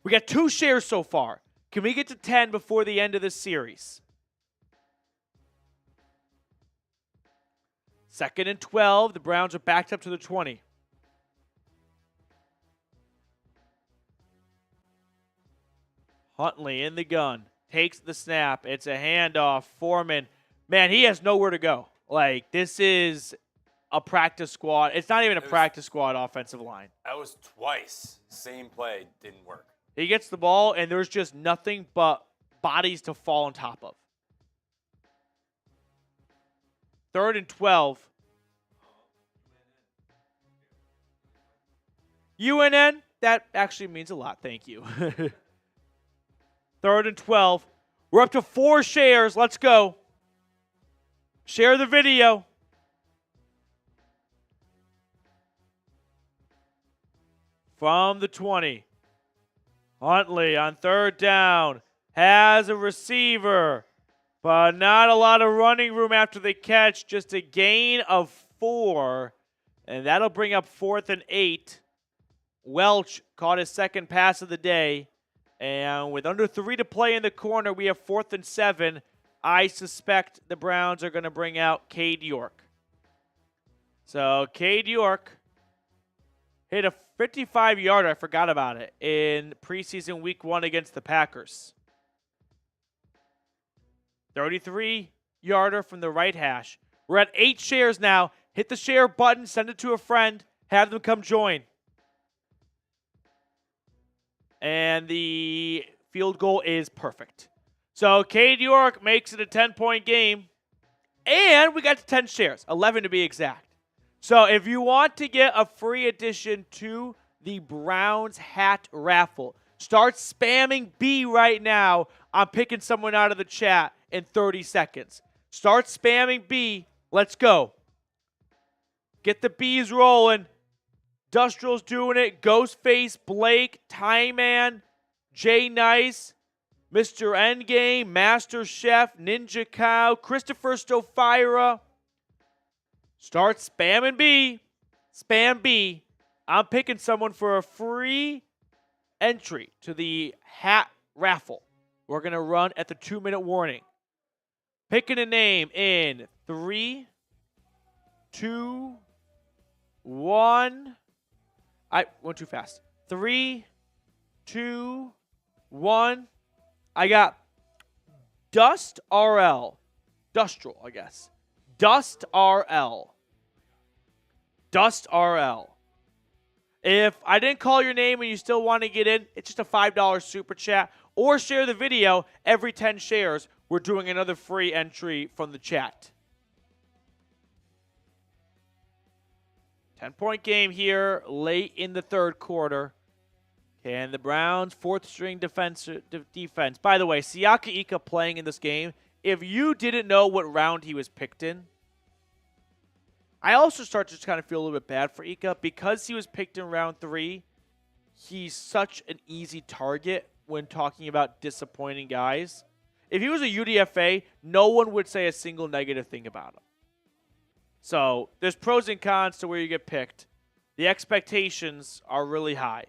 We got 2 shares so far. Can we get to 10 before the end of this series? 2nd and 12. The Browns are backed up to the 20. Huntley in the gun. Takes the snap. It's a handoff. Foreman. Man, he has nowhere to go. Like, this is a practice squad. It's not even a practice squad offensive line. That was twice. Same play. Didn't work. He gets the ball, and there's just nothing but bodies to fall on top of. 3rd and 12. UNN, that actually means a lot. Thank you. 3rd and 12. We're up to 4 shares. Let's go. Share the video. From the 20. Huntley on 3rd down. Has a receiver. But not a lot of running room after the catch. Just a gain of 4. And that'll bring up 4th and 8. Welch caught his 2nd pass of the day. And with under 3 to play in the corner, we have 4th and 7. I suspect the Browns are going to bring out Cade York. So Cade York hit a 55-yarder. I forgot about it in preseason week 1 against the Packers. 33-yarder from the right hash. We're at 8 shares now. Hit the share button. Send it to a friend. Have them come join. And the field goal is perfect. So Cade York makes it a 10-point game. And we got to 10 shares, 11 to be exact. So if you want to get a free addition to the Browns hat raffle. Start spamming B right now. I'm picking someone out of the chat in 30 seconds. Start spamming B. Let's go. Get the B's rolling. Industrial's doing it. Ghostface, Blake, Tyman, Jay Nice, Mr. Endgame, Master Chef, Ninja Cow, Christopher Stofira. Start spamming B. Spam B. I'm picking someone for a free entry to the hat raffle. We're going to run at the 2-minute warning. Picking a name in 3, 2, 1. I went too fast. 3, 2, 1. I got Dust RL. Dustrel, I guess. Dust RL. Dust RL. If I didn't call your name and you still want to get in, it's just a $5 super chat. Or share the video. Every 10 shares, we're doing another free entry from the chat. 10-point game here late in the third quarter. And the Browns' fourth-string defense. By the way, Siaka Ika playing in this game. If you didn't know what round he was picked in, I also start to just kind of feel a little bit bad for Ika. Because he was picked in round 3, he's such an easy target when talking about disappointing guys. If he was a UDFA, no one would say a single negative thing about him. So there's pros and cons to where you get picked. The expectations are really high.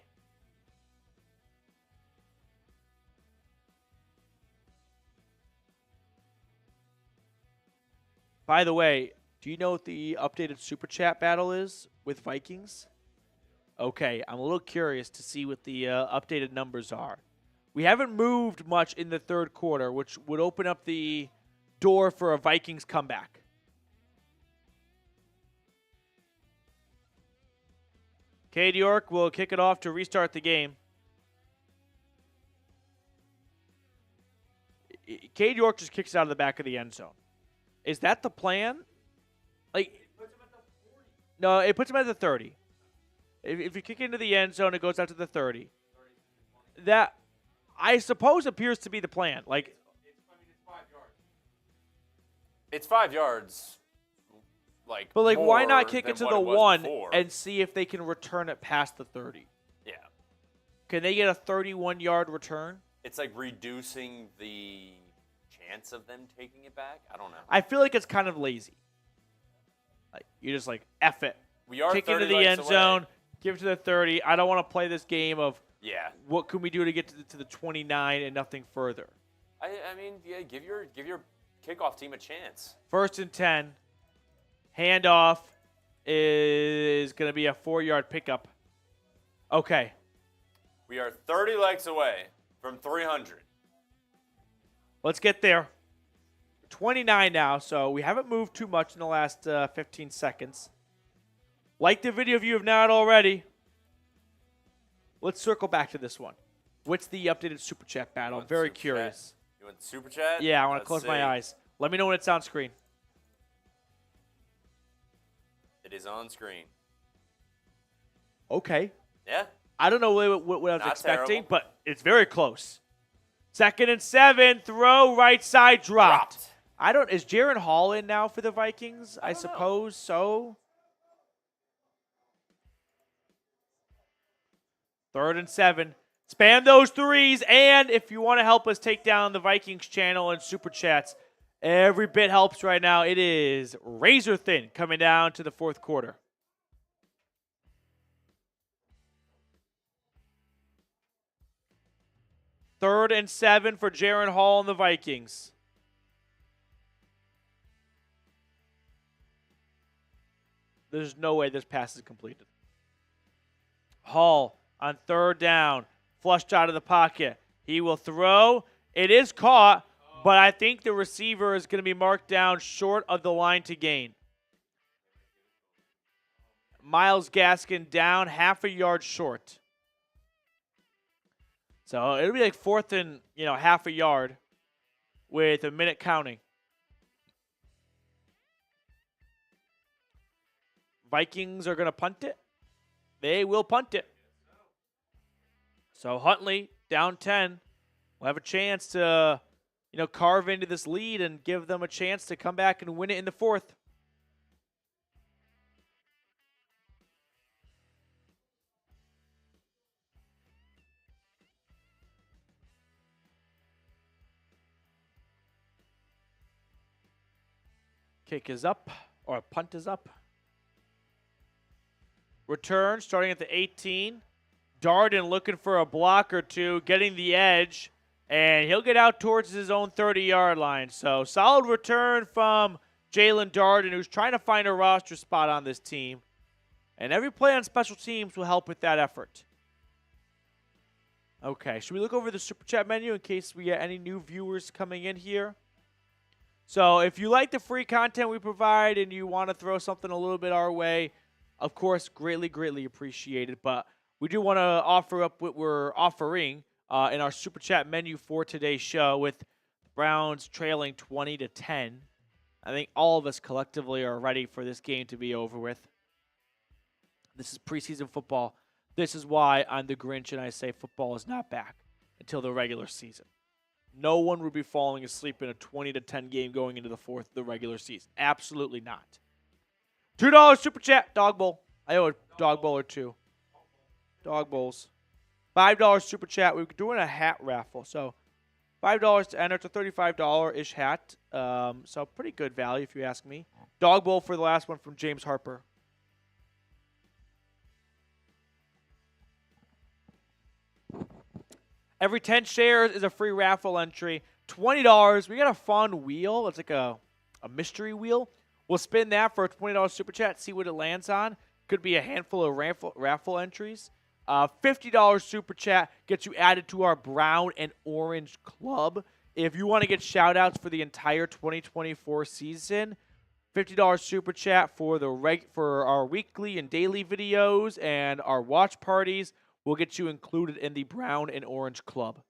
By the way, do you know what the updated Super Chat battle is with Vikings? Okay, I'm a little curious to see what the updated numbers are. We haven't moved much in the third quarter, which would open up the door for a Vikings comeback. Cade York will kick it off to restart the game. Cade York just kicks it out of the back of the end zone. Is that the plan? No, it puts him at the 30. If you kick into the end zone, it goes out to the 30. That, I suppose, appears to be the plan. It's 5 yards. It's 5 yards. But why not kick than it to what the it was 1 before. and see if they can return it past the 30? Yeah. Can they get a 31-yard return? It's like reducing the chance of them taking it back. I don't know. I feel like it's kind of lazy. You're just F it. We are Kick into 30 the end away. zone, give it to the 30. I don't want to play this game of what can we do to get to the 29 and nothing further. I mean, give your kickoff team a chance. 1st and 10. Handoff is going to be a 4-yard pickup. Okay. We are 30 legs away from 300. Let's get there. 29 now, so we haven't moved too much in the last 15 seconds. Like the video if you have not already. Let's circle back to this one. What's the updated Super Chat battle? I'm very curious. You want the Super Chat? Yeah, I want to close my eyes. Let me know when it's on screen. It is on screen. Okay. Yeah. I don't know what I was Not expecting, terrible. but it's very close. 2nd and 7, throw, right side, dropped. Is Jaron Hall in now for the Vikings? I suppose so. 3rd and 7. Spam those threes, and if you want to help us take down the Vikings channel and Super Chats, every bit helps right now. It is razor thin coming down to the fourth quarter. Third and 7 for Jaron Hall and the Vikings. There's no way this pass is completed. Hall on 3rd down, flushed out of the pocket. He will throw. It is caught, but I think the receiver is going to be marked down short of the line to gain. Myles Gaskin down half a yard short. So it'll be 4th and, half a yard with a minute counting. Vikings are going to punt it. They will punt it. So Huntley down 10 will have a chance to, carve into this lead and give them a chance to come back and win it in the fourth. Kick is up, or punt is up. Return starting at the 18. Darden looking for a block or two, getting the edge, and he'll get out towards his own 30-yard line. So solid return from Jalen Darden, who's trying to find a roster spot on this team. And every play on special teams will help with that effort. Okay, should we look over the Super Chat menu in case we get any new viewers coming in here? So if you like the free content we provide and you want to throw something a little bit our way, of course, greatly, greatly appreciated. But we do want to offer up what we're offering in our Super Chat menu for today's show with Browns trailing 20-10. I think all of us collectively are ready for this game to be over with. This is preseason football. This is why I'm the Grinch and I say football is not back until the regular season. No one would be falling asleep in a 20-10 game going into the fourth of the regular season. Absolutely not. $2 Super Chat, Dog Bowl. I owe a Dog Bowl or two. Dog Bowls. $5 Super Chat. We're doing a hat raffle. So $5 to enter. It's a $35-ish hat. So pretty good value if you ask me. Dog Bowl for the last one from James Harper. Every 10 shares is a free raffle entry. $20. We got a fun wheel. It's like a mystery wheel. We'll spin that for a $20 Super Chat, see what it lands on. Could be a handful of raffle entries. $50 Super Chat gets you added to our Brown and Orange Club. If you want to get shout-outs for the entire 2024 season, $50 Super Chat for for our weekly and daily videos and our watch parties will get you included in the Brown and Orange Club.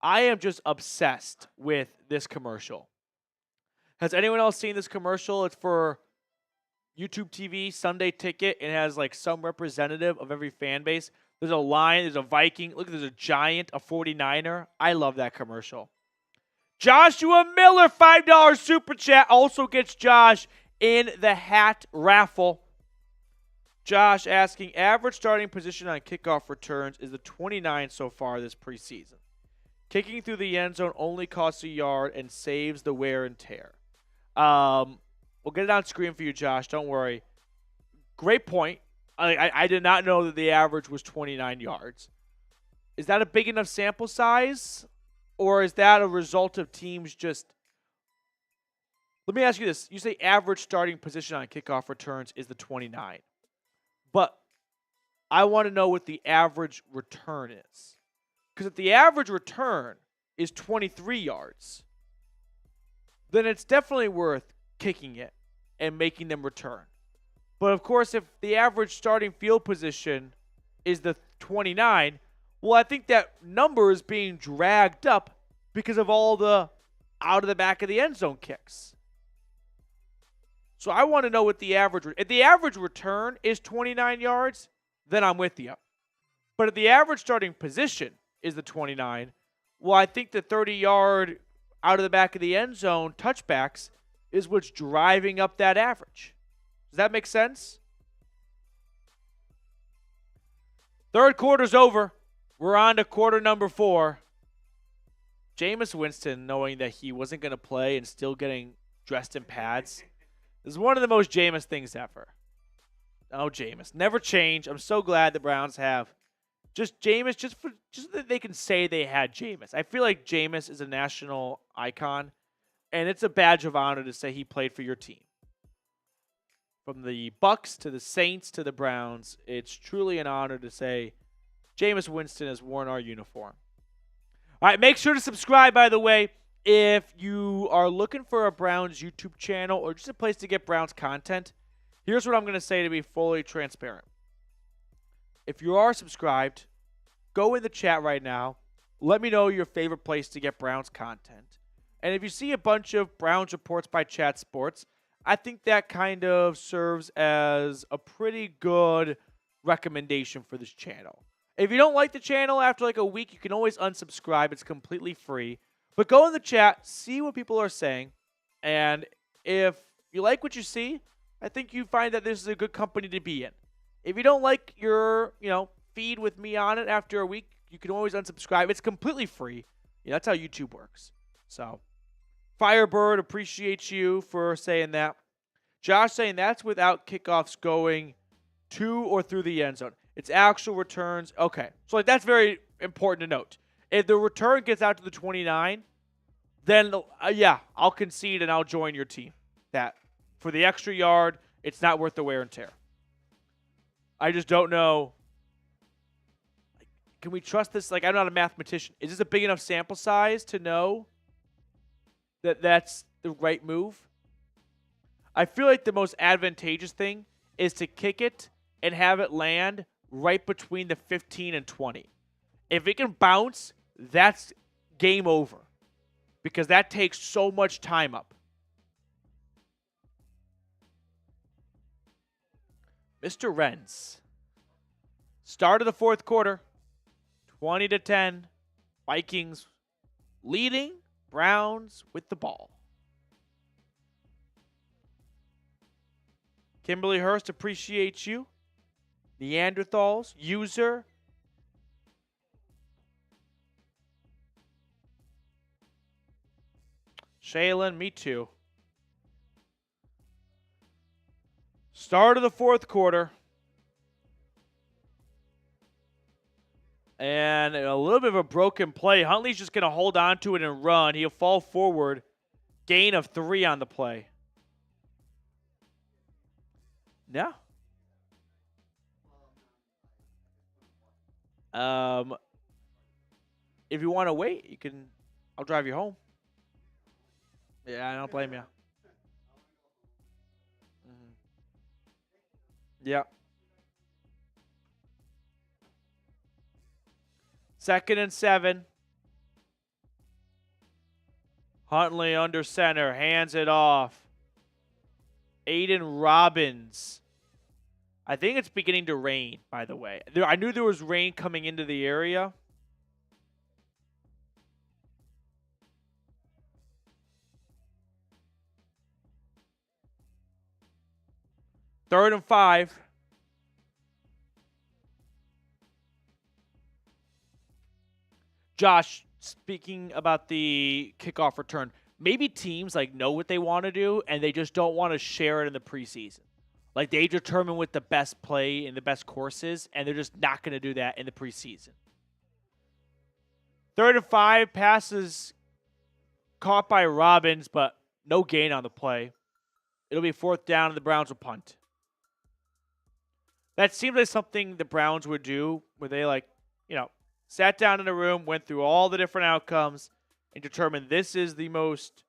I am just obsessed with this commercial. Has anyone else seen this commercial? It's for YouTube TV, Sunday Ticket. It has like some representative of every fan base. There's a Lion, there's a Viking. Look, there's a Giant, a 49er. I love that commercial. Joshua Miller, $5 Super Chat, also gets Josh in the hat raffle. Josh asking, average starting position on kickoff returns is the 29 so far this preseason. Kicking through the end zone only costs a yard and saves the wear and tear. We'll get it on screen for you, Josh. Don't worry. Great point. I did not know that the average was 29 yards. Is that a big enough sample size? Or is that a result of teams just... Let me ask you this. You say average starting position on kickoff returns is the 29. But I want to know what the average return is. Because if the average return is 23 yards, then it's definitely worth kicking it and making them return. But of course, if the average starting field position is the 29, well, I think that number is being dragged up because of all the out of the back of the end zone kicks. So I want to know what the average, if the average return is 29 yards, then I'm with you. But if the average starting position is the 29, well, I think the 30-yard out of the back of the end zone touchbacks is what's driving up that average. Does that make sense? Third quarter's over. We're on to quarter number 4. Jameis Winston, knowing that he wasn't going to play and still getting dressed in pads, is one of the most Jameis things ever. Oh, Jameis. Never change. I'm so glad the Browns have just Jameis, just that they can say they had Jameis. I feel like Jameis is a national icon, and it's a badge of honor to say he played for your team. From the Bucks to the Saints to the Browns, it's truly an honor to say Jameis Winston has worn our uniform. All right, make sure to subscribe, by the way, if you are looking for a Browns YouTube channel or just a place to get Browns content. Here's what I'm going to say to be fully transparent. If you are subscribed, go in the chat right now. Let me know your favorite place to get Browns content. And if you see a bunch of Browns reports by Chat Sports, I think that kind of serves as a pretty good recommendation for this channel. If you don't like the channel after like a week, you can always unsubscribe. It's completely free. But go in the chat, see what people are saying. And if you like what you see, I think you find that this is a good company to be in. If you don't like your, feed with me on it after a week, you can always unsubscribe. It's completely free. That's how YouTube works. So, Firebird, appreciate you for saying that. Josh saying that's without kickoffs going to or through the end zone. It's actual returns. Okay. So that's very important to note. If the return gets out to the 29, then, I'll concede and I'll join your team. That for the extra yard, it's not worth the wear and tear. I just don't know. Can we trust this? I'm not a mathematician. Is this a big enough sample size to know that that's the right move? I feel like the most advantageous thing is to kick it and have it land right between the 15 and 20. If it can bounce, that's game over because that takes so much time up. Mr. Renz. Start of the fourth quarter. 20-10. Vikings leading. Browns with the ball. Kimberly Hurst, appreciate you. Neanderthals, user. Shaylin, me too. Start of the fourth quarter. And a little bit of a broken play. Huntley's just going to hold on to it and run. He'll fall forward. Gain of 3 on the play. No. If you want to wait, you can. I'll drive you home. Yeah, I don't blame you. Yeah. 2nd and 7. Huntley under center, hands it off. Aiden Robbins. I think it's beginning to rain, by the way. I knew there was rain coming into the area. Third and 5. Josh, speaking about the kickoff return, maybe teams know what they want to do and they just don't want to share it in the preseason. They determine what the best play and the best course is, and they're just not going to do that in the preseason. 3rd and 5, passes caught by Robbins, but no gain on the play. It'll be 4th down, and the Browns will punt. That seems like something the Browns would do where they, sat down in a room, went through all the different outcomes, and determined this is the most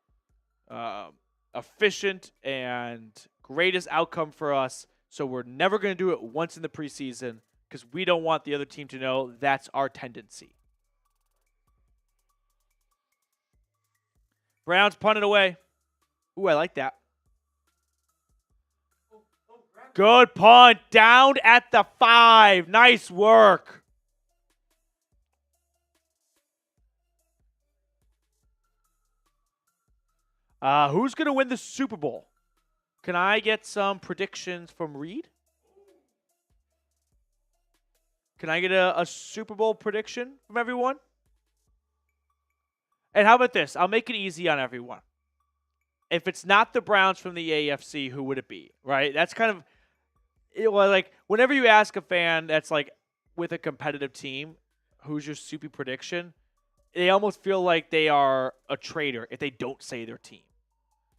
efficient and greatest outcome for us. So we're never going to do it once in the preseason because we don't want the other team to know that's our tendency. Browns punted away. Ooh, I like that. Good punt. Down at the 5. Nice work. Who's going to win the Super Bowl? Can I get some predictions from Reed? Can I get a Super Bowl prediction from everyone? And how about this? I'll make it easy on everyone. If it's not the Browns from the AFC, who would it be? Right? That's kind of whenever you ask a fan that's with a competitive team, who's your super prediction? They almost feel like they are a traitor if they don't say their team.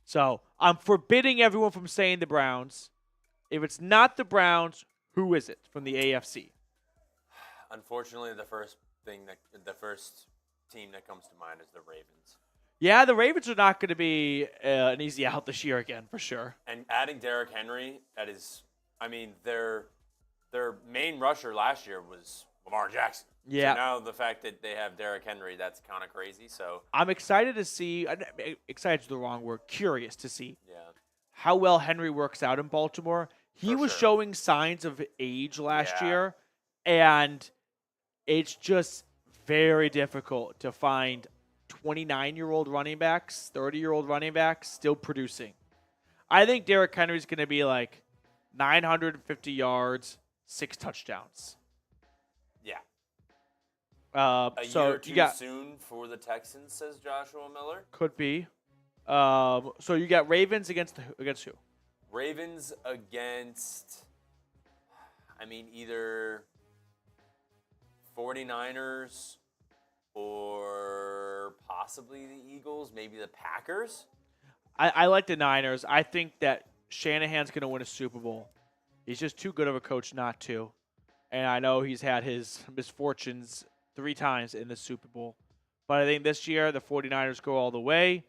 So I'm forbidding everyone from saying the Browns. If it's not the Browns, who is it from the AFC? Unfortunately, the first team that comes to mind is the Ravens. Yeah, the Ravens are not going to be an easy out this year again, for sure. And adding Derrick Henry, their main rusher last year was Lamar Jackson. Yeah. So now the fact that they have Derrick Henry, that's kind of crazy. So I'm excited to see. Excited is the wrong word. Curious to see. Yeah. How well Henry works out in Baltimore. He was showing signs of age last year, and it's just very difficult to find 29-year-old running backs, 30-year-old running backs still producing. I think Derrick Henry's going to be like 950 yards, 6 touchdowns. Yeah. A year or two soon for the Texans, says Joshua Miller. Could be. So you got Ravens against who? Ravens against, either 49ers or possibly the Eagles, maybe the Packers. I like the Niners. I think that Shanahan's going to win a Super Bowl. He's just too good of a coach not to. And I know he's had his misfortunes 3 times in the Super Bowl. But I think this year the 49ers go all the way.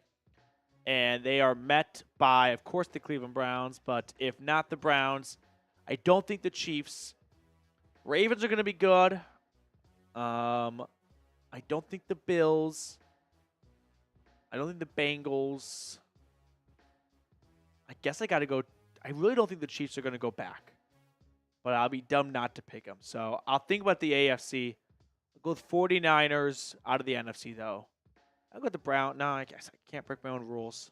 And they are met by, of course, the Cleveland Browns. But if not the Browns, I don't think the Chiefs. Ravens are going to be good. I don't think the Bills. I don't think the Bengals. I guess I got to go. I really don't think the Chiefs are going to go back. But I'll be dumb not to pick them. So I'll think about the AFC. I'll go with 49ers out of the NFC, though. I'll go with the Browns. No, I guess I can't break my own rules.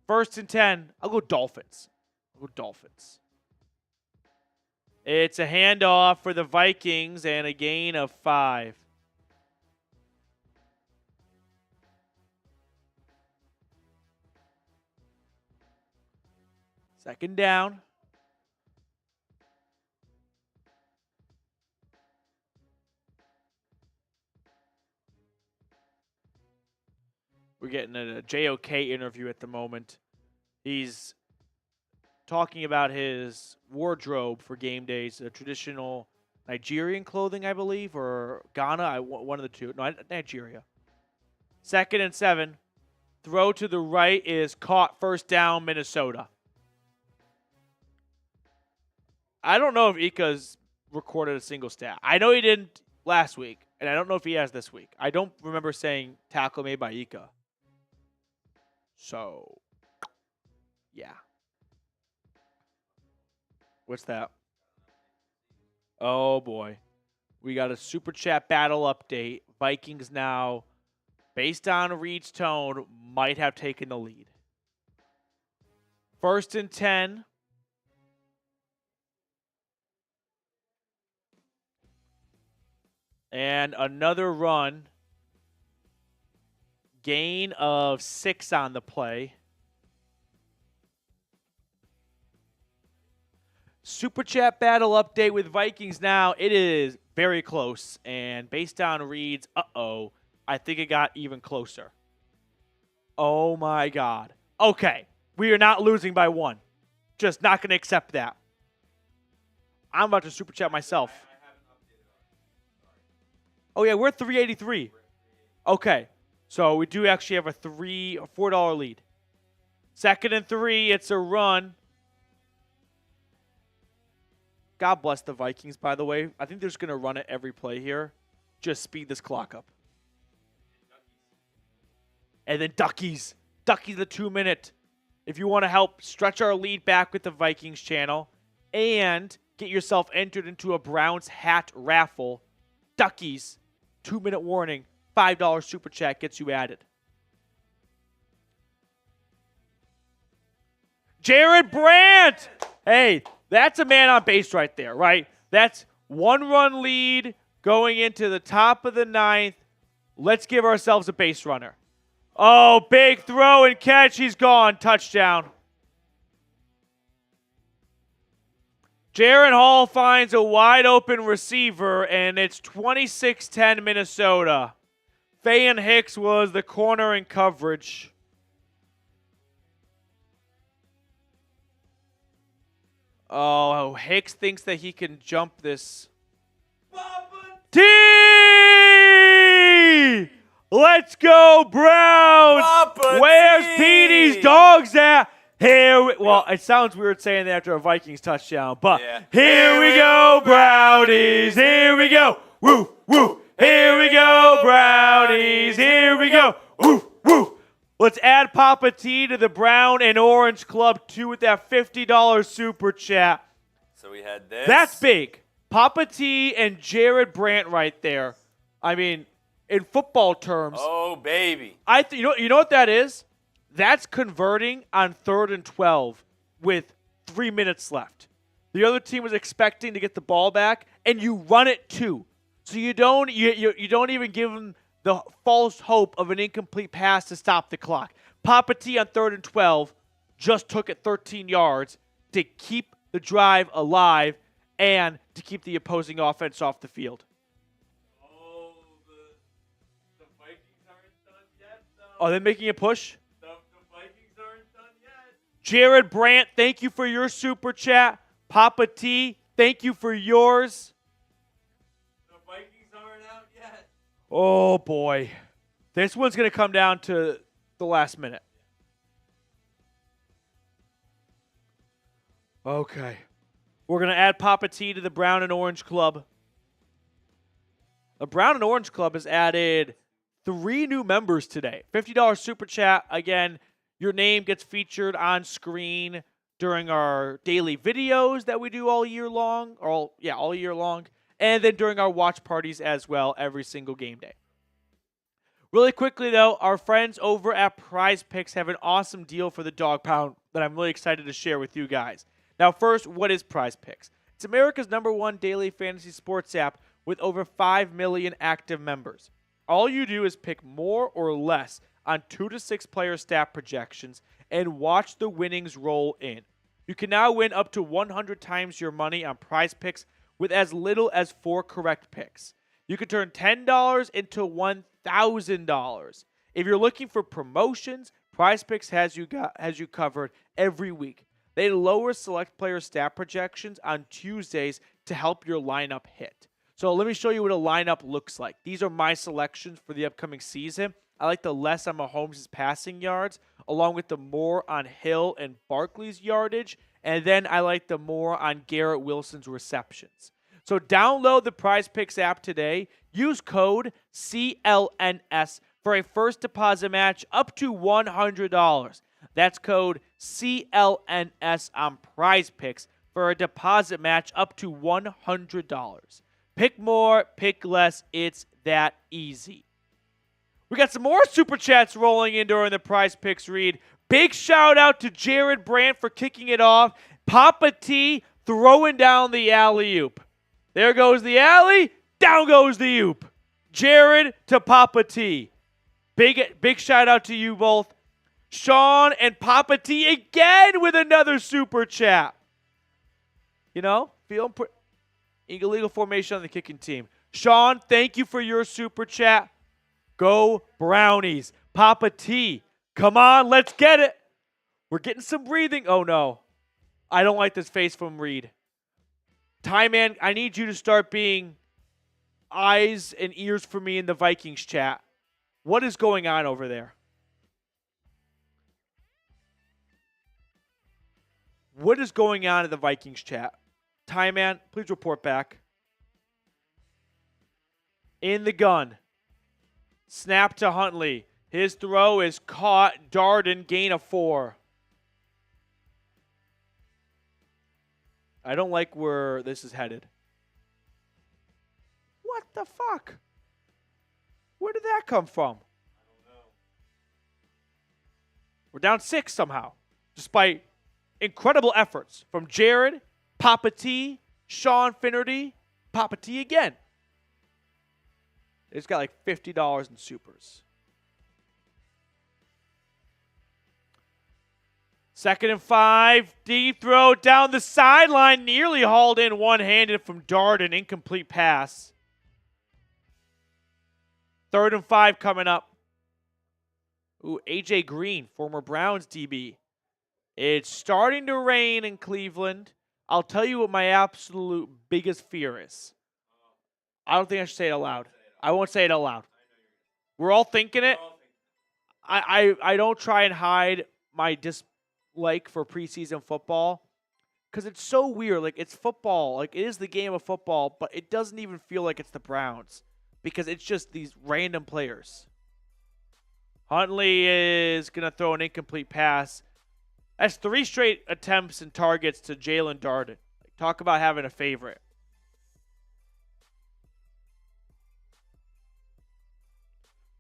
1st and 10. I'll go Dolphins. It's a handoff for the Vikings and a gain of 5. Second down. We're getting a JOK interview at the moment. He's talking about his wardrobe for game days, a traditional Nigerian clothing, I believe, or Ghana, one of the two. No, Nigeria. 2nd and 7. Throw to the right is caught. 1st down, Minnesota. I don't know if Ika's recorded a single stat. I know he didn't last week, and I don't know if he has this week. I don't remember saying tackle made by Ika. So, yeah. What's that? Oh, boy. We got a Super Chat battle update. Vikings now, based on Reed's tone, might have taken the lead. 1st and 10. And another run. Gain of 6 on the play. Super Chat battle update with Vikings now. It is very close. And based on Reed's, I think it got even closer. Oh, my God. Okay. We are not losing by 1. Just not going to accept that. I'm about to Super Chat myself. Oh, yeah, we're at 383. Okay. So we do actually have a $4 lead. 2nd and 3, it's a run. God bless the Vikings, by the way. I think they're just going to run it every play here. Just speed this clock up. And then Duckies. Duckies the 2-minute. If you want to help stretch our lead back with the Vikings channel and get yourself entered into a Browns hat raffle, Duckies, 2-minute warning, $5 Super Chat gets you added. Jared Brandt! Hey, that's a man on base right there, right? That's 1-run lead going into the top of the 9th. Let's give ourselves a base runner. Oh, big throw and catch. He's gone. Touchdown. Jaron Hall finds a wide open receiver, and it's 26-10 Minnesota. Fayan Hicks was the corner in coverage. Oh, Hicks thinks that he can jump this. T! Let's go, Browns! Papa Where's T! Petey's dogs at? Well, it sounds weird saying that after a Vikings touchdown, but yeah. Here we go, Brownies! Here we go! Woo, woo! Here we go, Brownies! Here we go! Woo, woo! Let's add Papa T to the Brown and Orange Club, too, with that $50 Super Chat. So we had this. That's big. Papa T and Jared Brandt right there. I mean, in football terms. Oh, baby. You know what that is? That's converting on 3rd and 12 with 3 minutes left. The other team was expecting to get the ball back, and you run it too. So you don't even give them the false hope of an incomplete pass to stop the clock. Papa T on 3rd and 12 just took it 13 yards to keep the drive alive and to keep the opposing offense off the field. Oh, the Vikings aren't done yet, though. Are they making a push? The Vikings aren't done yet. Jared Brandt, thank you for your super chat. Papa T, thank you for yours. The Vikings aren't out yet. Oh, boy. This one's going to come down to the last minute. Okay. We're going to add Papa T to the Brown and Orange Club. The Brown and Orange Club has added 3 new members today. $50 super chat. Again, your name gets featured on screen during our daily videos that we do all year long. All year long. And then during our watch parties as well every single game day. Really quickly, though, our friends over at PrizePicks have an awesome deal for the dog pound that I'm really excited to share with you guys. Now, first, what is PrizePicks? It's America's #1 daily fantasy sports app with over 5 million active members. All you do is pick more or less on 2 to 6 player stat projections and watch the winnings roll in. You can now win up to 100 times your money on PrizePicks with as little as 4 correct picks. You can turn $10 into $1,000. If you're looking for promotions, PrizePicks has you covered every week. They lower select player stat projections on Tuesdays to help your lineup hit. So let me show you what a lineup looks like. These are my selections for the upcoming season. I like the less on Mahomes' passing yards, along with the more on Hill and Barkley's yardage, and then I like the more on Garrett Wilson's receptions. So download the PrizePicks app today. Use code CLNS for a first deposit match up to $100. That's code CLNS on PrizePicks for a deposit match up to $100. Pick more, pick less. It's that easy. We got some more super chats rolling in during the PrizePicks read. Big shout out to Jared Brandt for kicking it off. Papa T throwing down the alley-oop. There goes the alley. Down goes the oop. Jared to Papa T. Big shout out to you both. Sean and Papa T again with another super chat. You know, feeling illegal formation on the kicking team. Sean, thank you for your super chat. Go Brownies. Papa T, come on, let's get it. We're getting some breathing. Oh, no. I don't like this face from Reed. Ty Man, I need you to start being eyes and ears for me in the Vikings chat. What is going on over there? What is going on in the Vikings chat? Ty Man, please report back. In the gun. Snap to Huntley. His throw is caught. Darden, gain of 4. I don't like where this is headed. What the fuck? Where did that come from? I don't know. We're down 6 somehow, despite incredible efforts from Jared, Papa T, Sean Finnerty, Papa T again. It's got like $50 in supers. 2nd and 5. Deep throw down the sideline. Nearly hauled in one-handed from Darden. Incomplete pass. 3rd and 5 coming up. Ooh, A.J. Green, former Browns DB. It's starting to rain in Cleveland. I'll tell you what my absolute biggest fear is. I don't think I should say it aloud. I won't say it out loud. We're all thinking it. I don't try and hide my dislike for preseason football because it's so weird. Like, it's football. Like, it is the game of football, but it doesn't even feel like it's the Browns because it's just these random players. Huntley is going to throw an incomplete pass. That's 3 straight attempts and targets to Jalen Darden. Talk about having a favorite.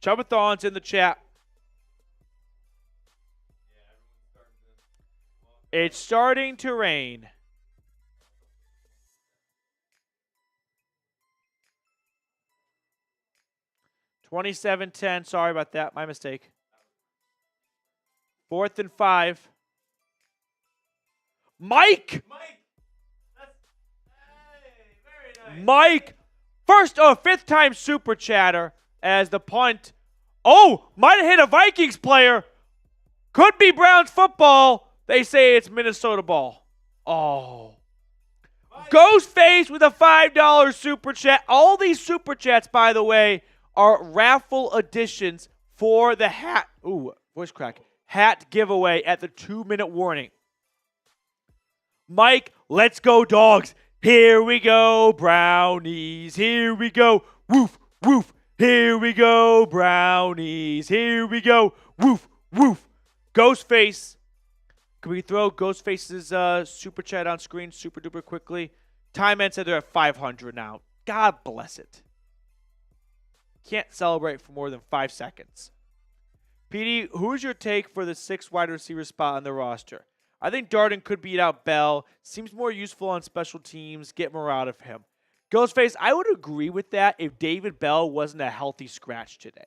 Chubbathon's in the chat. It's starting to rain. $27-10. Sorry about that. My mistake. 4th and 5. Mike! Very nice. Mike! Fifth time super chatter as the punt. Might have hit a Vikings player. Could be Browns football. They say it's Minnesota ball. Ghostface with a $5 super chat. All these super chats, by the way, are raffle additions for the hat. Voice crack. Hat giveaway at the 2-minute warning. Mike, let's go, dogs. Here we go, Brownies. Here we go. Woof, woof. Here we go, Brownies. Here we go. Woof, woof. Ghostface. Can we throw Ghostface's super chat on screen super duper quickly? Time Man said they're at 500 now. God bless it. Can't celebrate for more than 5 seconds. PD, who's your take for the 6th wide receiver spot on the roster? I think Darden could beat out Bell. Seems more useful on special teams. Get more out of him. Ghostface, I would agree with that if David Bell wasn't a healthy scratch today.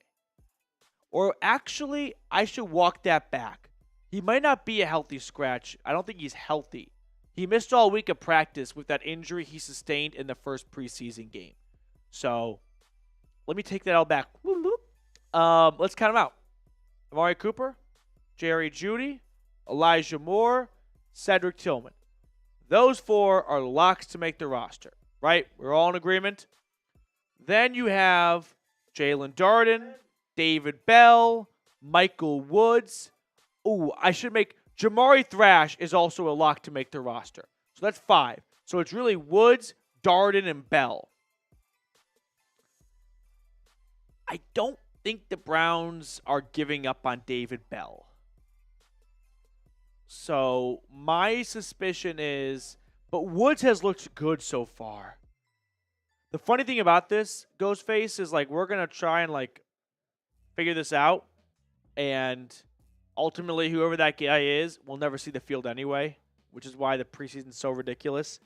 Or actually, I should walk that back. He might not be a healthy scratch. I don't think he's healthy. He missed all week of practice with that injury he sustained in the first preseason game. So, let me take that all back. Let's count them out. Amari Cooper, Jerry Jeudy, Elijah Moore, Cedric Tillman. Those 4 are locks to make the roster, right? We're all in agreement. Then you have Jalen Darden, David Bell, Michael Woods. I should make Jamari Thrash is also a lock to make the roster. So that's 5. So it's really Woods, Darden, and Bell. I don't think the Browns are giving up on David Bell. So my suspicion is, but Woods has looked good so far. The funny thing about this, Ghostface, is we're going to try and figure this out. And ultimately, whoever that guy is will never see the field anyway, which is why the preseason's so ridiculous.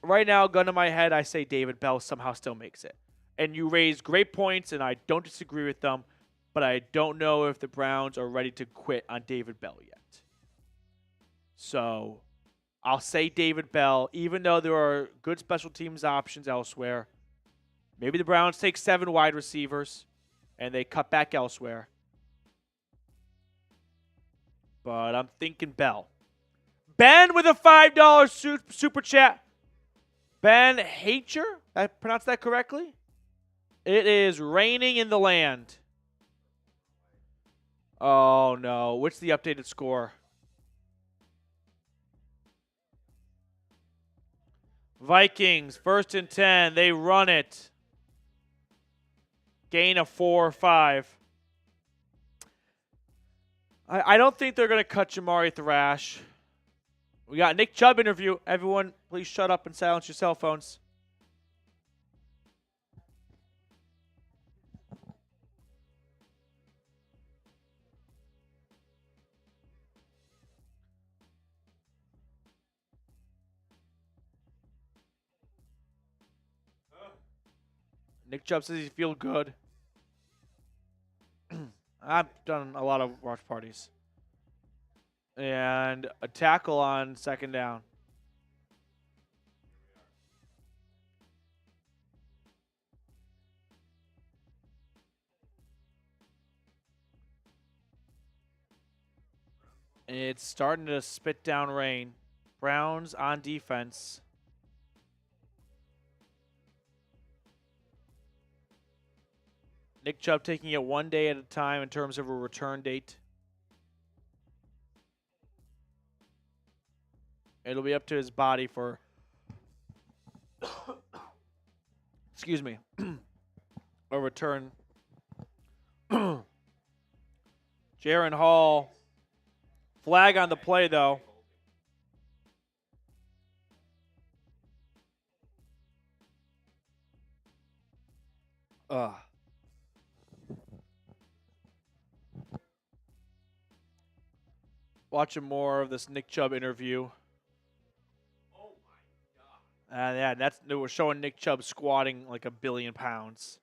Right now, gun to my head, I say David Bell somehow still makes it. And you raise great points, and I don't disagree with them, but I don't know if the Browns are ready to quit on David Bell yet. So I'll say David Bell, even though there are good special teams options elsewhere. Maybe the Browns take 7 wide receivers, and they cut back elsewhere. But I'm thinking Bell. Ben with a $5 super chat. Ben Hatcher? I pronounced that correctly? It is raining in the land. Oh, no. What's the updated score? Vikings, 1st and 10. They run it. Gain of 4 or 5. I don't think they're going to cut Jamari Thrash. We got Nick Chubb interview. Everyone, please shut up and silence your cell phones. Nick Chubb says he feels good. I've done a lot of watch parties. And a tackle on 2nd down. It's starting to spit down rain. Browns on defense. Nick Chubb taking it one day at a time in terms of a return date. It'll be up to his body for, excuse me, a return. Jaron Hall. Flag on the play, though. Watching more of this Nick Chubb interview. Oh my god. Yeah, they were showing Nick Chubb squatting like 1 billion pounds.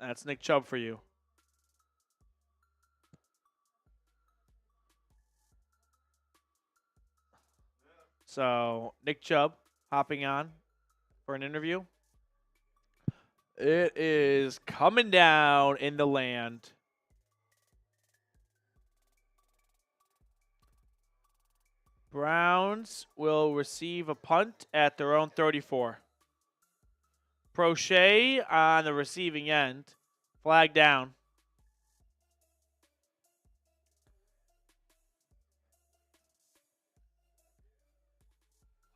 That's Nick Chubb for you. So, Nick Chubb hopping on for an interview. It is coming down in the land. Browns will receive a punt at their own 34. Prochet on the receiving end. Flag down.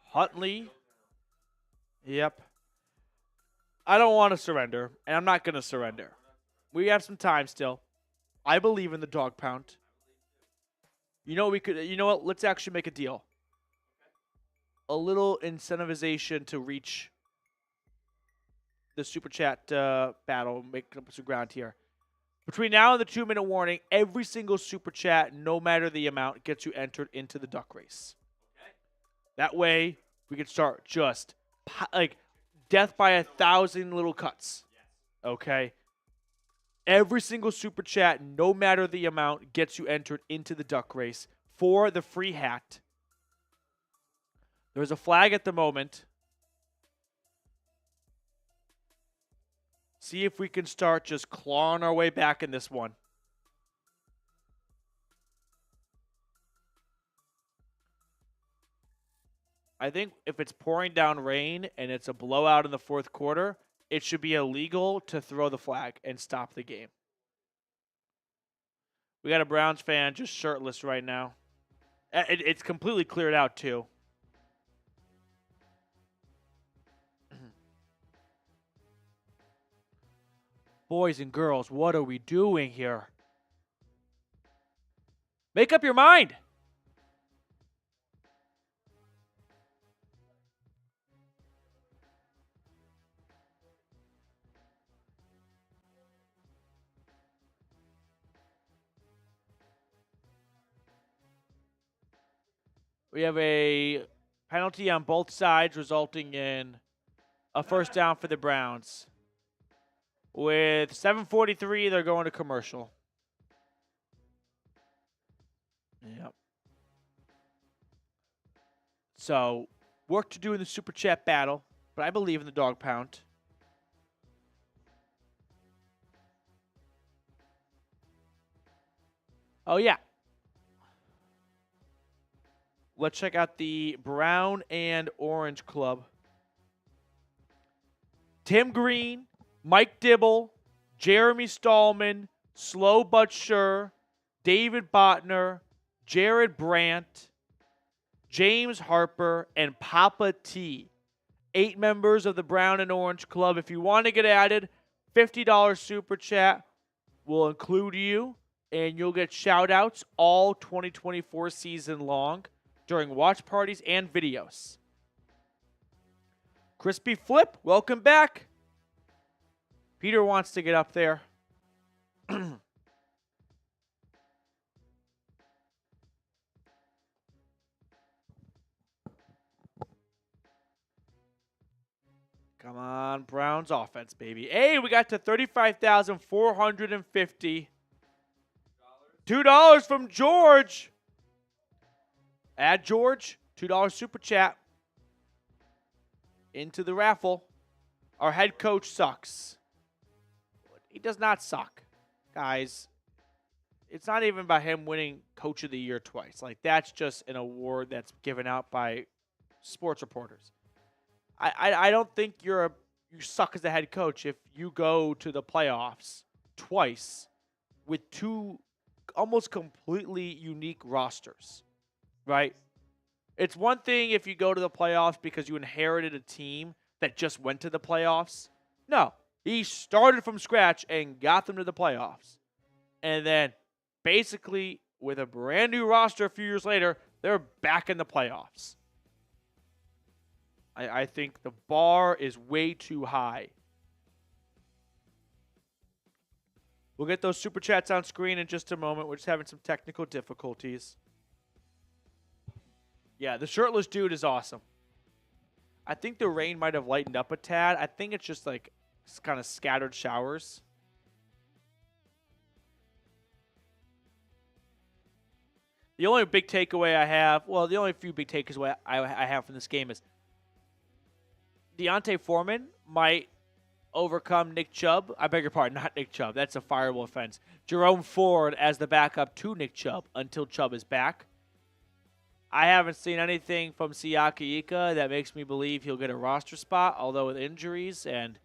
Huntley. Yep. I don't want to surrender, and I'm not going to surrender. We have some time still. I believe in the dog pound. You know what? Let's actually make a deal. A little incentivization to reach the Super Chat battle, make up some ground here. Between now and the 2-minute warning, every single Super Chat, no matter the amount, gets you entered into the duck race. Okay. That way, we can start just like death by 1,000 little cuts. Yes. Okay? Every single Super Chat, no matter the amount, gets you entered into the duck race for the free hat. There's a flag at the moment. See if we can start just clawing our way back in this one. I think if it's pouring down rain and it's a blowout in the fourth quarter, it should be illegal to throw the flag and stop the game. We got a Browns fan just shirtless right now. It's completely cleared out, too. Boys and girls, what are we doing here? Make up your mind. We have a penalty on both sides, resulting in a first down for the Browns. With 7:43, they're going to commercial. Yep. So, work to do in the Super Chat battle, but I believe in the dog pound. Oh, yeah. Let's check out the Brown and Orange Club. Tim Green, Mike Dibble, Jeremy Stallman, Slow But Sure, David Botner, Jared Brandt, James Harper, and Papa T. 8 members of the Brown and Orange Club. If you want to get added, $50 Super Chat will include you, and you'll get shout-outs all 2024 season long during watch parties and videos. Crispy Flip, welcome back. Peter wants to get up there. Come on, Browns offense, baby. Hey, we got to 35,450. $2 from George. Add George, $2 Super Chat into the raffle. Our head coach sucks. He does not suck, guys. It's not even about him winning Coach of the Year twice. Like, that's just an award that's given out by sports reporters. I don't think you suck as a head coach if you go to the playoffs twice with 2 almost completely unique rosters. Right? It's one thing if you go to the playoffs because you inherited a team that just went to the playoffs. No, he started from scratch and got them to the playoffs. And then basically with a brand new roster a few years later, they're back in the playoffs. I think the bar is way too high. We'll get those Super Chats on screen in just a moment. We're just having some technical difficulties. Yeah, the shirtless dude is awesome. I think the rain might have lightened up a tad. I think it's just like kind of scattered showers. The only big takeaway I have, well, the only few big takeaways I have from this game is Deontay Foreman might overcome Nick Chubb. I beg your pardon, not Nick Chubb. That's a fireable offense. Jerome Ford as the backup to Nick Chubb until Chubb is back. I haven't seen anything from Siaka Ika that makes me believe he'll get a roster spot, although with injuries and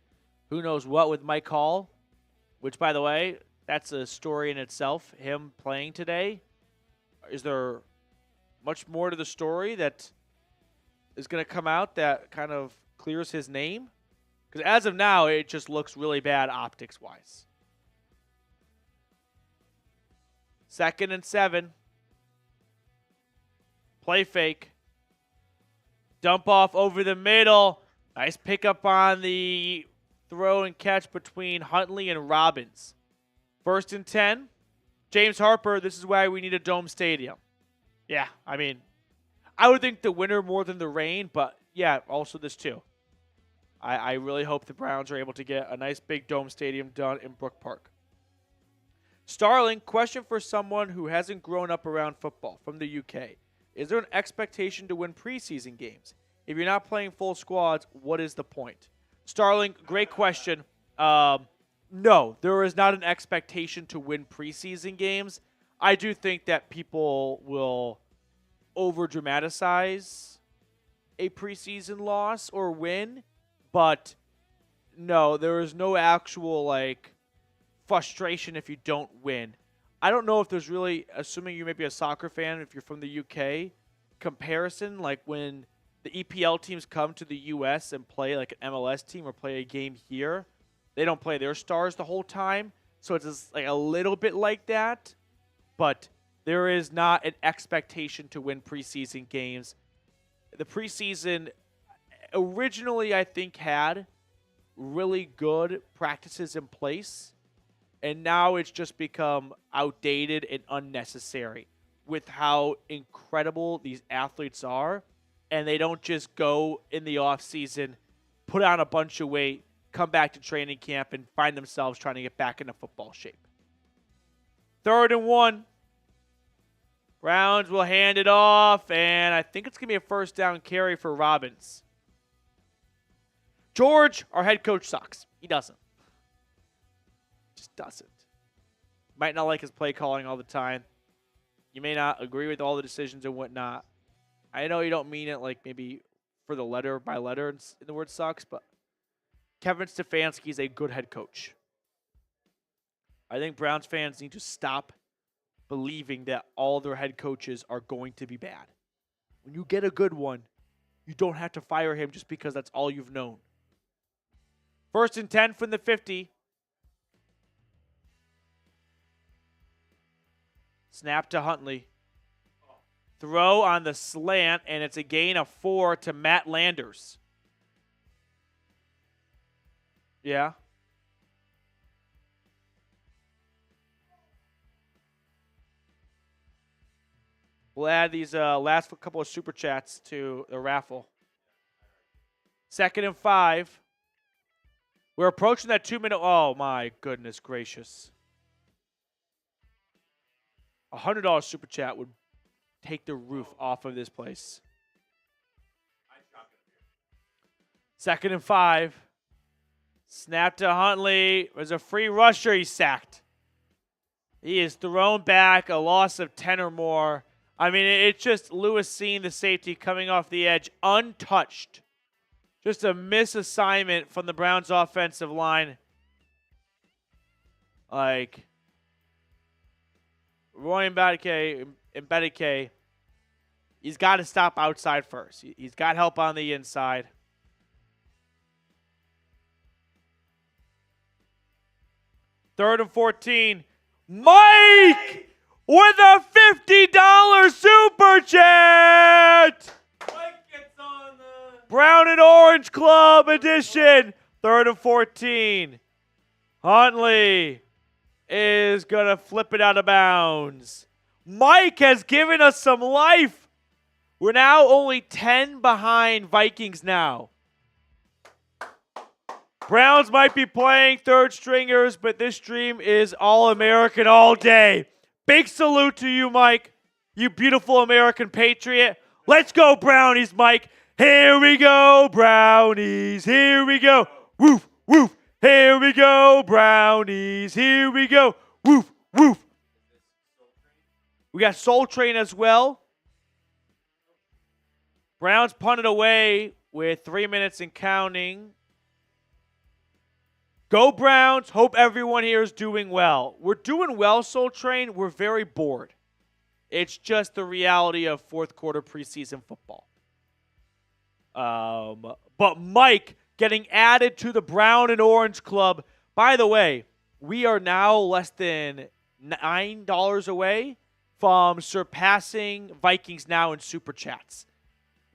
who knows what with Mike Hall, which, by the way, that's a story in itself, him playing today. Is there much more to the story that is going to come out that kind of clears his name? Because as of now, it just looks really bad optics-wise. 2nd and 7. Play fake. Dump off over the middle. Nice pickup on the throw and catch between Huntley and Robbins. 1st and 10. James Harper, this is why we need a dome stadium. Yeah, I mean, I would think the winter more than the rain, but yeah, also this too. I really hope the Browns are able to get a nice big dome stadium done in Brook Park. Starling, question for someone who hasn't grown up around football from the UK. Is there an expectation to win preseason games? If you're not playing full squads, what is the point? Starling, great question. No, there is not an expectation to win preseason games. I do think that people will over-dramatize a preseason loss or win, but no, there is no actual, frustration if you don't win. I don't know if there's really, assuming you may be a soccer fan, if you're from the UK, comparison, like when the EPL teams come to the US and play like an MLS team or play a game here, they don't play their stars the whole time. So it's just like a little bit like that. But there is not an expectation to win preseason games. The preseason originally, I think, had really good practices in place. And now it's just become outdated and unnecessary with how incredible these athletes are. And they don't just go in the offseason, put on a bunch of weight, come back to training camp, and find themselves trying to get back into football shape. 3rd and 1. Browns will hand it off, and I think it's going to be a 1st down carry for Robbins. George, our head coach, sucks. He doesn't. Just doesn't. Might not like his play calling all the time. You may not agree with all the decisions and whatnot. I know you don't mean it like maybe for the letter by letter in the word sucks, but Kevin Stefanski is a good head coach. I think Browns fans need to stop believing that all their head coaches are going to be bad. When you get a good one, you don't have to fire him just because that's all you've known. 1st and 10 from the 50. Snap to Huntley. Throw on the slant, and it's a gain of 4 to Matt Landers. Yeah. We'll add these last couple of super chats to the raffle. 2nd and 5. We're approaching that 2-minute. Oh, my goodness gracious. $100 super chat would take the roof off of this place. 2nd and 5. Snap to Huntley. There's a free rusher. He's sacked. He is thrown back, a loss of 10 or more. I mean, it's just Lewis seeing the safety coming off the edge untouched. Just a misassignment from the Browns offensive line. Like, Roy Mbedeke, he's got to stop outside first. He's got help on the inside. Third and 14. Mike with a $50 super chat. Mike gets on the Brown and Orange Club edition. 3rd and 14. Huntley is going to flip it out of bounds. Mike has given us some life. We're now only 10 behind Vikings now. Browns might be playing third stringers, but this stream is All-American all day. Big salute to you, Mike. You beautiful American patriot. Let's go, Brownies, Mike. Here we go, Brownies. Here we go. Woof, woof. Here we go, Brownies. Here we go. Woof, woof. We got Soul Train as well. Browns punted away with 3 minutes and counting. Go Browns. Hope everyone here is doing well. We're doing well, Soul Train. We're very bored. It's just the reality of fourth quarter preseason football. But Mike getting added to the Brown and Orange Club. By the way, we are now less than $9 away from surpassing Vikings Now in Super Chats.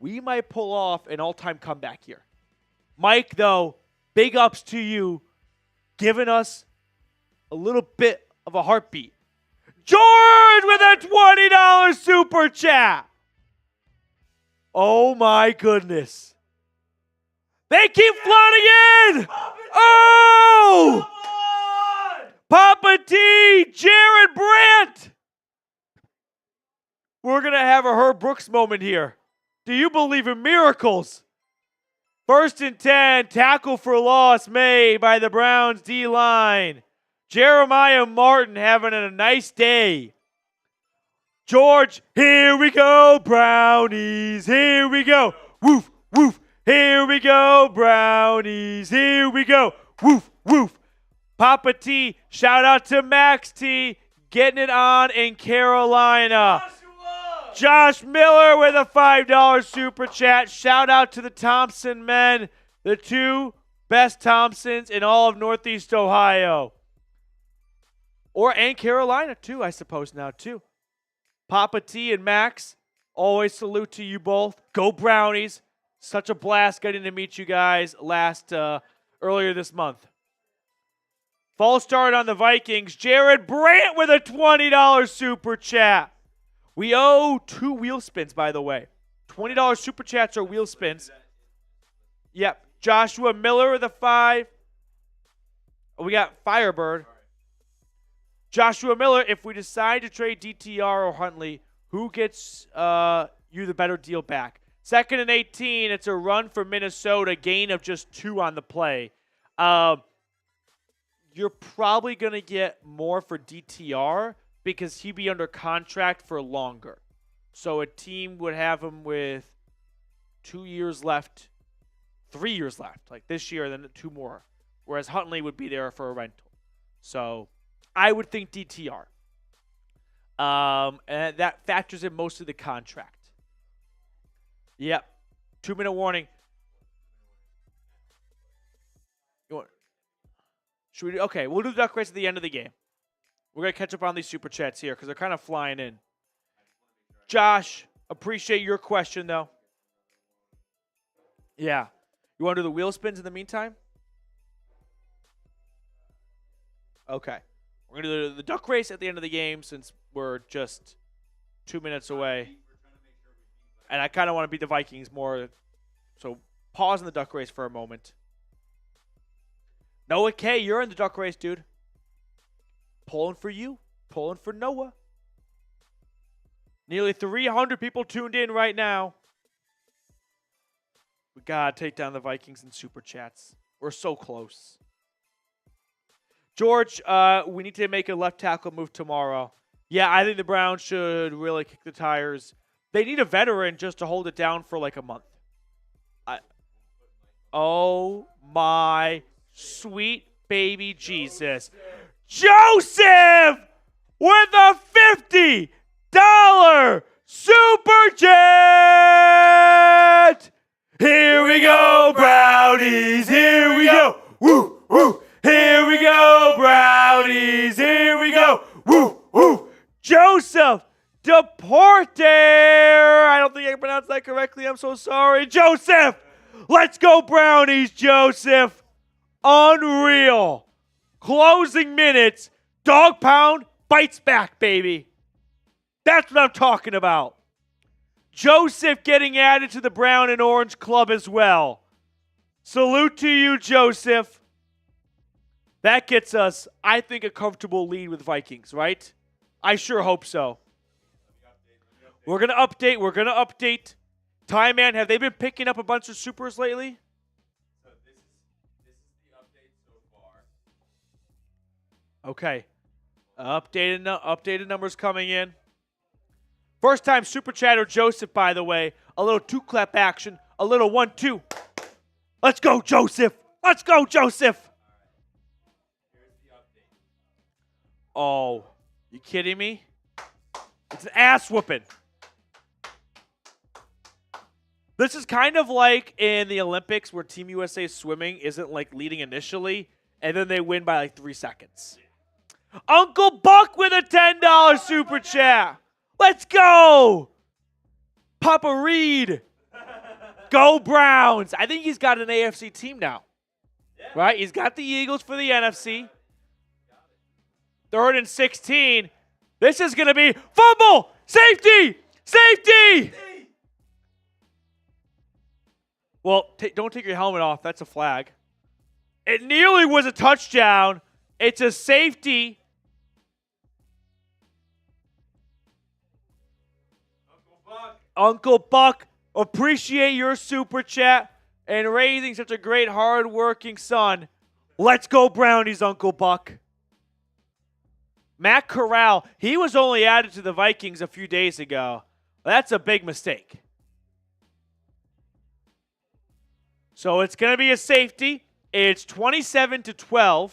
We might pull off an all-time comeback here. Mike, though, big ups to you, giving us a little bit of a heartbeat. George with a $20 Super Chat. Oh, my goodness. They keep flooding in. Oh! Papa T, Jared Brandt. We're going to have a Herb Brooks moment here. Do you believe in miracles? 1st and 10, tackle for loss made by the Browns D-line. Jeremiah Martin having a nice day. George, here we go, Brownies. Here we go. Woof, woof. Here we go, Brownies. Here we go. Woof, woof. Papa T, shout out to Max T, getting it on in Carolina. Josh Miller with a $5 Super Chat. Shout out to the Thompson men, the two best Thompsons in all of Northeast Ohio. And Carolina, too, I suppose now, too. Papa T and Max, always salute to you both. Go Brownies. Such a blast getting to meet you guys earlier this month. False start on the Vikings. Jared Brandt with a $20 Super Chat. We owe 2 wheel spins, by the way. $20 Super Chats are wheel spins. Yep. Joshua Miller with a 5. We got Firebird. Joshua Miller, if we decide to trade DTR or Huntley, who gets you the better deal back? 2nd and 18, it's a run for Minnesota, gain of just 2 on the play. You're probably going to get more for DTR because he'd be under contract for longer. So a team would have him with 2 years left, 3 years left, like this year, and then 2 more. Whereas Huntley would be there for a rental. So I would think DTR. And that factors in most of the contract. Yep. 2-minute warning. Should we? Okay, we'll do the duck race at the end of the game. We're going to catch up on these Super Chats here because they're kind of flying in. Josh, appreciate your question, though. Yeah. You want to do the wheel spins in the meantime? Okay. We're going to do the duck race at the end of the game since we're just 2 minutes away. And I kind of want to beat the Vikings more. So pause in the duck race for a moment. Noah K, you're in the duck race, dude. Pulling for you. Pulling for Noah. Nearly 300 people tuned in right now. We got to take down the Vikings in Super Chats. We're so close. George, we need to make a left tackle move tomorrow. Yeah, I think the Browns should really kick the tires. They need a veteran just to hold it down for like a month. Oh, my sweet baby Jesus. Joseph with a $50 Super Chat. Here we go, Brownies. Here we go. Woo, woo. Here we go, Brownies. Here we go. Woo, woo. Joseph Deporter. I don't think I pronounced that correctly. I'm so sorry. Joseph. Let's go, Brownies, Joseph. Unreal. Closing minutes. Dog pound bites back, baby. That's what I'm talking about. Joseph getting added to the brown and orange club as well. Salute to you, Joseph. That gets us, I think, a comfortable lead with Vikings, right? I sure hope so. We're going to update. Time Man, have they been picking up a bunch of supers lately? So this is the update so far. Okay. Updated numbers coming in. First time super chatter Joseph, by the way. A little 2-clap action. A little 1-2. Let's go, Joseph. Let's go, Joseph. Here's the update. Oh, you kidding me? It's an ass whooping. This is kind of like in the Olympics where Team USA swimming isn't like leading initially, and then they win by like 3 seconds. Uncle Buck with a $10 super chat. Let's go. Papa Reed. Go Browns. I think he's got an AFC team now. Yeah. Right? He's got the Eagles for the NFC. 3rd and 16. This is going to be fumble. Safety. Safety. Well, don't take your helmet off. That's a flag. It nearly was a touchdown. It's a safety. Uncle Buck, appreciate your super chat and raising such a great, hard-working son. Let's go Brownies, Uncle Buck. Matt Corral, he was only added to the Vikings a few days ago. That's a big mistake. So it's going to be a safety. It's 27-12.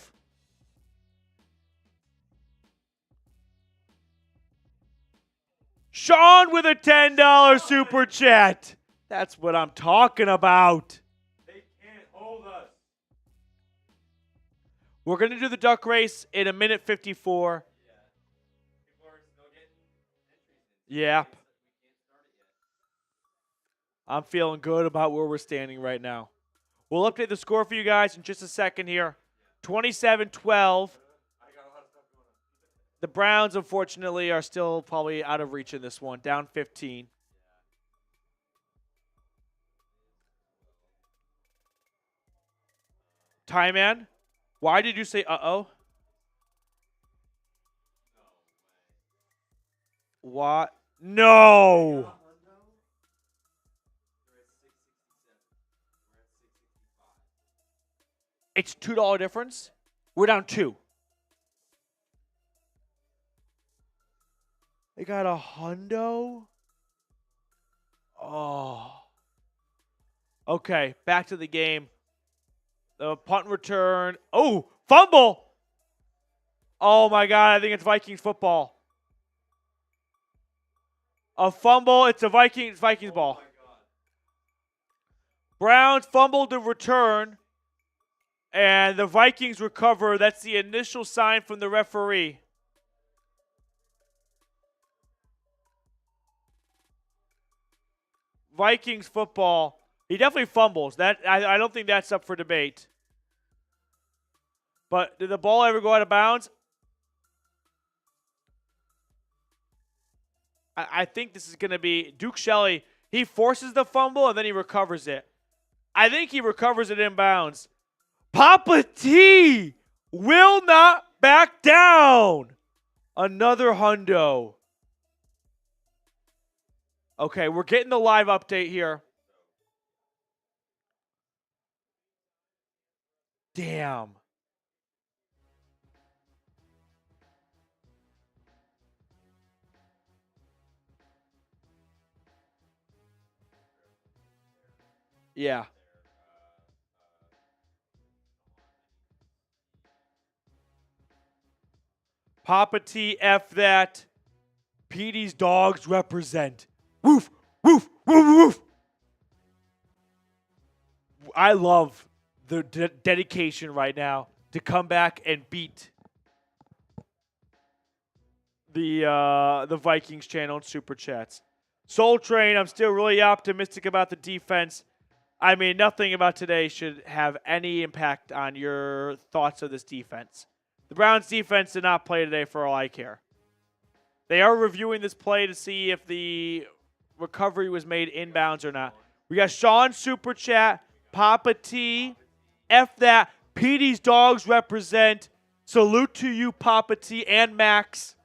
Sean with a $10 super chat. That's what I'm talking about. They can't hold us. We're going to do the duck race in a minute 54. Yeah. People are still getting entries in. Yep. We can't start it yet. I'm feeling good about where we're standing right now. We'll update the score for you guys in just a second here. 27-12. I got a lot of stuff going on. The Browns, unfortunately, are still probably out of reach in this one. Down 15. Ty Man, why did you say uh-oh? What? No. It's $2 difference. We're down 2. They got a hundo. Oh. Okay, back to the game. The punt return. Oh, fumble. Oh, my God. I think it's Vikings football. A fumble. It's a Vikings ball. Oh my God. Browns fumbled the return, and the Vikings recover. That's the initial sign from the referee. Vikings football. He definitely fumbles. That I don't think that's up for debate. But did the ball ever go out of bounds? I think this is going to be Duke Shelley. He forces the fumble, and then he recovers it. I think he recovers it in bounds. Papa T will not back down. Another hundo. Okay, we're getting the live update here. Damn. Yeah. Papa T, F that. Petey's dogs represent. Woof, woof, woof, woof. I love the dedication right now to come back and beat the Vikings channel and Super Chats. Soul Train, I'm still really optimistic about the defense. I mean, nothing about today should have any impact on your thoughts of this defense. The Browns defense did not play today for all I care. They are reviewing this play to see if the recovery was made inbounds or not. We got Sean Super Chat, Papa T, F that. Petey's dogs represent. Salute to you, Papa T and Max.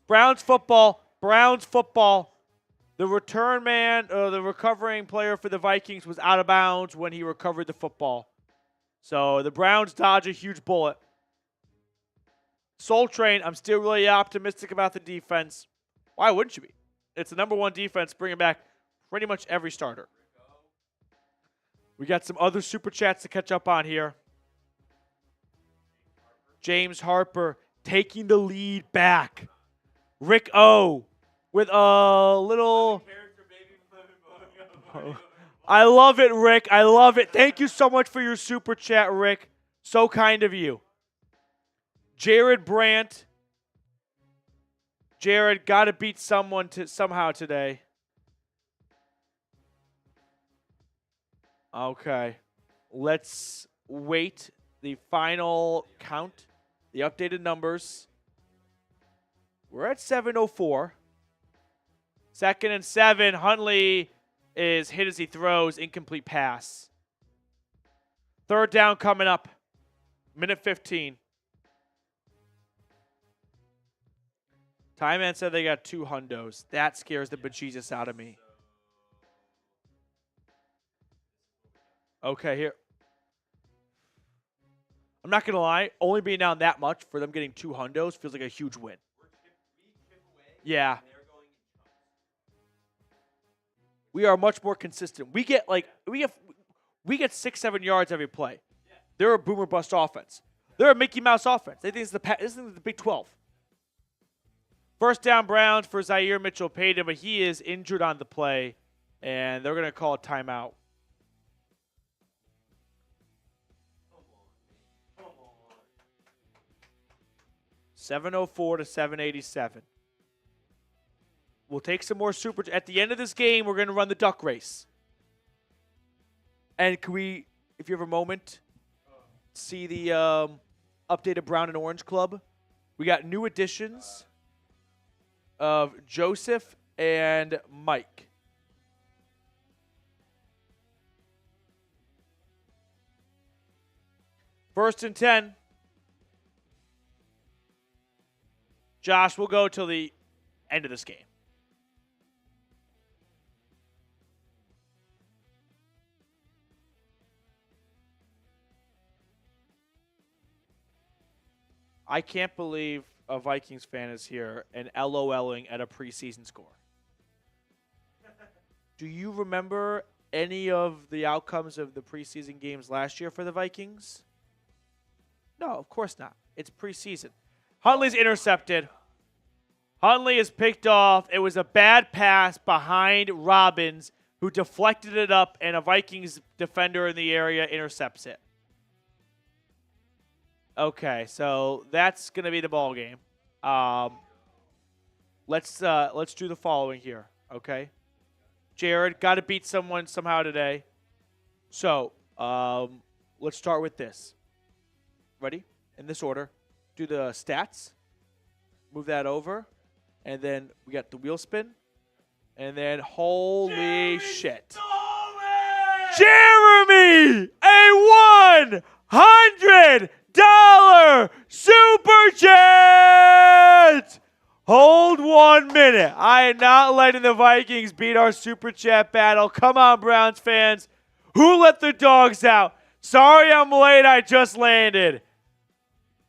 Browns football. The return man, the recovering player for the Vikings was out of bounds when he recovered the football. So the Browns dodge a huge bullet. Soul Train, I'm still really optimistic about the defense. Why wouldn't you be? It's the number one defense, bringing back pretty much every starter. We got some other super chats to catch up on here. James Harper taking the lead back. Rick O with a little... I love it, Rick. I love it. Thank you so much for your super chat, Rick. So kind of you. Jared Brandt. Jared, got to beat someone somehow today. Okay. Let's wait the final count, the updated numbers. We're at 7:04. 2nd and 7. Huntley is hit as he throws. Incomplete pass. 3rd down coming up. Minute 15. Time man said they got 2 hundos. That scares the bejesus out of me. Okay, here. I'm not going to lie. Only being down that much for them getting 2 hundos feels like a huge win. Yeah. We are much more consistent. We get 6-7 yards every play. They're a boomer bust offense. They're a Mickey Mouse offense. They think this is the Big 12. 1st down Browns for Zaire Mitchell-Payton, but he is injured on the play, and they're going to call a timeout. Come on. 7:04 to 7:87. We'll take some more super. At the end of this game, we're going to run the duck race. And can we, if you have a moment, see the updated Brown and Orange Club? We got new additions of Joseph and Mike. First and 10. Josh, we'll go till the end of this game. I can't believe a Vikings fan is here and LOLing at a preseason score. Do you remember any of the outcomes of the preseason games last year for the Vikings? No, of course not. It's preseason. Huntley's intercepted. Huntley is picked off. It was a bad pass behind Robbins, who deflected it up, and a Vikings defender in the area intercepts it. Okay, so that's going to be the ball game. Let's do the following here, okay? Jared, got to beat someone somehow today. So let's start with this. Ready? In this order. Do the stats. Move that over. And then we got the wheel spin. And then, holy shit. Jeremy! A $100 super chat! Hold 1 minute. I am not letting the Vikings beat our super chat battle. Come on, Browns fans. Who let the dogs out? Sorry I'm late. I just landed.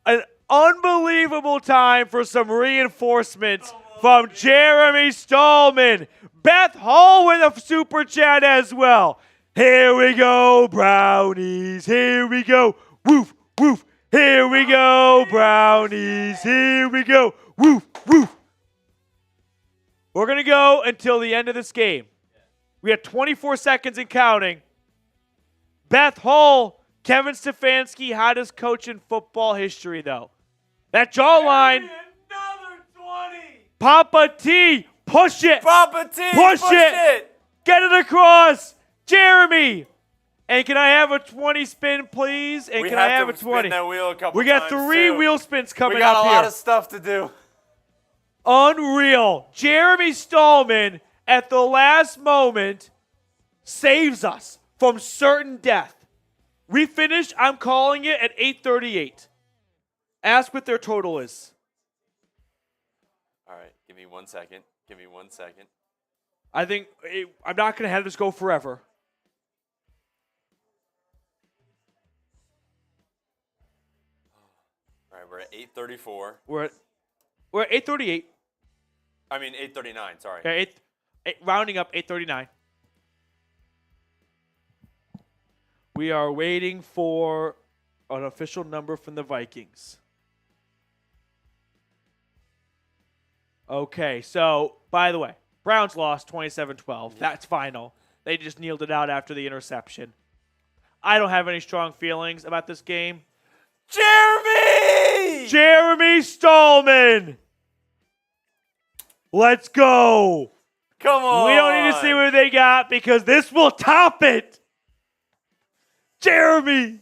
An unbelievable time for some reinforcements from Jeremy Stallman. Beth Hall with a super chat as well. Here we go, Brownies. Here we go. Woof, woof. Here we go, Brownies. Here we go. Woof, woof. We're going to go until the end of this game. We have 24 seconds and counting. Beth Hull, Kevin Stefanski, hottest coach in football history, though. That jawline. Another 20. Papa T, push it. Papa T, push it. Get it across. Jeremy. And can I have a 20 spin, please? And can I have a 20? That wheel a couple we got times 3 too. wheel spins coming up here. We got a lot here. of stuff to do. Unreal. Jeremy Stallman at the last moment saves us from certain death. We finished, I'm calling it, at 838. Ask what their total is. All right, give me 1 second. I think I'm not going to have this go forever. All right, we're at 834. We're at 838. I mean 839. Sorry. Okay, rounding up 839. We are waiting for an official number from the Vikings. Okay, so, by the way, Browns lost 27-12. That's final. They just kneeled it out after the interception. I don't have any strong feelings about this game. Jeremy Stallman! Let's go! Come on! We don't need to see what they got because this will top it! Jeremy!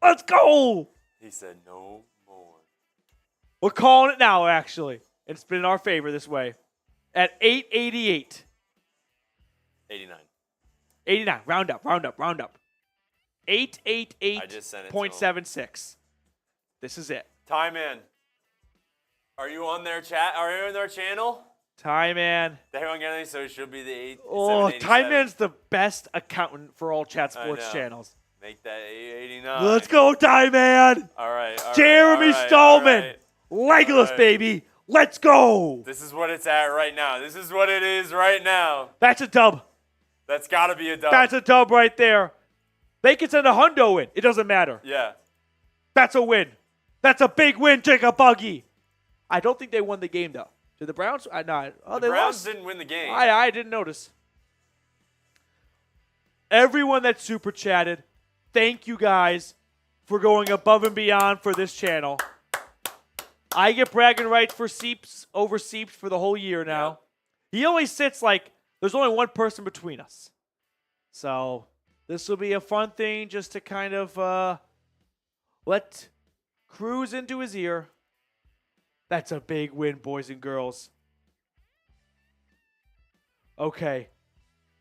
Let's go! He said no more. We're calling it now, actually. It's been in our favor this way. At 888. 89. 89. Round up. 888.76. This is it. Time in. Are you on their chat? Are you on their channel? Time Man. They won't get any, so it should be the 8. Oh, Time Man's the best accountant for all chat sports channels. Make that 889. Let's go, Time Man. All right. Jeremy Stallman. Legless, baby. Let's go. This is what it's at right now. This is what it is right now. That's a dub. That's got to be a dub. That's a dub right there. They can send a hundo in. It doesn't matter. Yeah. That's a win. That's a big win, Jacob Buggy. I don't think they won the game, though. Did the Browns? No. Oh, The they Browns lost. didn't win the game. I didn't notice. Everyone that super chatted, thank you guys for going above and beyond for this channel. I get bragging rights for Seeps over Seeps for the whole year now. Yeah. He only sits like there's only one person between us. So this will be a fun thing just to kind of let cruise into his ear. That's a big win, boys and girls. Okay.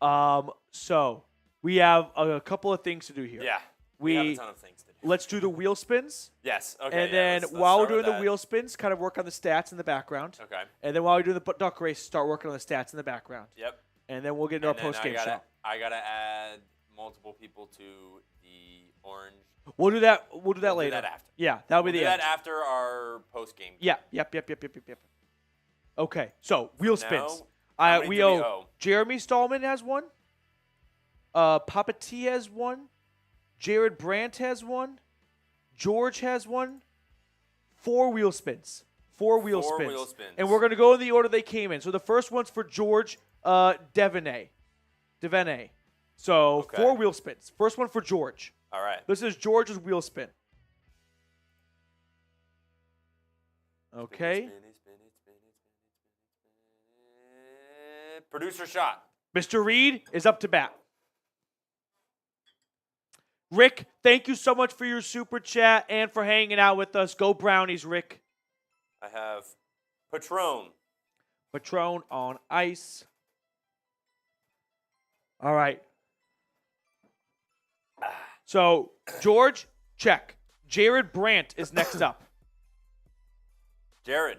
So we have a couple of things to do here. Yeah. We have a ton of things to do. Let's do the wheel spins. Yes. Okay. And then while we're doing the wheel spins, kind of work on the stats in the background. Okay. And then while we're doing the duck race, start working on the stats in the background. Yep. And then we'll get into our post-game show. I got to add multiple people to the orange. We'll do that later. Do that after. Yeah, that'll be the do end. that after our post-game. Yeah. Yep. Okay, so wheel spins. How many We do owe Jeremy Stallman has one. Papa T has one. Jared Brandt has one. George has one. 4 wheel spins. 4 wheel spins. And we're going to go in the order they came in. So the first one's for George Devaney. So 4 wheel spins. First one for George. All right. This is George's wheel spin. Okay. Spin it. Producer shot. Mr. Reed is up to bat. Rick, thank you so much for your super chat and for hanging out with us. Go Brownies, Rick. I have Patron. Patron on ice. All right. So, George, check. Jared Brandt is next up. Jared.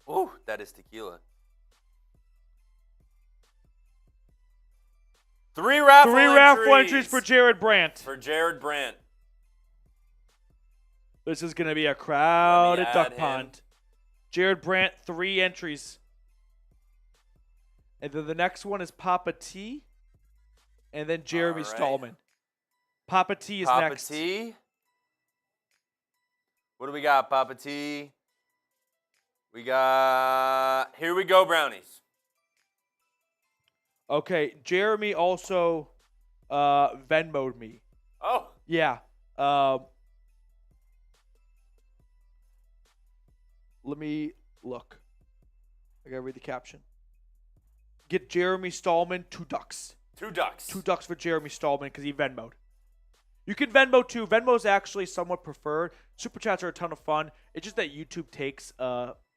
Ooh, that is tequila. 3 raffle entries for Jared Brandt. This is going to be a crowded duck pond. Jared Brandt, 3 entries. And then the next one is Papa T. And then Jeremy Stallman. Papa T is next. Papa T. What do we got, Papa T? We got... Here we go, Brownies. Okay, Jeremy also Venmo'd me. Oh. Yeah. Let me look. I gotta read the caption. Get Jeremy Stallman 2 ducks. 2 ducks. 2 ducks for Jeremy Stallman because he Venmo'd. You can Venmo too. Venmo's actually somewhat preferred. Super chats are a ton of fun. It's just that YouTube takes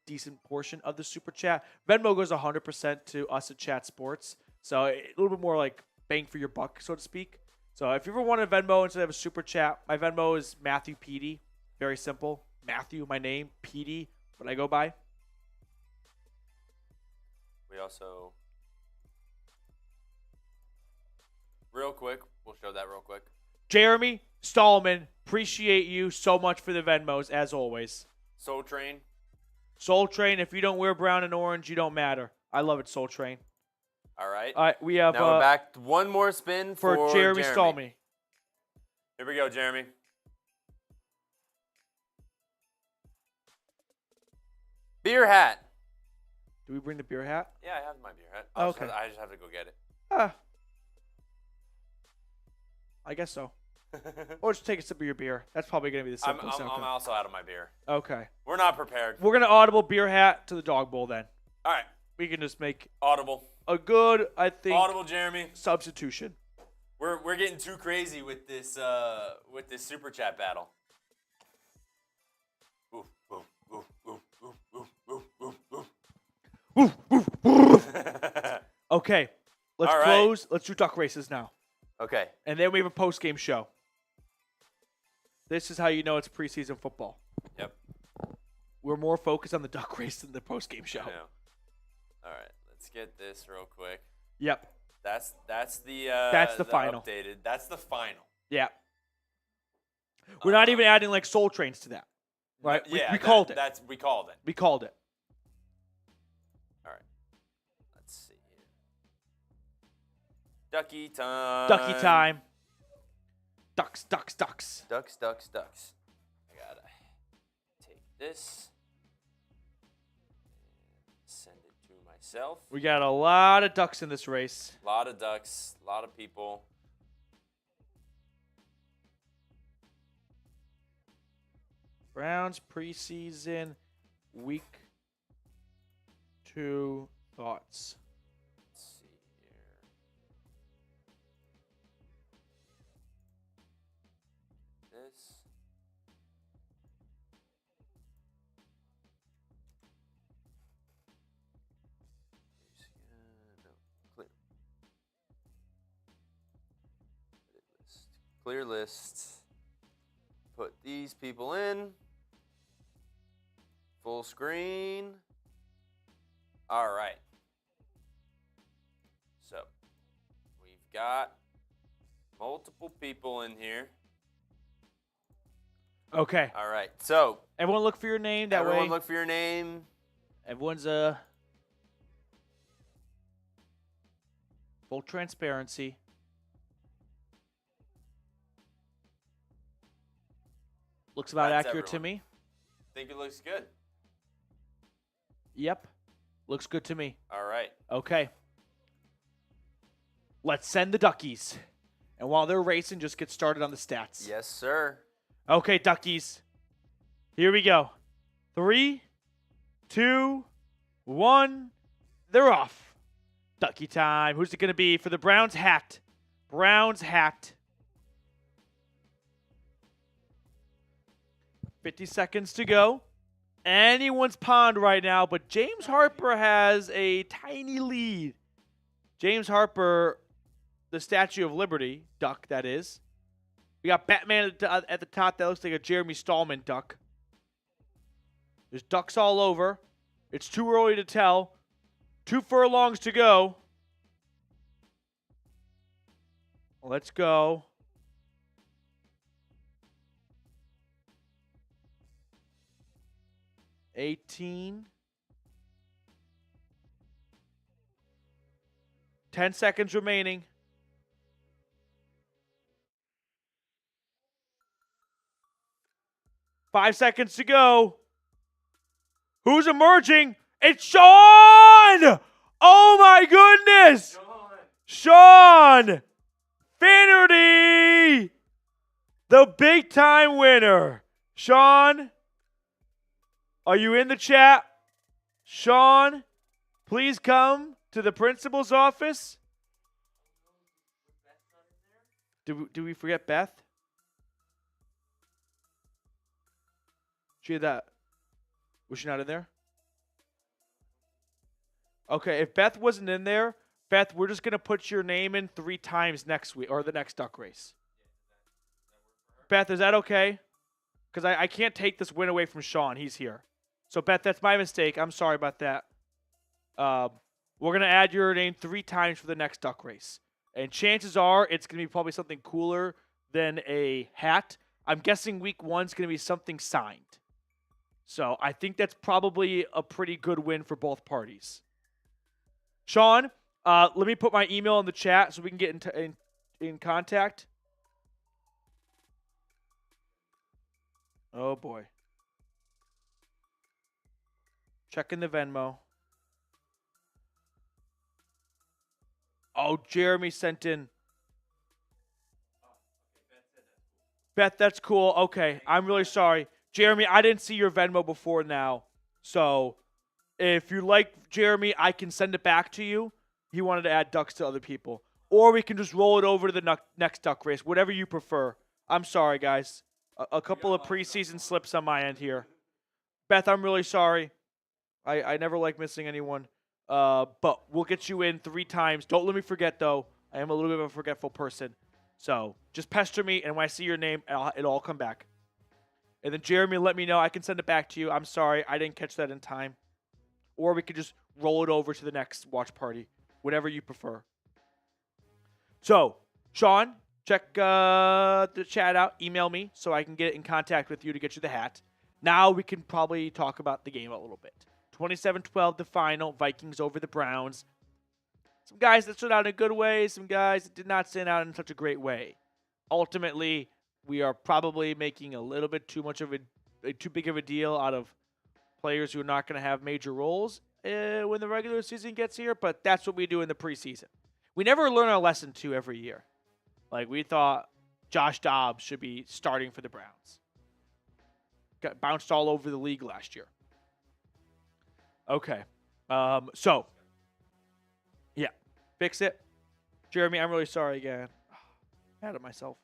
decent portion of the super chat. Venmo goes 100% to us at Chat Sports. So a little bit more like bang for your buck, so to speak. So if you ever want a Venmo instead of a super chat, my Venmo is Matthew Petey. Very simple. Matthew, my name. Petey, what I go by. We also, real quick, we'll show that real quick. Jeremy Stallman, appreciate you so much for the Venmos, as always. Soul Train. Soul Train, if you don't wear brown and orange, you don't matter. I love it, Soul Train. All right. All right, we have Now we're back to one more spin for Jeremy Stallman. Here we go, Jeremy. Beer hat. Do we bring the beer hat? Yeah, I have my beer hat. Okay. I just have to go get it. I guess so. Or just take a sip of your beer. That's probably going to be the I'm simplest outcome. also out of my beer. Okay. We're not prepared. We're going to audible beer hat to the dog bowl then. All right. We can just make Audible. a good, I think, Audible, Jeremy. substitution. We're getting too crazy with this super chat battle. Oof, oof, oof, oof, oof, oof, oof, oof, oof. Okay. Let's All right. close. Let's do duck races now. Okay. And then we have a post-game show. This is how you know it's preseason football. Yep. We're more focused on the duck race than the post-game show. I know. All right. Let's get this real quick. Yep. That's the final. Updated. That's the final. Yeah. We're not even adding like soul trains to that. Right? We called it. We called it. We called it. All right. Let's see here. Ducky time. Ducky time. Ducks, ducks, ducks. Ducks, ducks, ducks. I gotta take this. Send it to myself. We got a lot of ducks in this race. A lot of ducks. A lot of people. Browns preseason week 2 thoughts. Let's see here. This. No, clear. Clear list. Put these people in. Full screen. All right. So, we've got multiple people in here. Okay. All right. So, Everyone look for your name. That everyone way look for your name. everyone's full transparency. Looks about That's accurate to everyone. me. Think it looks good. Yep. Looks good to me. All right. Okay. Let's send the duckies. And while they're racing, just get started on the stats. Yes, sir. Okay, duckies. Here we go. 3, 2, 1. They're off. Ducky time. Who's it going to be for the Browns hat? Browns hat. 50 seconds to go. Anyone's pond right now, but James Harper has a tiny lead. James Harper, the Statue of Liberty, duck, that is. We got Batman at the top. That looks like a Jeremy Stallman duck. There's ducks all over. It's too early to tell. 2 furlongs to go. Let's go. $18. 10 seconds remaining. 5 seconds to go. Who's emerging? It's Sean! Oh my goodness! Sean Finnerty! The big time winner. Sean, are you in the chat? Sean, please come to the principal's office. Did we forget Beth? She had that. Was she not in there? Okay, if Beth wasn't in there, Beth, we're just going to put your name in 3 times next week or the next duck race. Beth, is that okay? Because I can't take this win away from Sean. He's here. So, Beth, that's my mistake. I'm sorry about that. We're going to add your name 3 times for the next duck race. And chances are it's going to be probably something cooler than a hat. I'm guessing week 1's going to be something signed. So I think that's probably a pretty good win for both parties. Sean, let me put my email in the chat so we can get in contact. Oh, boy. Checking the Venmo. Oh, Jeremy sent in. Beth, that's cool. Okay, I'm really sorry. Jeremy, I didn't see your Venmo before now. So if you like Jeremy, I can send it back to you. He wanted to add ducks to other people. Or we can just roll it over to the next duck race, whatever you prefer. I'm sorry, guys. A couple of preseason slips on my end here. Beth, I'm really sorry. I never like missing anyone. But we'll get you in 3 times. Don't let me forget, though. I am a little bit of a forgetful person. So just pester me, and when I see your name, it'll all come back. And then Jeremy, let me know. I can send it back to you. I'm sorry. I didn't catch that in time. Or we could just roll it over to the next watch party. Whatever you prefer. So, Sean, check the chat out. Email me so I can get in contact with you to get you the hat. Now we can probably talk about the game a little bit. 27-12 the final. Vikings over the Browns. Some guys that stood out in a good way. Some guys that did not stand out in such a great way. Ultimately, we are probably making a little bit too big of a deal out of players who are not going to have major roles when the regular season gets here, but that's what we do in the preseason. We never learn our lesson too every year. Like, we thought Josh Dobbs should be starting for the Browns. Got bounced all over the league last year. Okay. So, yeah. Fix it. Jeremy, I'm really sorry again. Mad at myself.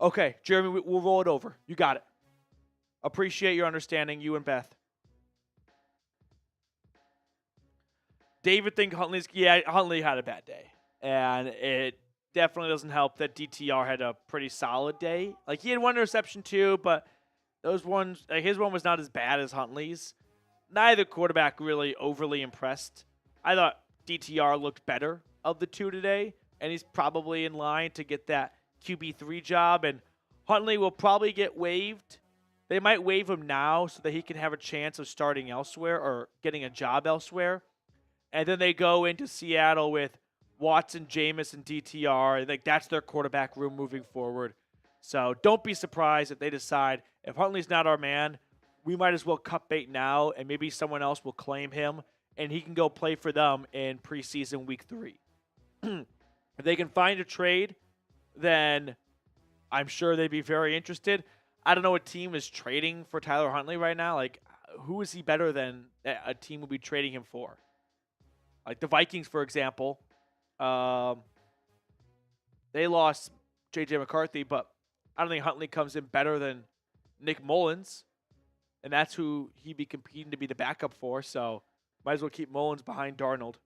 Okay, Jeremy, we'll roll it over. You got it. Appreciate your understanding, you and Beth. David thinks Huntley had a bad day. And it definitely doesn't help that DTR had a pretty solid day. Like, he had 1 interception too, but those ones, his one was not as bad as Huntley's. Neither quarterback really overly impressed. I thought DTR looked better of the 2 today, and he's probably in line to get that QB3 job, and Huntley will probably get waived. They might waive him now so that he can have a chance of starting elsewhere or getting a job elsewhere. And then they go into Seattle with Watson, Jameis, and DTR, and that's their quarterback room moving forward. So don't be surprised if they decide, if Huntley's not our man, we might as well cut bait now, and maybe someone else will claim him, and he can go play for them in preseason week 3. If they can find a trade, then I'm sure they'd be very interested. I don't know what team is trading for Tyler Huntley right now. Like, who is he better than a team would be trading him for? Like the Vikings, for example. They lost J.J. McCarthy, but I don't think Huntley comes in better than Nick Mullins. And that's who he'd be competing to be the backup for. So might as well keep Mullins behind Darnold.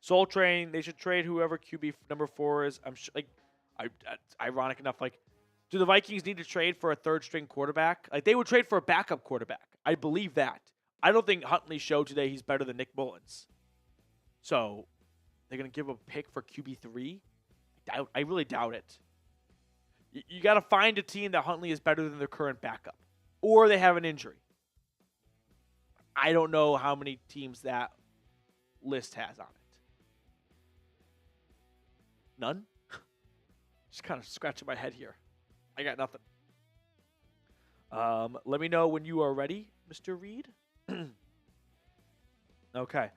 Soul Train, they should trade whoever QB number 4 is. I'm sure, ironic enough, do the Vikings need to trade for a third-string quarterback? Like, they would trade for a backup quarterback. I believe that. I don't think Huntley showed today he's better than Nick Mullins. So, they're going to give a pick for QB3? I really doubt it. You got to find a team that Huntley is better than their current backup. Or they have an injury. I don't know how many teams that list has on it. None? Just kind of scratching my head here. I got nothing. Let me know when you are ready, Mr. Reed. Okay.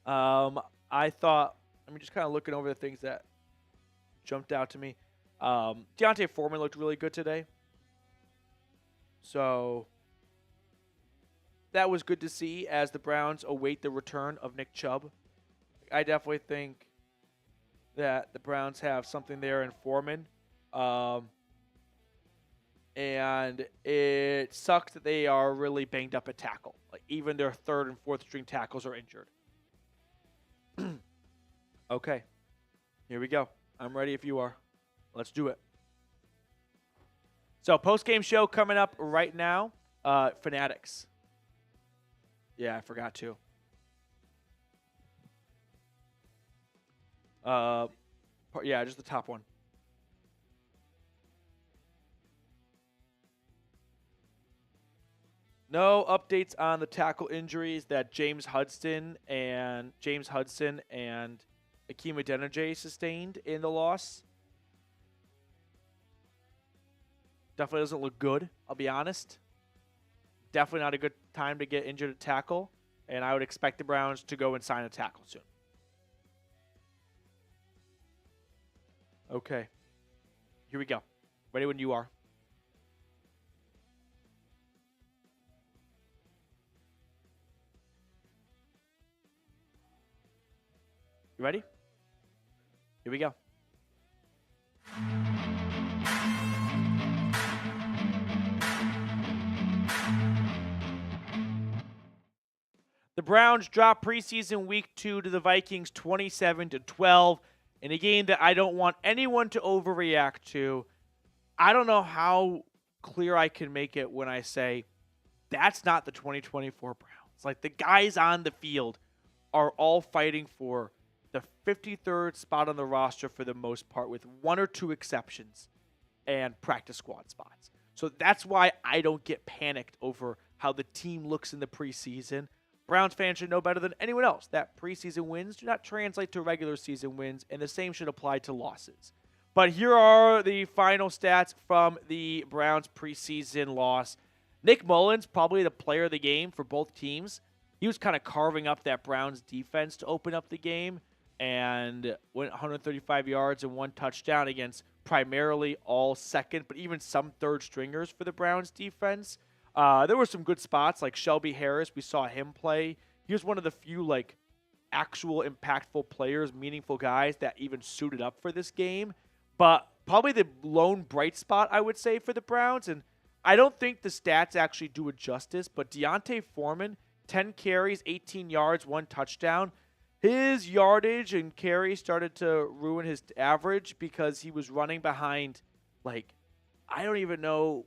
I thought, just kind of looking over the things that jumped out to me. Deontay Foreman looked really good today. So that was good to see as the Browns await the return of Nick Chubb. I definitely think that the Browns have something there in Foreman. And and it sucks that they are really banged up at tackle. Like even their third and fourth string tackles are injured. Okay, here we go. I'm ready if you are. Let's do it. So post-game show coming up right now. Fanatics. Yeah, I forgot to. Yeah, just the top one. No updates on the tackle injuries that James Hudson and Akeem Adeniji sustained in the loss. Definitely doesn't look good, I'll be honest. Definitely not a good time to get injured at tackle, and I would expect the Browns to go and sign a tackle soon. Okay. Here we go. Ready when you are. You ready? Here we go. The Browns drop preseason week 2 to the Vikings 27-12 in a game that I don't want anyone to overreact to. I don't know how clear I can make it when I say that's not the 2024 Browns. Like the guys on the field are all fighting for the 53rd spot on the roster for the most part, with one or two exceptions and practice squad spots. So that's why I don't get panicked over how the team looks in the preseason. Browns fans should know better than anyone else that preseason wins do not translate to regular season wins, and the same should apply to losses. But here are the final stats from the Browns preseason loss. Nick Mullins, probably the player of the game for both teams. He was kind of carving up that Browns defense to open up the game and went 135 yards and 1 touchdown against primarily all second, but even some third stringers for the Browns defense. There were some good spots, like Shelby Harris. We saw him play. He was one of the few actual impactful players, meaningful guys that even suited up for this game. But probably the lone bright spot, I would say, for the Browns, and I don't think the stats actually do it justice, but Deontay Foreman, 10 carries, 18 yards, 1 touchdown. His yardage and carry started to ruin his average because he was running behind, I don't even know,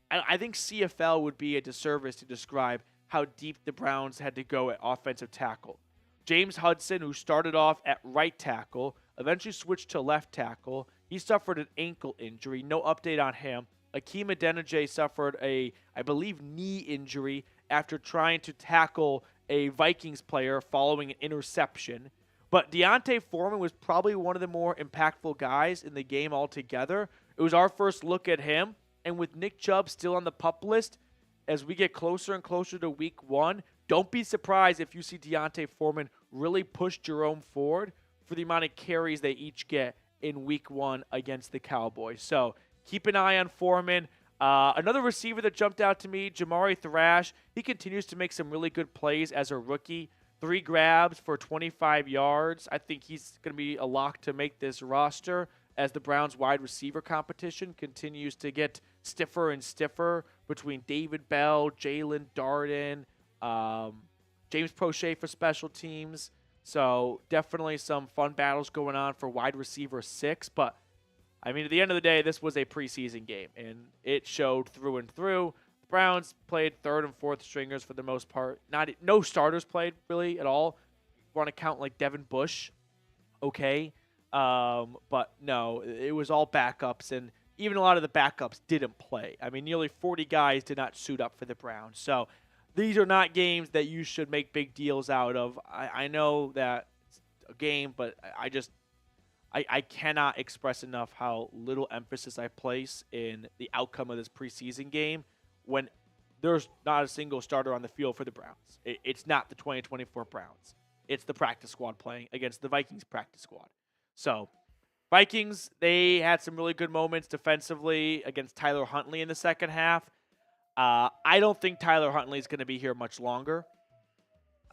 I think CFL would be a disservice to describe how deep the Browns had to go at offensive tackle. James Hudson, who started off at right tackle, eventually switched to left tackle. He suffered an ankle injury. No update on him. Akeem Adeniji suffered I believe, knee injury after trying to tackle a Vikings player following an interception. But Deontay Foreman was probably one of the more impactful guys in the game altogether. It was our first look at him. And with Nick Chubb still on the PUP list, as we get closer and closer to week 1, don't be surprised if you see Deontay Foreman really push Jerome Ford for the amount of carries they each get in week 1 against the Cowboys. So keep an eye on Foreman. Another receiver that jumped out to me, Jamari Thrash. He continues to make some really good plays as a rookie. 3 grabs for 25 yards. I think he's going to be a lock to make this roster as the Browns wide receiver competition continues to get stiffer and stiffer between David Bell, Jalen Darden, James Prochet for special teams. So definitely some fun battles going on for wide receiver 6. But, I mean, at the end of the day, this was a preseason game, and it showed through and through. The Browns played third and fourth stringers for the most part. No starters played really at all. You want to count Devin Bush, okay. But no, it was all backups, and even a lot of the backups didn't play. I mean, nearly 40 guys did not suit up for the Browns. So these are not games that you should make big deals out of. I know that it's a game, but I cannot express enough how little emphasis I place in the outcome of this preseason game when there's not a single starter on the field for the Browns. It's not the 2024 Browns. It's the practice squad playing against the Vikings practice squad. So, Vikings, they had some really good moments defensively against Tyler Huntley in the second half. I don't think Tyler Huntley is going to be here much longer.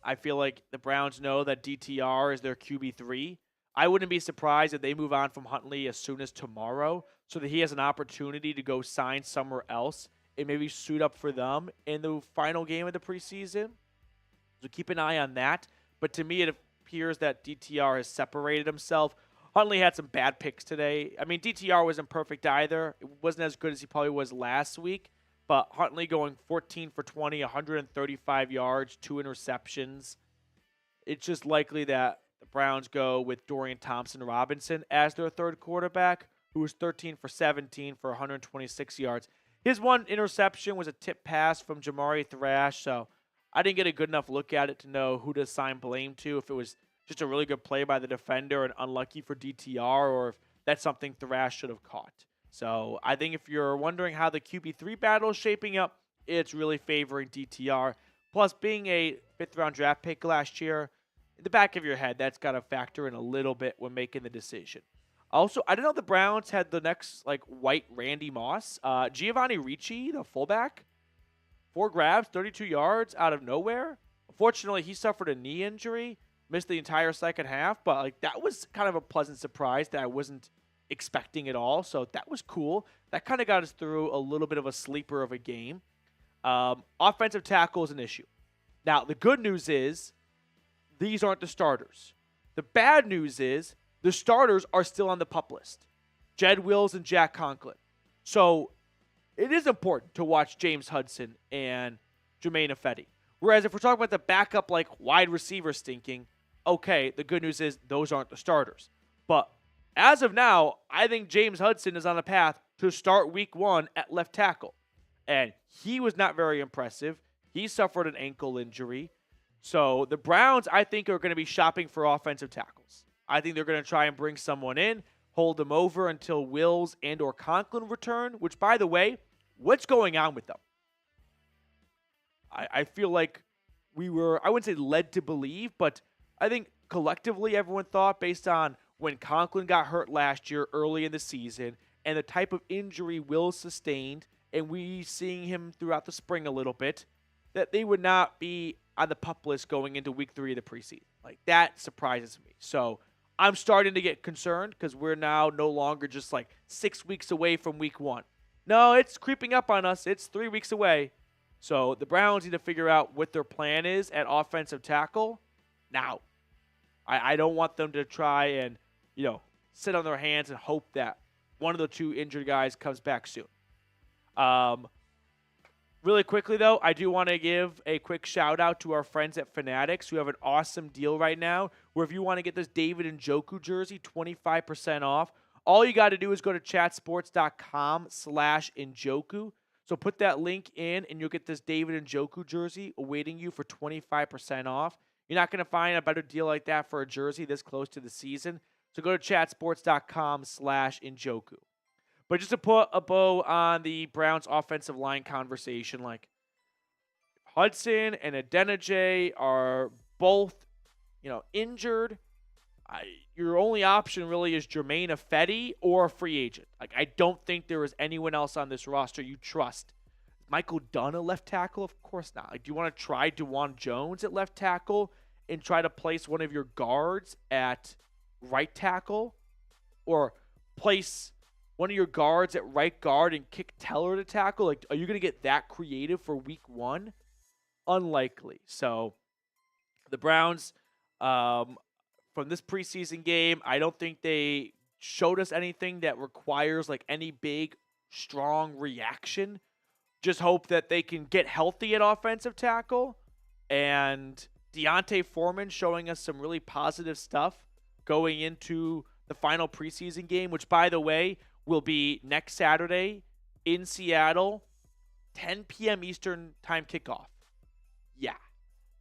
I feel like the Browns know that DTR is their QB3. I wouldn't be surprised if they move on from Huntley as soon as tomorrow so that he has an opportunity to go sign somewhere else and maybe suit up for them in the final game of the preseason. So keep an eye on that. But to me, it appears that DTR has separated himself. Huntley had some bad picks today. I mean, DTR wasn't perfect either. It wasn't as good as he probably was last week. But Huntley going 14 for 20, 135 yards, 2 interceptions. It's just likely that the Browns go with Dorian Thompson-Robinson as their third quarterback, who was 13 for 17 for 126 yards. His one interception was a tip pass from Jamari Thrash, so I didn't get a good enough look at it to know who to assign blame to, if it was just a really good play by the defender and unlucky for DTR, or if that's something Thrash should have caught. So I think if you're wondering how the QB3 battle is shaping up, it's really favoring DTR. Plus, being a fifth-round draft pick last year, in the back of your head, that's got to factor in a little bit when making the decision. Also, I didn't know the Browns had the next, white Randy Moss. Giovanni Ricci, the fullback, 4 grabs, 32 yards out of nowhere. Unfortunately, he suffered a knee injury, missed the entire second half, but that was kind of a pleasant surprise that I wasn't expecting at all. So that was cool. That kind of got us through a little bit of a sleeper of a game. Offensive tackle is an issue. Now, the good news is these aren't the starters. The bad news is the starters are still on the PUP list. Jed Wills and Jack Conklin. So it is important to watch James Hudson and Jermaine Ifedi. Whereas if we're talking about the backup wide receiver stinking, okay, the good news is those aren't the starters. But as of now, I think James Hudson is on a path to start week 1 at left tackle. And he was not very impressive. He suffered an ankle injury. So the Browns, I think, are going to be shopping for offensive tackles. I think they're going to try and bring someone in, hold them over until Wills and or Conklin return, which, by the way, what's going on with them? I feel like we were, I wouldn't say led to believe, but I think collectively everyone thought, based on when Conklin got hurt last year early in the season and the type of injury Wills sustained, and we seeing him throughout the spring a little bit, that they would not be on the PUP list going into week 3 of the preseason. That surprises me. So I'm starting to get concerned because we're now no longer just 6 weeks away from week 1. No, it's creeping up on us. It's 3 weeks away. So the Browns need to figure out what their plan is at offensive tackle now. I don't want them to try and, sit on their hands and hope that one of the 2 injured guys comes back soon. Really quickly, though, I do want to give a quick shout-out to our friends at Fanatics who have an awesome deal right now where if you want to get this David Njoku jersey, 25% off, all you got to do is go to chatsports.com/Njoku. So put that link in, and you'll get this David Njoku jersey awaiting you for 25% off. You're not going to find a better deal like that for a jersey this close to the season. So go to chatsports.com/Njoku. But just to put a bow on the Browns offensive line conversation, Hudson and Adeniji are both, injured. Your only option really is Jermaine Ifedi or a free agent. I don't think there is anyone else on this roster you trust. Michael Dunn a left tackle? Of course not. Do you want to try DeJuan Jones at left tackle and try to place one of your guards at right tackle? Or place one of your guards at right guard and kick Teller to tackle? Are you going to get that creative for week 1? Unlikely. So the Browns, from this preseason game, I don't think they showed us anything that requires any big, strong reaction. Just hope that they can get healthy at offensive tackle. And Deontay Foreman showing us some really positive stuff going into the final preseason game, which, by the way, will be next Saturday in Seattle, 10 p.m. Eastern time kickoff. Yeah,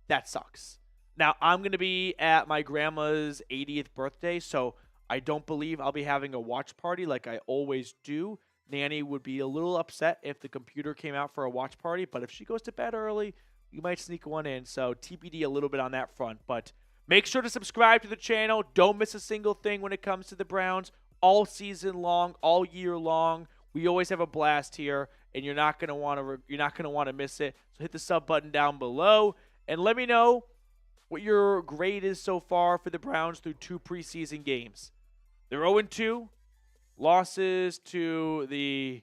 that sucks. Now, I'm going to be at my grandma's 80th birthday, so I don't believe I'll be having a watch party like I always do. Nanny would be a little upset if the computer came out for a watch party, but if she goes to bed early, you might sneak one in. So TBD a little bit on that front. But make sure to subscribe to the channel. Don't miss a single thing when it comes to the Browns. All season long, all year long. We always have a blast here, and you're not going to want to miss it. So hit the sub button down below and let me know what your grade is so far for the Browns through 2 preseason games. They're 0-2. Losses to I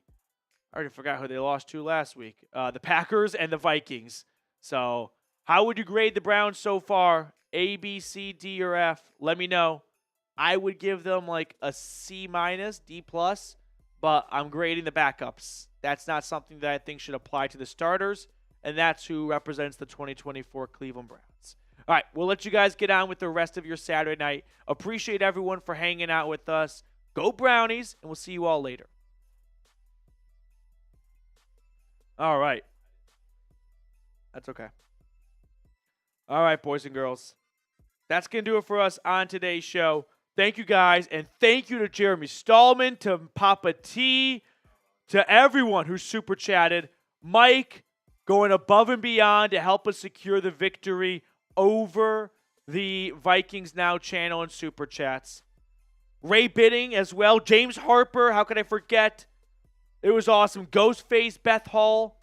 already forgot who they lost to last week. The Packers and the Vikings. So how would you grade the Browns so far? A, B, C, D, or F? Let me know. I would give them like a C-, D+, but I'm grading the backups. That's not something that I think should apply to the starters, and that's who represents the 2024 Cleveland Browns. All right, we'll let you guys get on with the rest of your Saturday night. Appreciate everyone for hanging out with us. Go Brownies, and we'll see you all later. All right. That's okay. All right, boys and girls. That's going to do it for us on today's show. Thank you, guys, and thank you to Jeremy Stallman, to Papa T, to everyone who super chatted. Mike going above and beyond to help us secure the victory over the Vikings Now channel and super chats. Ray Bidding as well. James Harper, how could I forget? It was awesome. Ghostface, Beth Hall.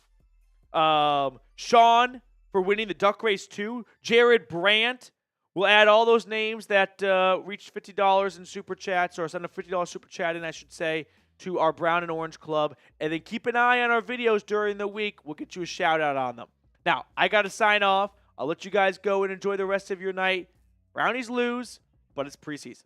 Sean for winning the Duck Race 2. Jared Brandt. We'll add all those names that reached $50 in super chats, or send a $50 super chat in, I should say, to our Brown and Orange Club. And then keep an eye on our videos during the week. We'll get you a shout out on them. Now, I got to sign off. I'll let you guys go and enjoy the rest of your night. Brownies lose, but it's preseason.